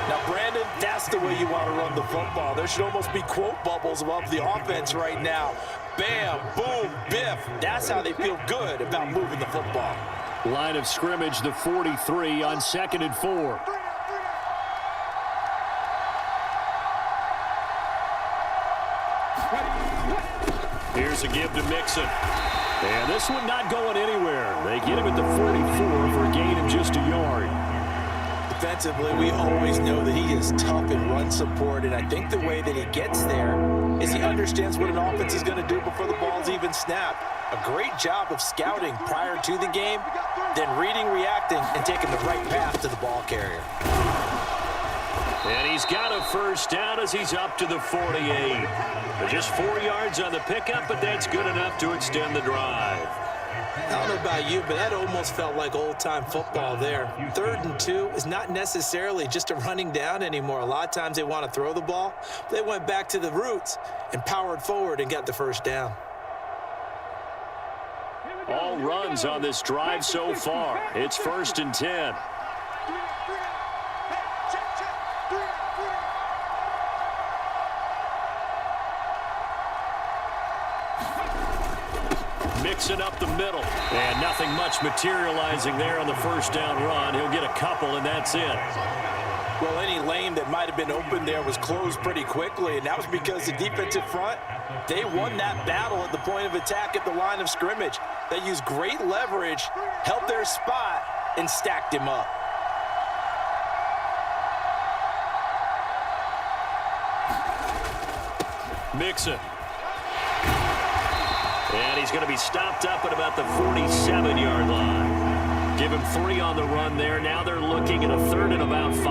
Now, Brandon, that's the way you want to run the football. There should almost be quote bubbles above the offense right now. Bam, boom, biff. That's how they feel good about moving the football. Line of scrimmage, the 43 on 2nd and 4. Here's a give to Mixon. And this one not going anywhere. They get him at the 44 for a gain of just a yard. Defensively, we always know that he is tough in run support, and I think the way that he gets there is he understands what an offense is going to do before the ball's even snapped. A great job of scouting prior to the game, then reading, reacting, and taking the right path to the ball carrier. And he's got a first down as he's up to the 48. Just 4 yards on the pickup, but that's good enough to extend the drive. I don't know about you, but that almost felt like old-time football there. 3rd and 2 is not necessarily just a running down anymore. A lot of times they want to throw the ball. They went back to the roots and powered forward and got the first down. All runs on this drive so far. It's 1st and 10. Mixing up the middle. And nothing much materializing there on the first down run. He'll get a couple, and that's it. Well, any lane that might have been open there was closed pretty quickly, and that was because the defensive front, they won that battle at the point of attack at the line of scrimmage. They used great leverage, held their spot, and stacked him up. Mixon. And he's going to be stopped up at about the 47-yard line. Give him 3 on the run there. Now they're looking at a 3rd and about 5.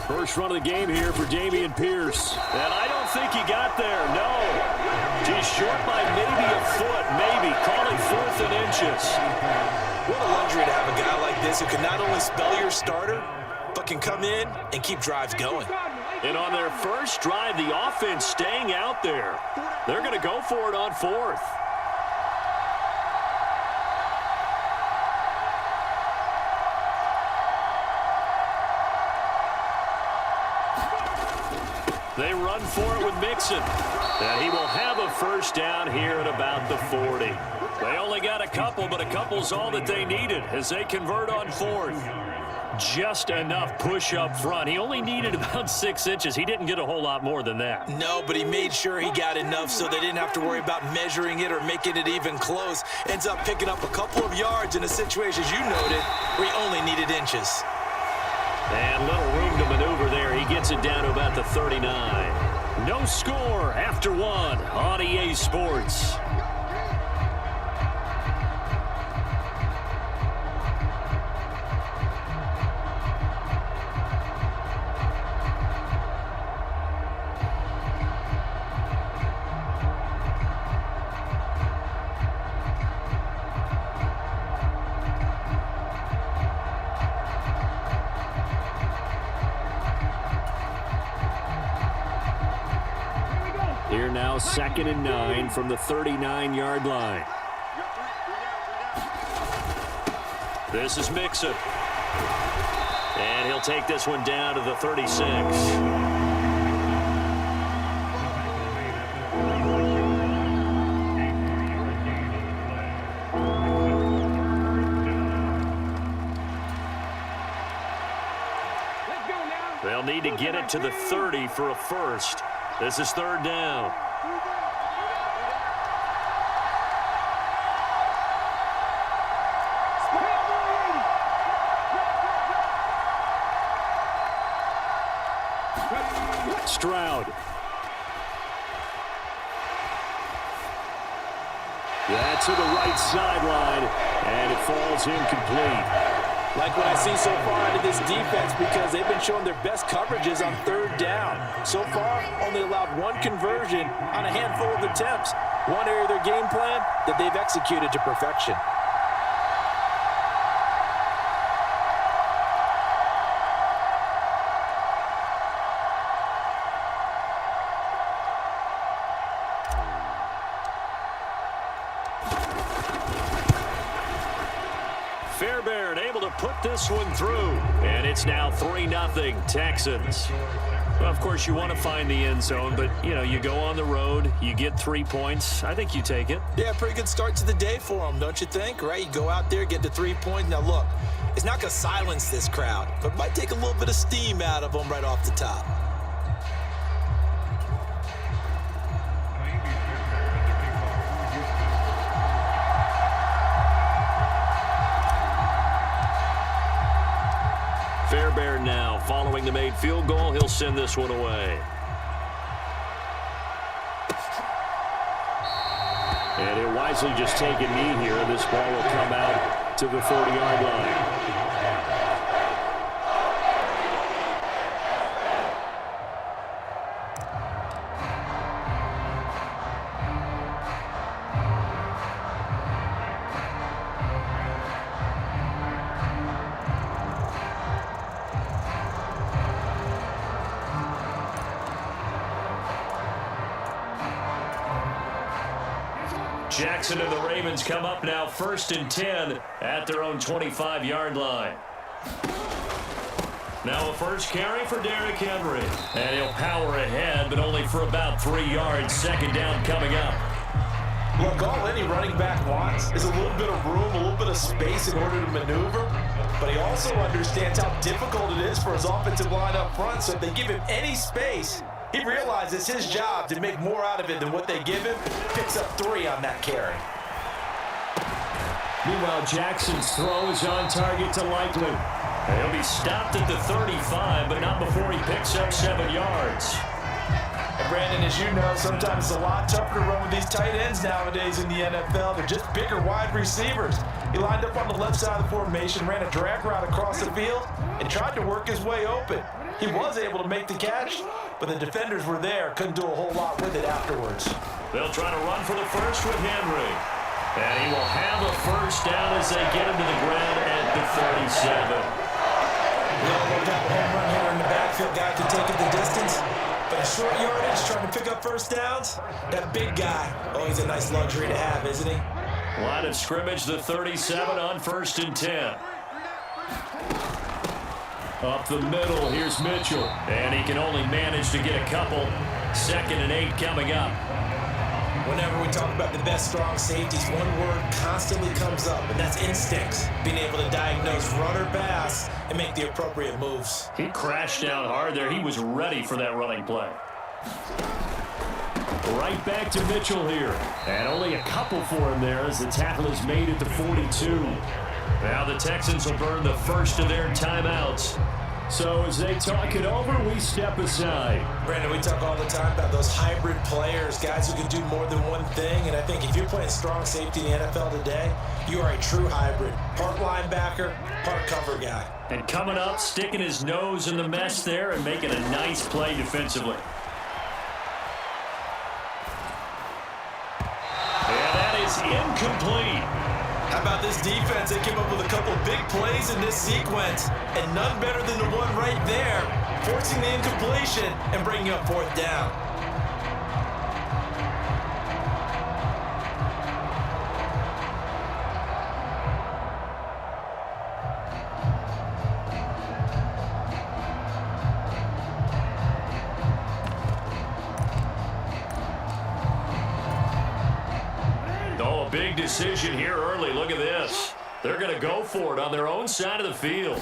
First run of the game here for Dameon Pierce. And I don't think he got there, no. He's short by maybe a foot, maybe. Call it 4th and inches. What a luxury to have a guy like this who can not only spell your starter, but can come in and keep drives going. And on their first drive, the offense staying out there. They're going to go for it on 4th. They run for it with Mixon. And he will have a first down here at about the 40. They only got a couple, but a couple's all that they needed as they convert on fourth. Just enough push up front. He only needed about 6 inches. He didn't get a whole lot more than that. No, but he made sure he got enough so they didn't have to worry about measuring it or making it even close. Ends up picking up a couple of yards in a situation, as you noted, where he only needed inches. And little room to maneuver there. He gets it down to about the 39. No score after one on EA Sports. Here now, 2nd and 9 from the 39-yard line. This is Mixon. And he'll take this one down to the 36. They'll need to get it to the 30 for a first. This is 3rd down. Stroud. That's to the right sideline, and it falls incomplete. Like what I see so far out of this defense, because they've been showing their best coverages on 3rd down. So far, only allowed 1 conversion on a handful of attempts. One area of their game plan that they've executed to perfection. Fairbairn able to put this one through, and it's now 3-0 Texans. Well, of course, you want to find the end zone, but, you know, you go on the road, you get 3 points. I think you take it. Yeah, pretty good start to the day for them, don't you think? Right? You go out there, get the 3 points. Now, look, it's not going to silence this crowd, but might take a little bit of steam out of them right off the top. Fairbairn now following the made field goal. He'll send this one away. And he'll wisely just take a knee here. This ball will come out to the 40-yard line. Jackson and the Ravens come up now 1st and 10 at their own 25-yard line. Now a first carry for Derrick Henry. And he'll power ahead, but only for about 3 yards. 2nd down coming up. Look, all any running back wants is a little bit of room, a little bit of space in order to maneuver. But he also understands how difficult it is for his offensive line up front. So if they give him any space, he realizes his job to make more out of it than what they give him. Picks up 3 on that carry. Meanwhile, Jackson's throw is on target to Likely. He'll be stopped at the 35, but not before he picks up 7 yards. And Brandon, as you know, sometimes it's a lot tougher to run with these tight ends nowadays in the NFL. They're just bigger wide receivers. He lined up on the left side of the formation, ran a drag route across the field, and tried to work his way open. He was able to make the catch, but the defenders were there, couldn't do a whole lot with it afterwards. They'll try to run for the first with Henry. And he will have a first down as they get him to the ground at the 37. Well, we've got a home run here in the backfield. Guy can take it the distance. But a short yardage, trying to pick up first downs, that big guy, always a nice luxury to have, isn't he? Line of scrimmage, the 37 on 1st and 10. Up the middle, here's Mitchell. And he can only manage to get a couple. 2nd and 8 coming up. Whenever we talk about the best strong safeties, one word constantly comes up, and that's instincts. Being able to diagnose run or pass and make the appropriate moves. He crashed down hard there. He was ready for that running play. Right back to Mitchell here. And only a couple for him there as the tackle is made at the 42. Now the Texans will burn the first of their timeouts. So as they talk it over, we step aside. Brandon, we talk all the time about those hybrid players, guys who can do more than one thing. And I think if you're playing strong safety in the NFL today, you are a true hybrid. Part linebacker, part cover guy. And coming up, sticking his nose in the mess there and making a nice play defensively. And that is incomplete. How about this defense? They came up with a couple of big plays in this sequence, and none better than the one right there, forcing the incompletion and bringing up 4th down. Oh, a big decision here early. Look at this. They're going to go for it on their own side of the field.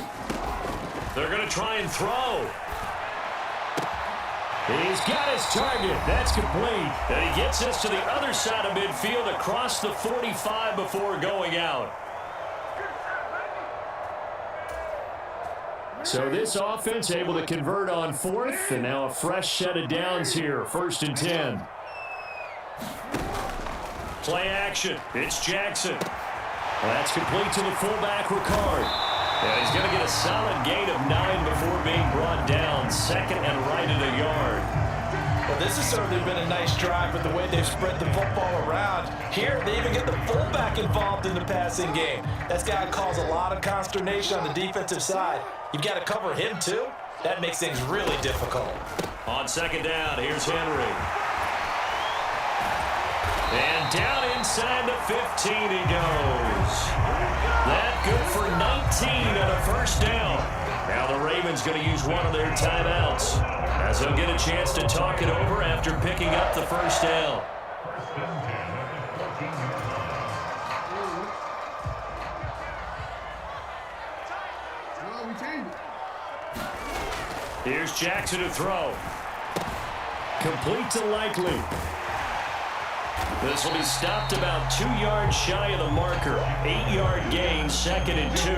They're going to try and throw. He's got his target. That's complete. And he gets us to the other side of midfield across the 45 before going out. So this offense able to convert on 4th, and now a fresh set of downs here. 1st and 10. Play action. It's Jackson. Well, that's complete to the fullback, Ricard. And he's going to get a solid gain of 9 before being brought down. 2nd and right at a yard. Well, this has certainly been a nice drive with the way they've spread the football around. Here, they even get the fullback involved in the passing game. That's got to cause a lot of consternation on the defensive side. You've got to cover him, too. That makes things really difficult. On 2nd down, here's Henry. And down inside the 15 he goes. That good for 19 and a 1st down. Now the Ravens going to use one of their timeouts as they'll get a chance to talk it over after picking up the 1st down. Here's Jackson to throw. Complete to Likely. This will be stopped about 2 yards shy of the marker. 8-yard gain, 2nd and 2.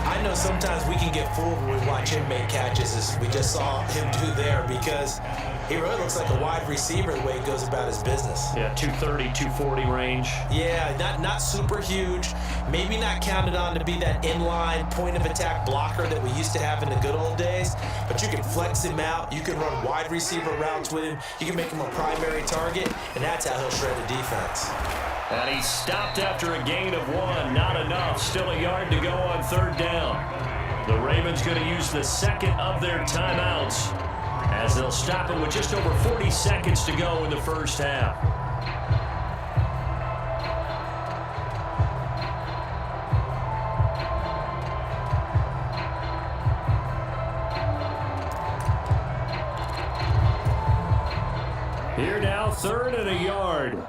I know sometimes we can get fooled when we watch him make catches, as we just saw him do there, because he really looks like a wide receiver the way he goes about his business. Yeah, 230, 240 range. Yeah, not super huge. Maybe not counted on to be that inline point-of-attack blocker that we used to have in the good old days, but you can flex him out. You can run wide receiver routes with him. You can make him a primary target, and that's how he'll shred the defense. And he stopped after a gain of 1. Not enough. Still a yard to go on 3rd down. The Ravens going to use the 2nd of their timeouts as they'll stop him with just over 40 seconds to go in the 1st half. Here now, 3rd and a yard.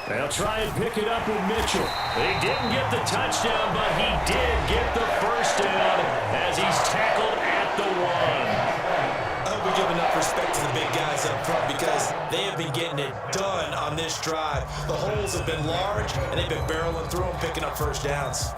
They'll try and pick it up with Mitchell. He didn't get the touchdown, but he did get the 1st down as he's tackled at the 1. I hope we give enough respect to the big guys up front, because they have been getting it done on this drive. The holes have been large, and they've been barreling through them, picking up 1st downs.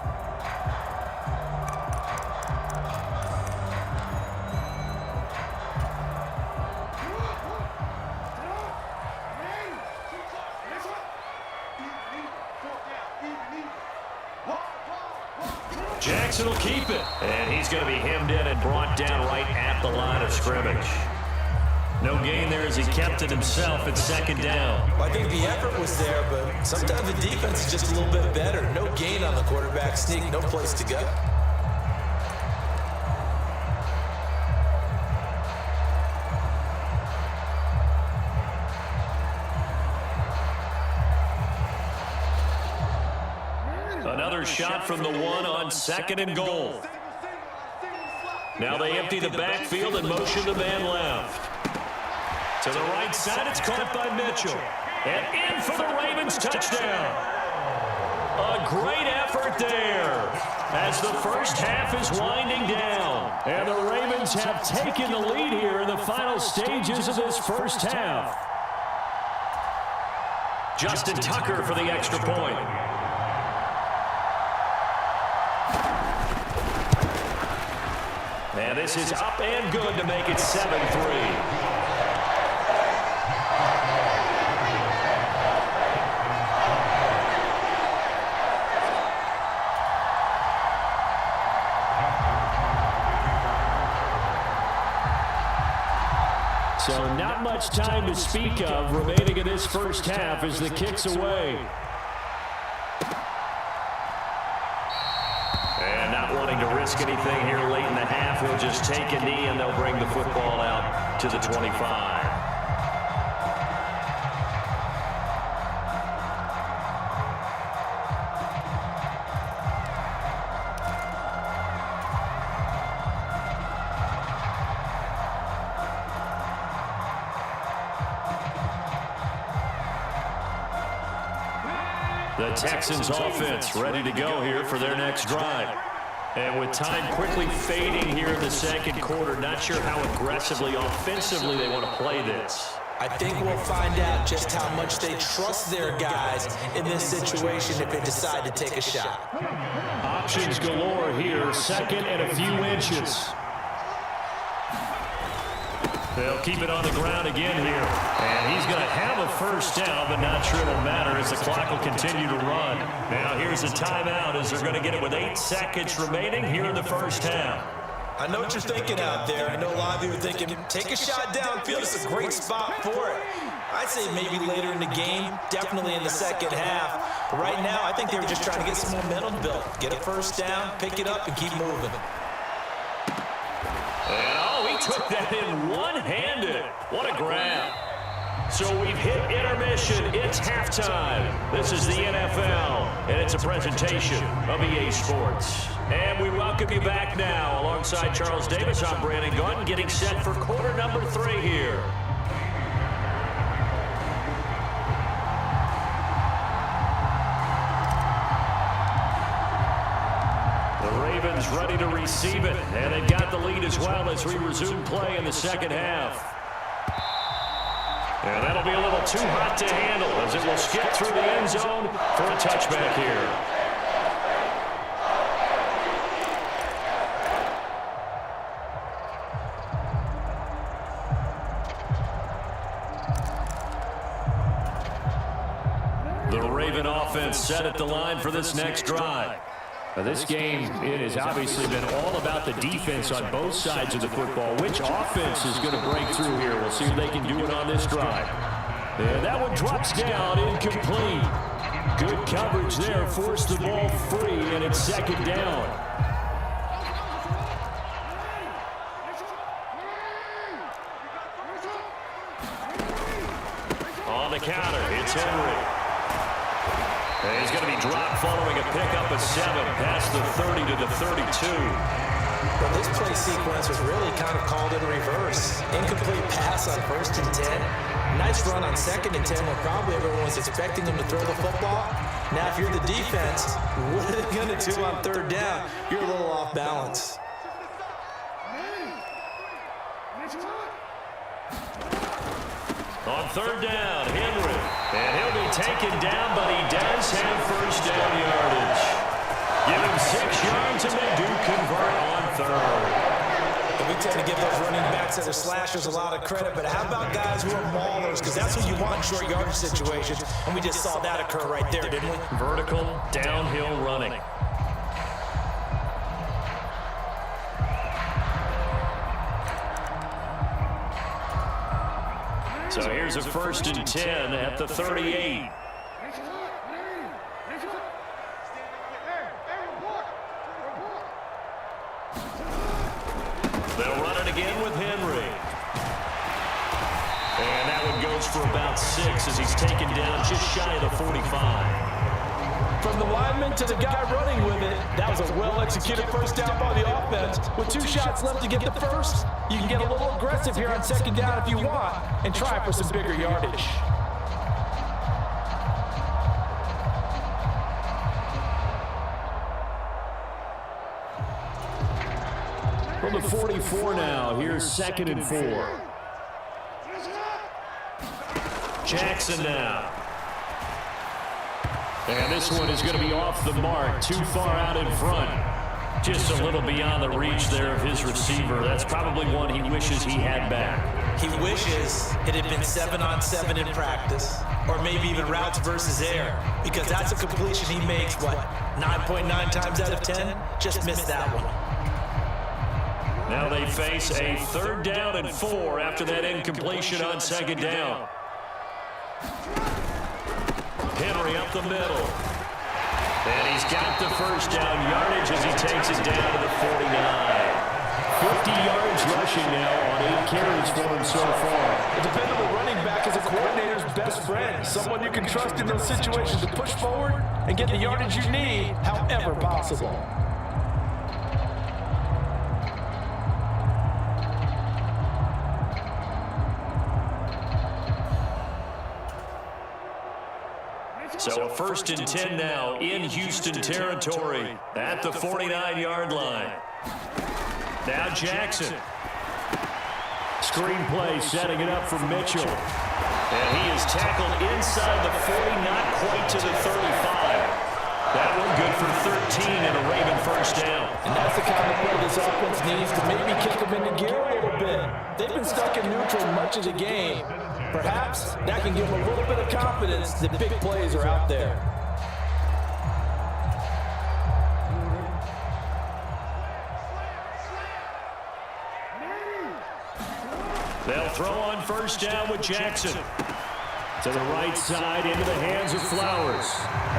Jackson will keep it, and he's going to be hemmed in and brought down right at the line of scrimmage. No gain there as he kept it himself at 2nd down. Well, I think the effort was there, but sometimes the defense is just a little bit better. No gain on the quarterback sneak, no place to go. Another shot from the one on 2nd and goal. Now they empty the backfield and motion the man left. To the right side, it's caught by Mitchell. And in for the Ravens touchdown. A great effort there as the first half is winding down. And the Ravens have taken the lead here in the final stages of this first half. Justin Tucker for the extra point. And this is up and good to make it 7-3. So not much time to speak of remaining in this first half as the kick's away. And not wanting to risk anything here late in the half, he'll just take a knee and they'll bring the football out to the 25. The Texans offense ready to go here for their next drive. And with time quickly fading here in the second quarter, not sure how aggressively, offensively they want to play this. I think we'll find out just how much they trust their guys in this situation if they decide to take a shot. Options galore here, 2nd and a few inches. They'll keep it on the ground again here. And he's going to have a first down, but not sure it'll matter as the clock will continue to run. Now here's a timeout as they're going to get it with 8 seconds remaining here in the first half. I know what you're thinking out there. I know a lot of you are thinking, take a shot downfield. It's a great spot for it. I'd say maybe later in the game, definitely in the second half. But right now, I think they were just trying to get some momentum built. Get a first down, pick it up, and keep moving. And he took that in one-handed. What a grab. So we've hit intermission. It's halftime. This is the NFL, and it's a presentation of EA Sports. And we welcome you back now. Alongside Charles Davis, I'm Brandon Gunn, getting set for quarter number 3 here. Ready to receive it, and they've got the lead as well as we resume play in the second half. And that'll be a little too hot to handle as it will skip through the end zone for a touchback here. The Raven offense set at the line for this next drive. Now this game, it has obviously been all about the defense on both sides of the football. Which offense is going to break through here? We'll see if they can do it on this drive. And that one drops down, incomplete. Good coverage there, forced the ball free, and it's second down. On the counter, it's Henry. And he's going to be dropped following a pickup of 7 past the 30 to the 32. Well, this play sequence was really kind of called in reverse. Incomplete pass on 1st and 10. Nice run on 2nd and 10 when probably everyone was expecting them to throw the football. Now, if you're the defense, what are they going to do on 3rd down? You're a little off balance. On 3rd down, Henry. And he'll be taken down, but he does have first down yardage. Give him 6 yards, and they do convert on 3rd. And we tend to give those running backs that are slashers a lot of credit, but how about guys who are maulers? Because that's what you want in short yardage situations, and we just saw that occur right there, didn't we? Vertical, downhill running. So here's a 1st and 10 at the 38. They'll run it again with Henry. And that one goes for about 6 as he's taken down just shy of the 45. From the lineman to the guy running with it, that was a well-executed first down by the offense. With 2 shots left to get the first, you can get a little aggressive here on second down if you want and try for some bigger yardage. From the 44 now, here's 2nd and 4. Jackson now. And this one is going to be off the mark, too far out in front. Just a little beyond the reach there of his receiver. That's probably one he wishes he had back. He wishes it had been 7-on-7 in practice, or maybe even routes versus air, because that's a completion he makes, 9.9 times out of 10? Just missed that one. Now they face a 3rd down and 4 after that incompletion on 2nd down. Henry up the middle. And he's got the first down yardage as he takes it down to the 49. 50 yards rushing now on 8 carries for him so far. A dependable running back is a coordinator's best friend. Someone you can trust in those situations to push forward and get the yardage you need, however possible. So a 1st and 10 now in Houston territory at the 49-yard line. Now Jackson. Screenplay setting it up for Mitchell. And he is tackled inside the 40, not quite to the 35. That one good for 13 and a Raven first down. And that's the kind of play this offense needs to maybe kick them into gear a little bit. They've been stuck in neutral much of the game. Perhaps that can give them a little bit of confidence that big plays are out there. They'll throw on first down with Jackson. To the right side, into the hands of Flowers.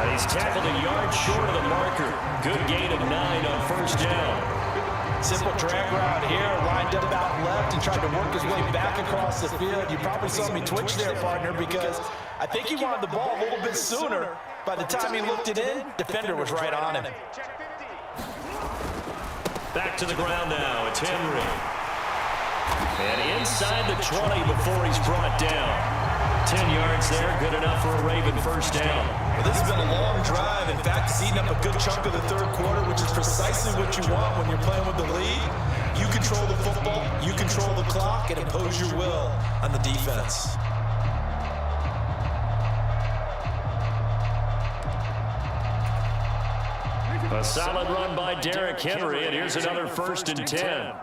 And he's tackled a yard short of the marker. Good gain of 9 on first down. Simple drag route here, lined up out left and tried to work his way back across the field. You probably saw me twitch there, partner, because I think he wanted the ball a little bit sooner. By the time he looked it in, defender was right on him. Back to the ground now. It's Henry. And inside the 20 before he's brought down. 10 yards there, good enough for a Raven first down. Well, this has been a long drive. In fact, it's eaten up a good chunk of the 3rd quarter, which is precisely what you want when you're playing with the lead. You control the football, you control the clock, and impose your will on the defense. A solid run by Derrick Henry, and here's another 1st and 10.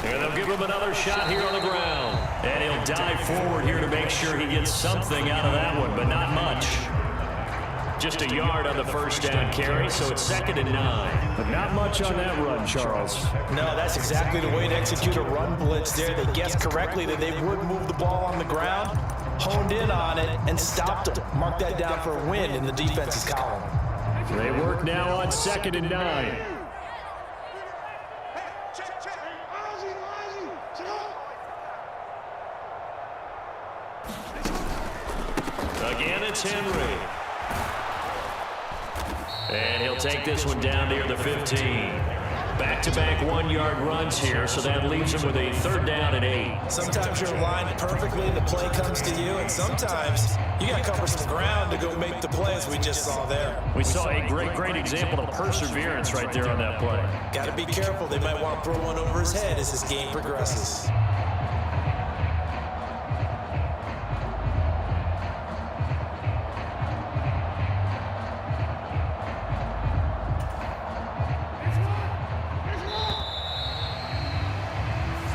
And they'll give him another shot here on the ground. And he'll dive forward here to make sure he gets something out of that one, but not much. Just a yard on the first down carry, so it's 2nd and 9. But not much on that run, Charles. No, that's exactly the way to execute a run blitz there. They guessed correctly that they would move the ball on the ground, honed in on it, and stopped them. Mark that down for a win in the defense's column. They work now on 2nd and 9. Again, it's Henry. And he'll take this one down near the 15. Back-to-back 1-yard runs here, so that leaves him with a 3rd down and 8. Sometimes you're aligned perfectly, the play comes to you, and sometimes you got to cover some ground to go make the play, as we just saw there. We saw a great example of perseverance right there on that play. Got to be careful. They might want to throw one over his head as this game progresses.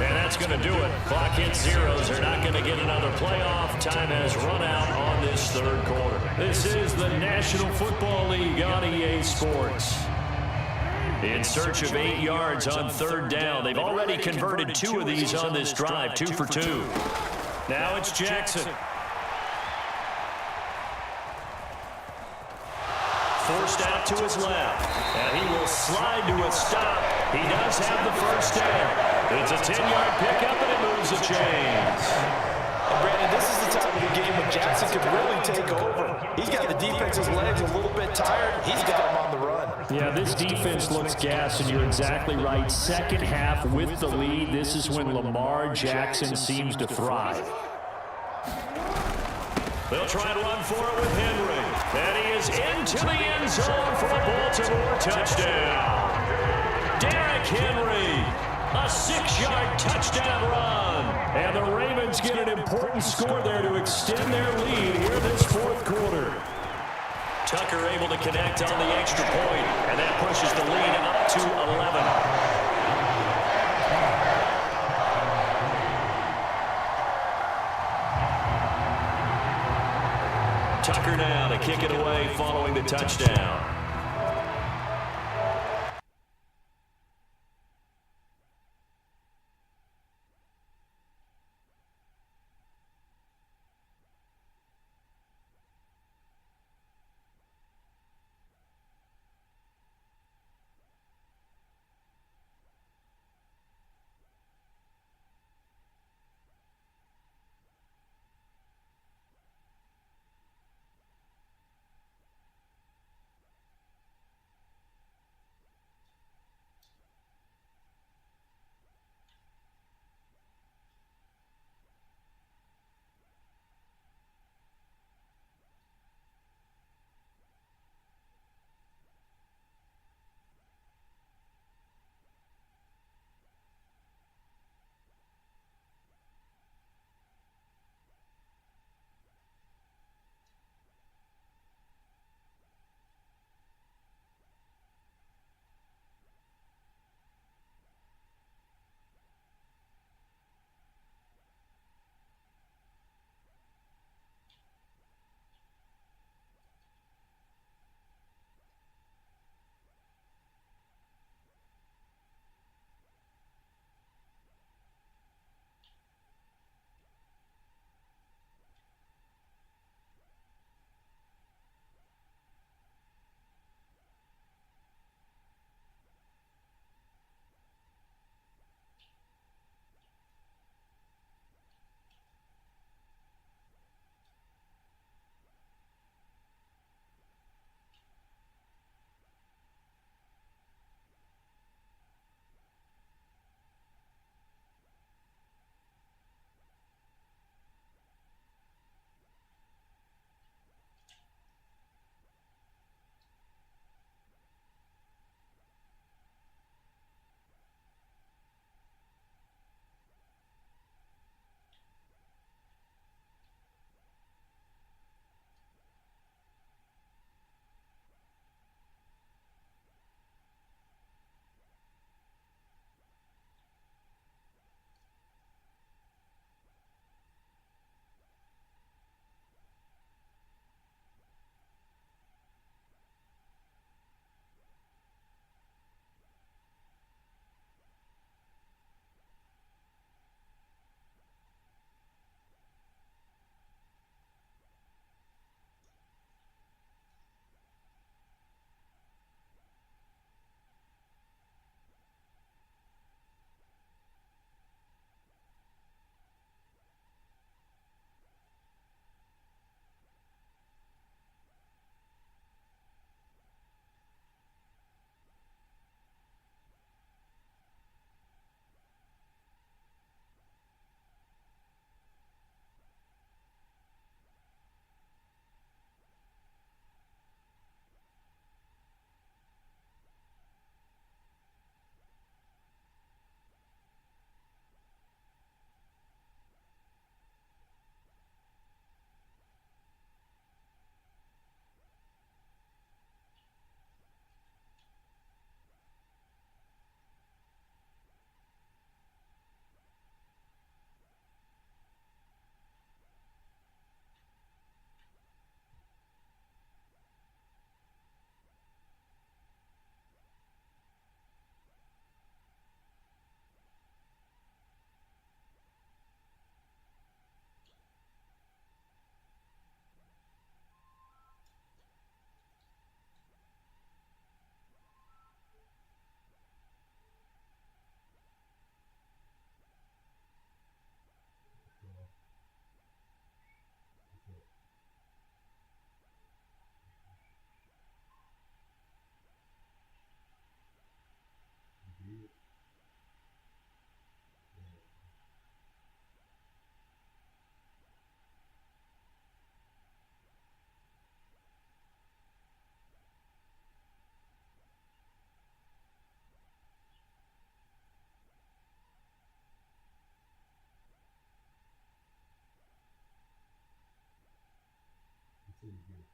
And that's going to do it. Clock hits zeros. They're not going to get another playoff. Time has run out on this 3rd quarter. This is the National Football League on EA Sports. In search of 8 yards on 3rd down. They've already converted 2 of these on this drive, 2 for 2. Now it's Jackson. Forced out to his left. And he will slide to a stop. He does have the first down. It's a 10-yard pickup, and it moves the chains. And Brandon, this is the time of the game when Jackson could really take over. He's got the defense's legs a little bit tired. He's got them on the run. Yeah, this defense looks gassed, and you're exactly right. Second half with the lead, this is when Lamar Jackson seems to thrive. They'll try and run for it with Henry. And he is into the end zone for a Baltimore touchdown. Derrick Henry, a 6-yard touchdown run. And the Ravens get an important score there to extend their lead here this fourth quarter. Tucker able to connect on the extra point, and that pushes the lead up to 11. Tucker now to kick it away following the touchdown.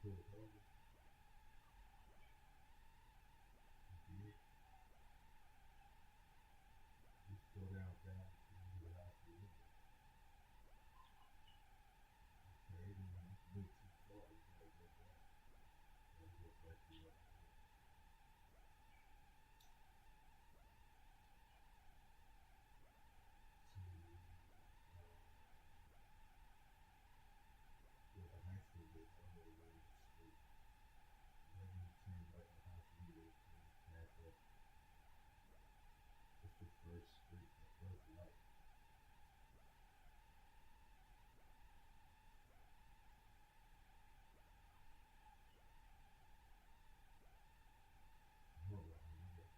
pull it over. Just go down fast and you get out the window. Okay, then when you move too far, you gotta go back. You gotta go back to what you did. Well, I'm actually the other way straight. Then you turn right behind you and back up. It's the first street, the first light. Hold on, let me get this.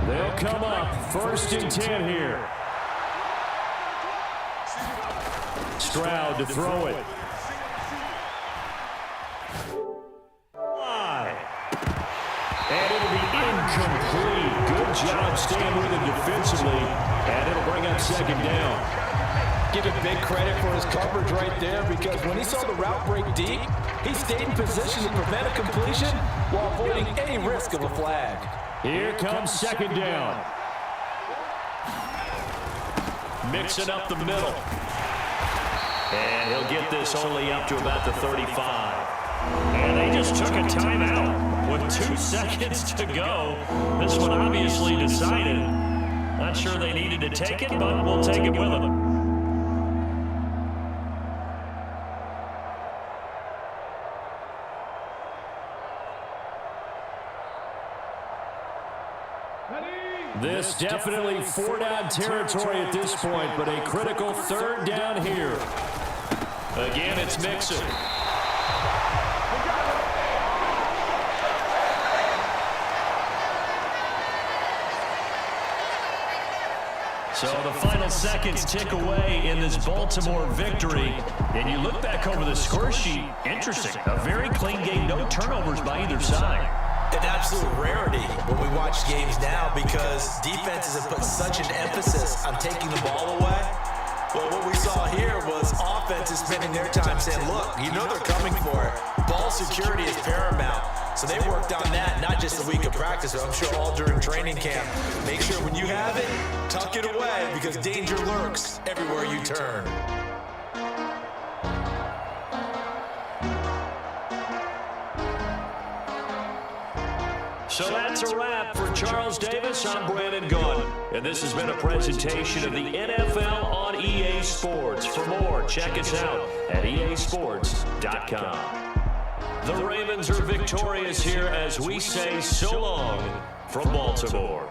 They'll come up 1st and 10 here. Stroud to throw it. And it'll be incomplete. Good job staying with it defensively. And it'll bring up 2nd down. Give him big credit for his coverage right there, because when he saw the route break deep, he stayed in position to prevent a completion while avoiding any risk of a flag. Here comes second down. Mixing up the middle. And he'll get this only up to about the 35. And they just took a timeout with 2 seconds to go. This one obviously decided. Not sure they needed to take it, but we'll take it with them. This definitely 4-down territory at this point, but a critical 3rd down here. Again, it's Mixon. So the final seconds tick away in this Baltimore victory. And you look back over the score sheet, interesting. A very clean game, no turnovers by either side. An absolute rarity when we watch games now, because defenses have put such an emphasis on taking the ball away. Well, what we saw here was offenses spending their time saying, look, you know they're coming for it. Ball security is paramount. So they worked on that, not just a week of practice, but I'm sure all during training camp. Make sure when you have it, tuck it away, because danger lurks everywhere you turn. So that's a wrap for Charles Davis. I'm Brandon Gaudin, and this has been a presentation of the NFL on EA Sports. For more, check us out at easports.com. The Ravens are victorious here as we say so long from Baltimore.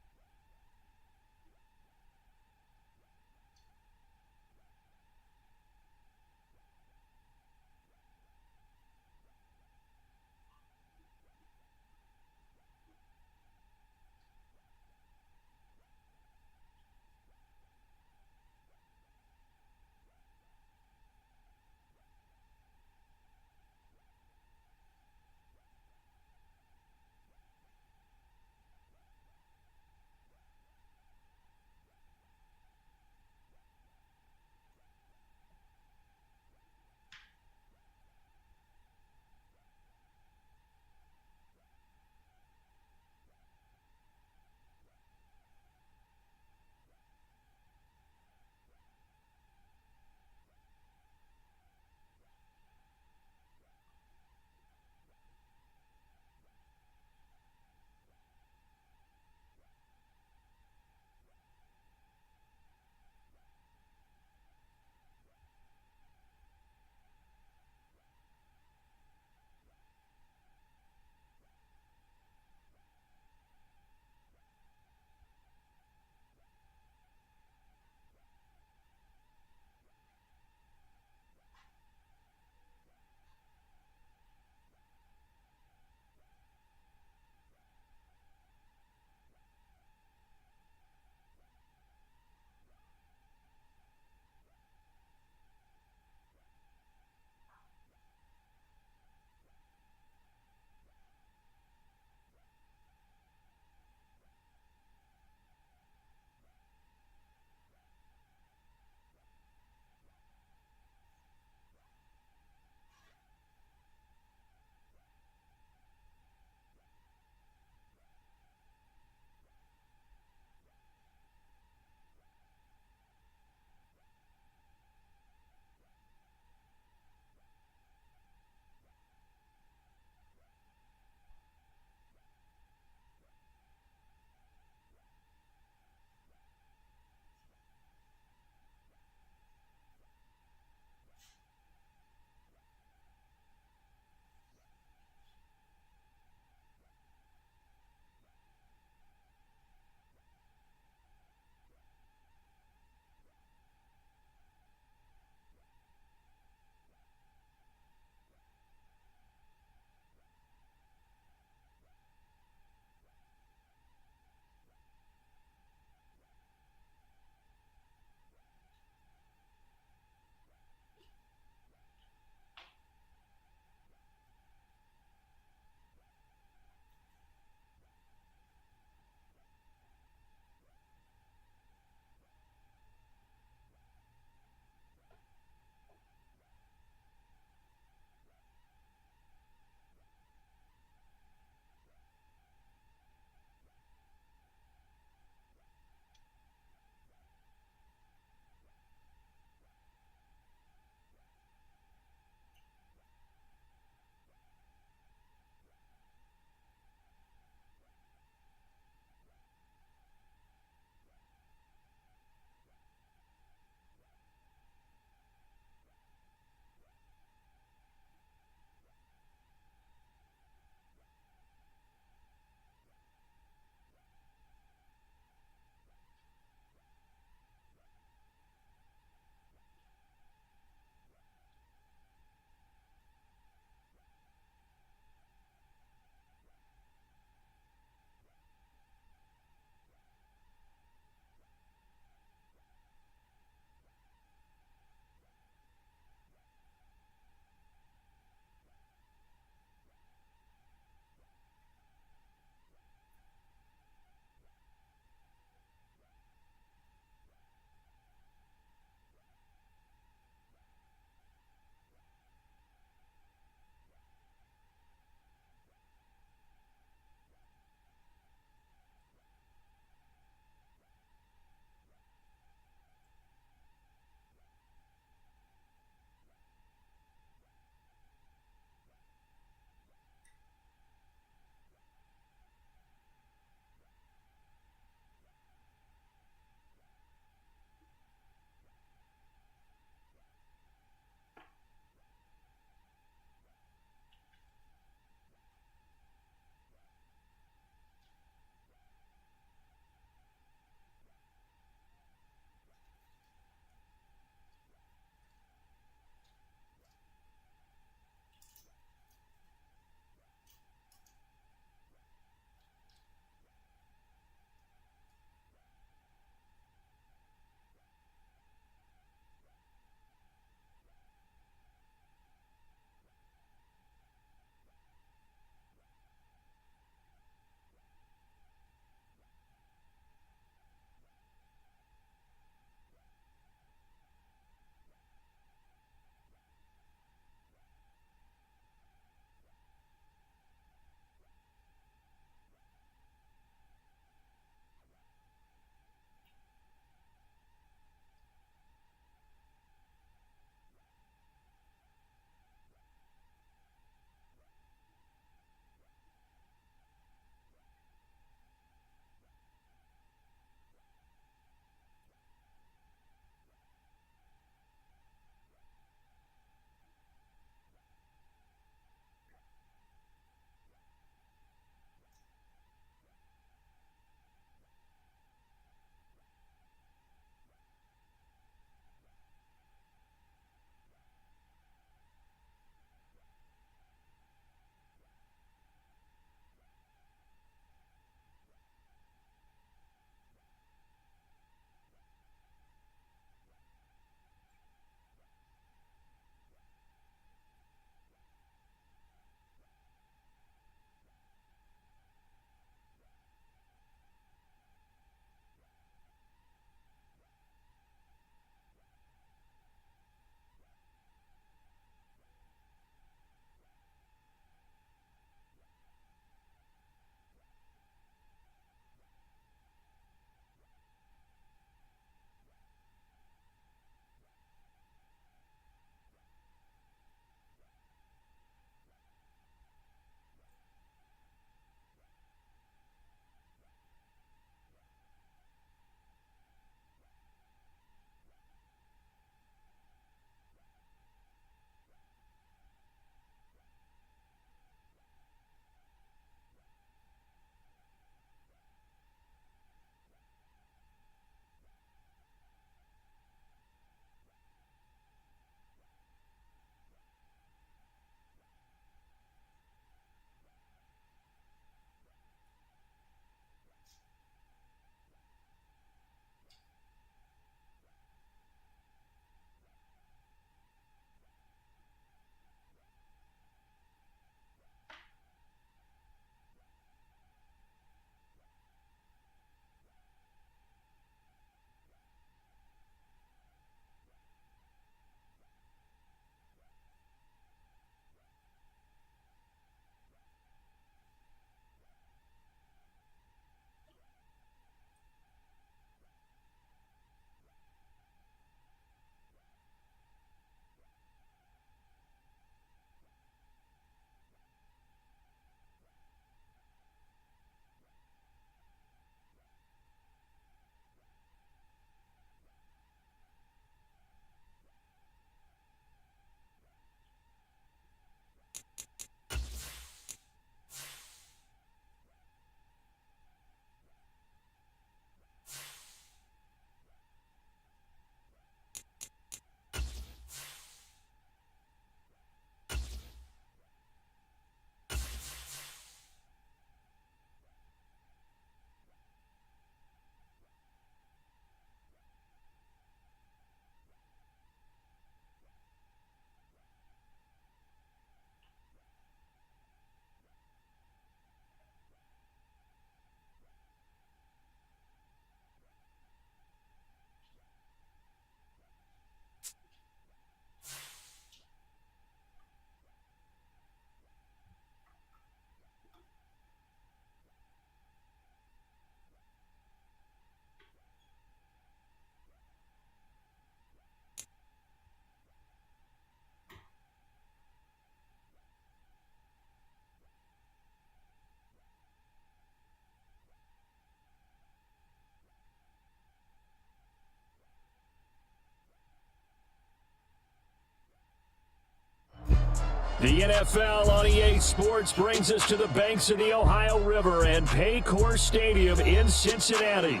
The NFL on EA Sports brings us to the banks of the Ohio River and Paycor Stadium in Cincinnati.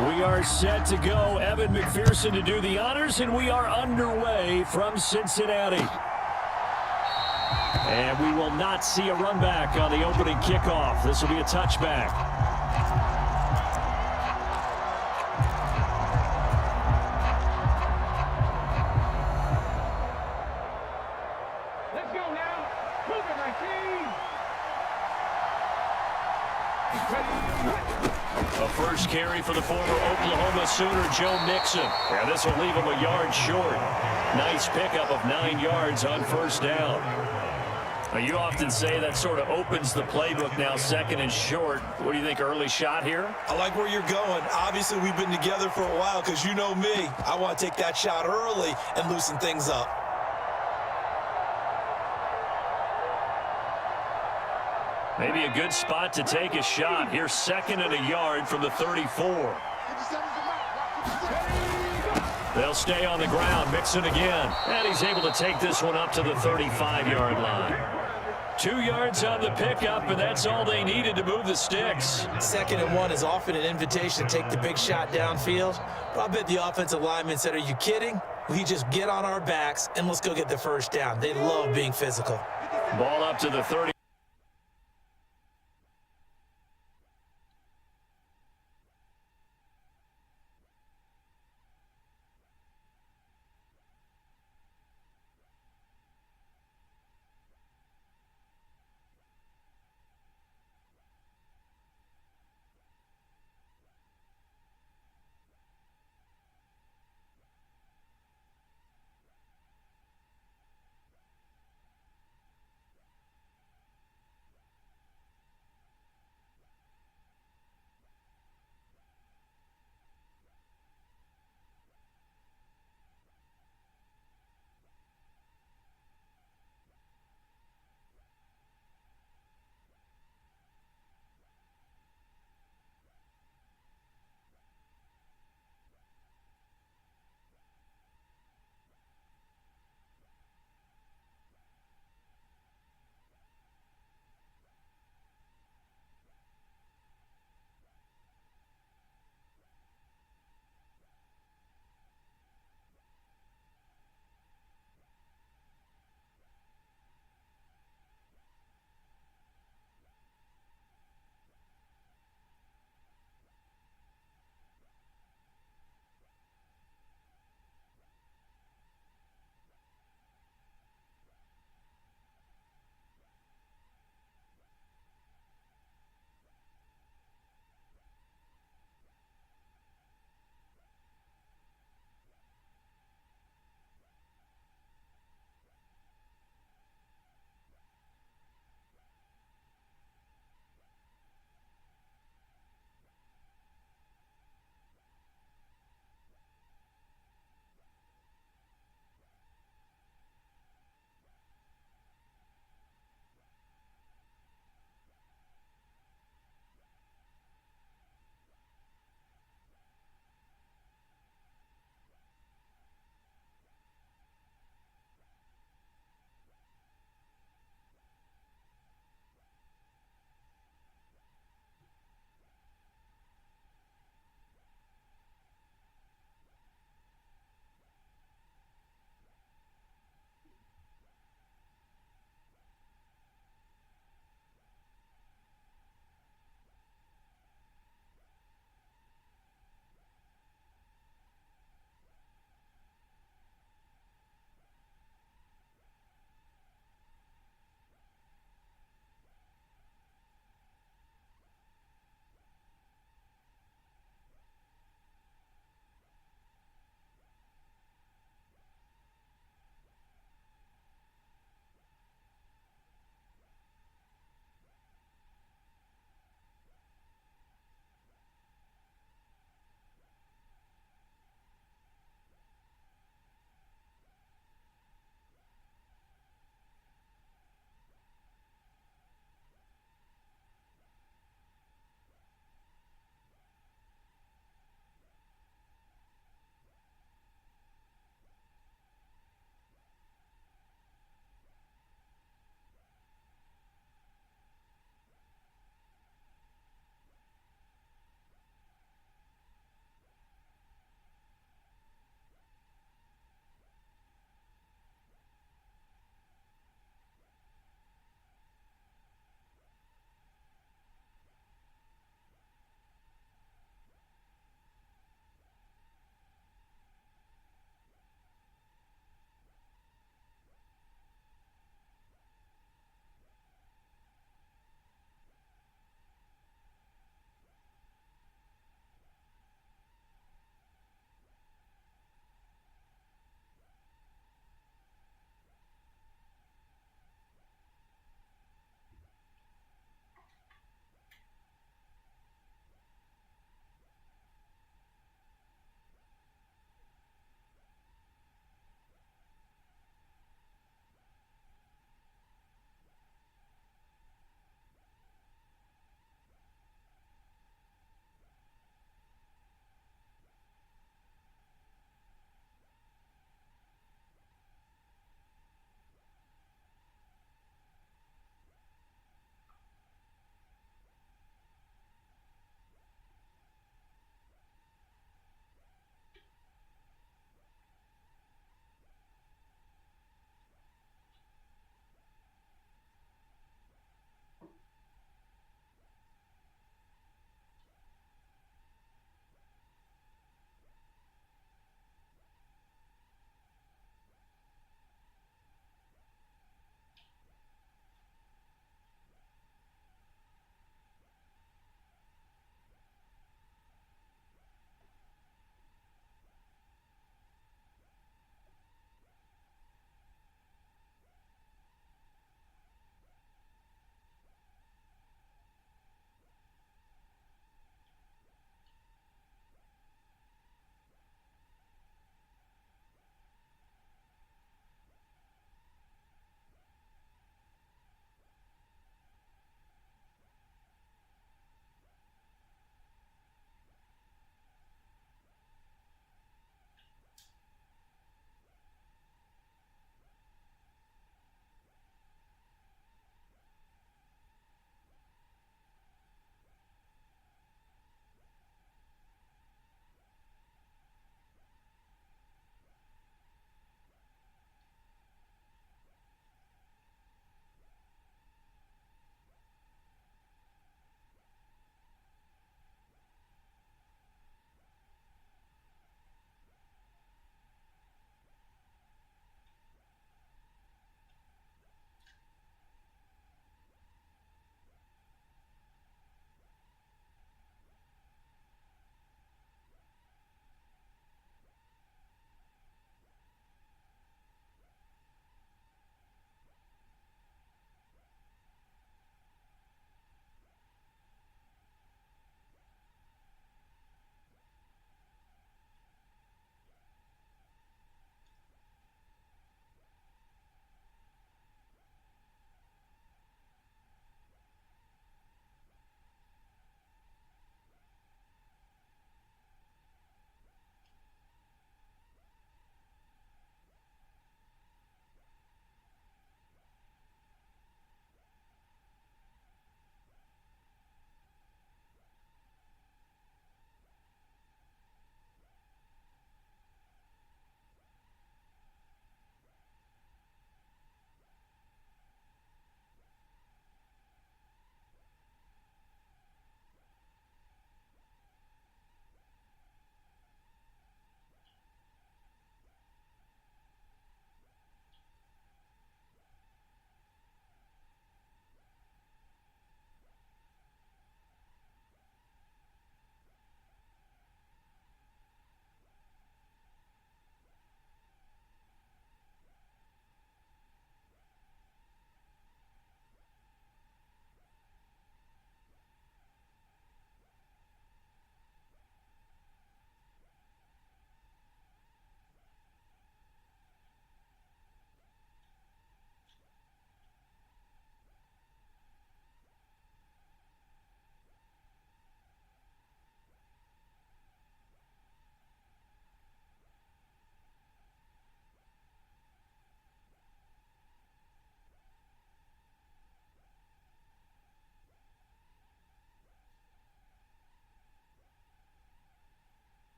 We are set to go. Evan McPherson to do the honors, and we are underway from Cincinnati. And we will not see a run back on the opening kickoff. This will be a touchback. Let's go now. Move it, my team. A first carry for the former Oklahoma Sooner, Joe Mixon. Yeah, this will leave him a yard short. Nice pickup of 9 yards on first down. You often say that sort of opens the playbook now, second and short. What do you think, early shot here? I like where you're going. Obviously, we've been together for a while because you know me. I want to take that shot early and loosen things up. Maybe a good spot to take a shot. Here's second and a yard from the 34. They'll stay on the ground. Mixon again. And he's able to take this one up to the 35-yard line. 2 yards on the pickup, and that's all they needed to move the sticks. Second and 1 is often an invitation to take the big shot downfield. But I bet the offensive lineman said, are you kidding? We just get on our backs, and let's go get the first down. They love being physical. Ball up to the 35.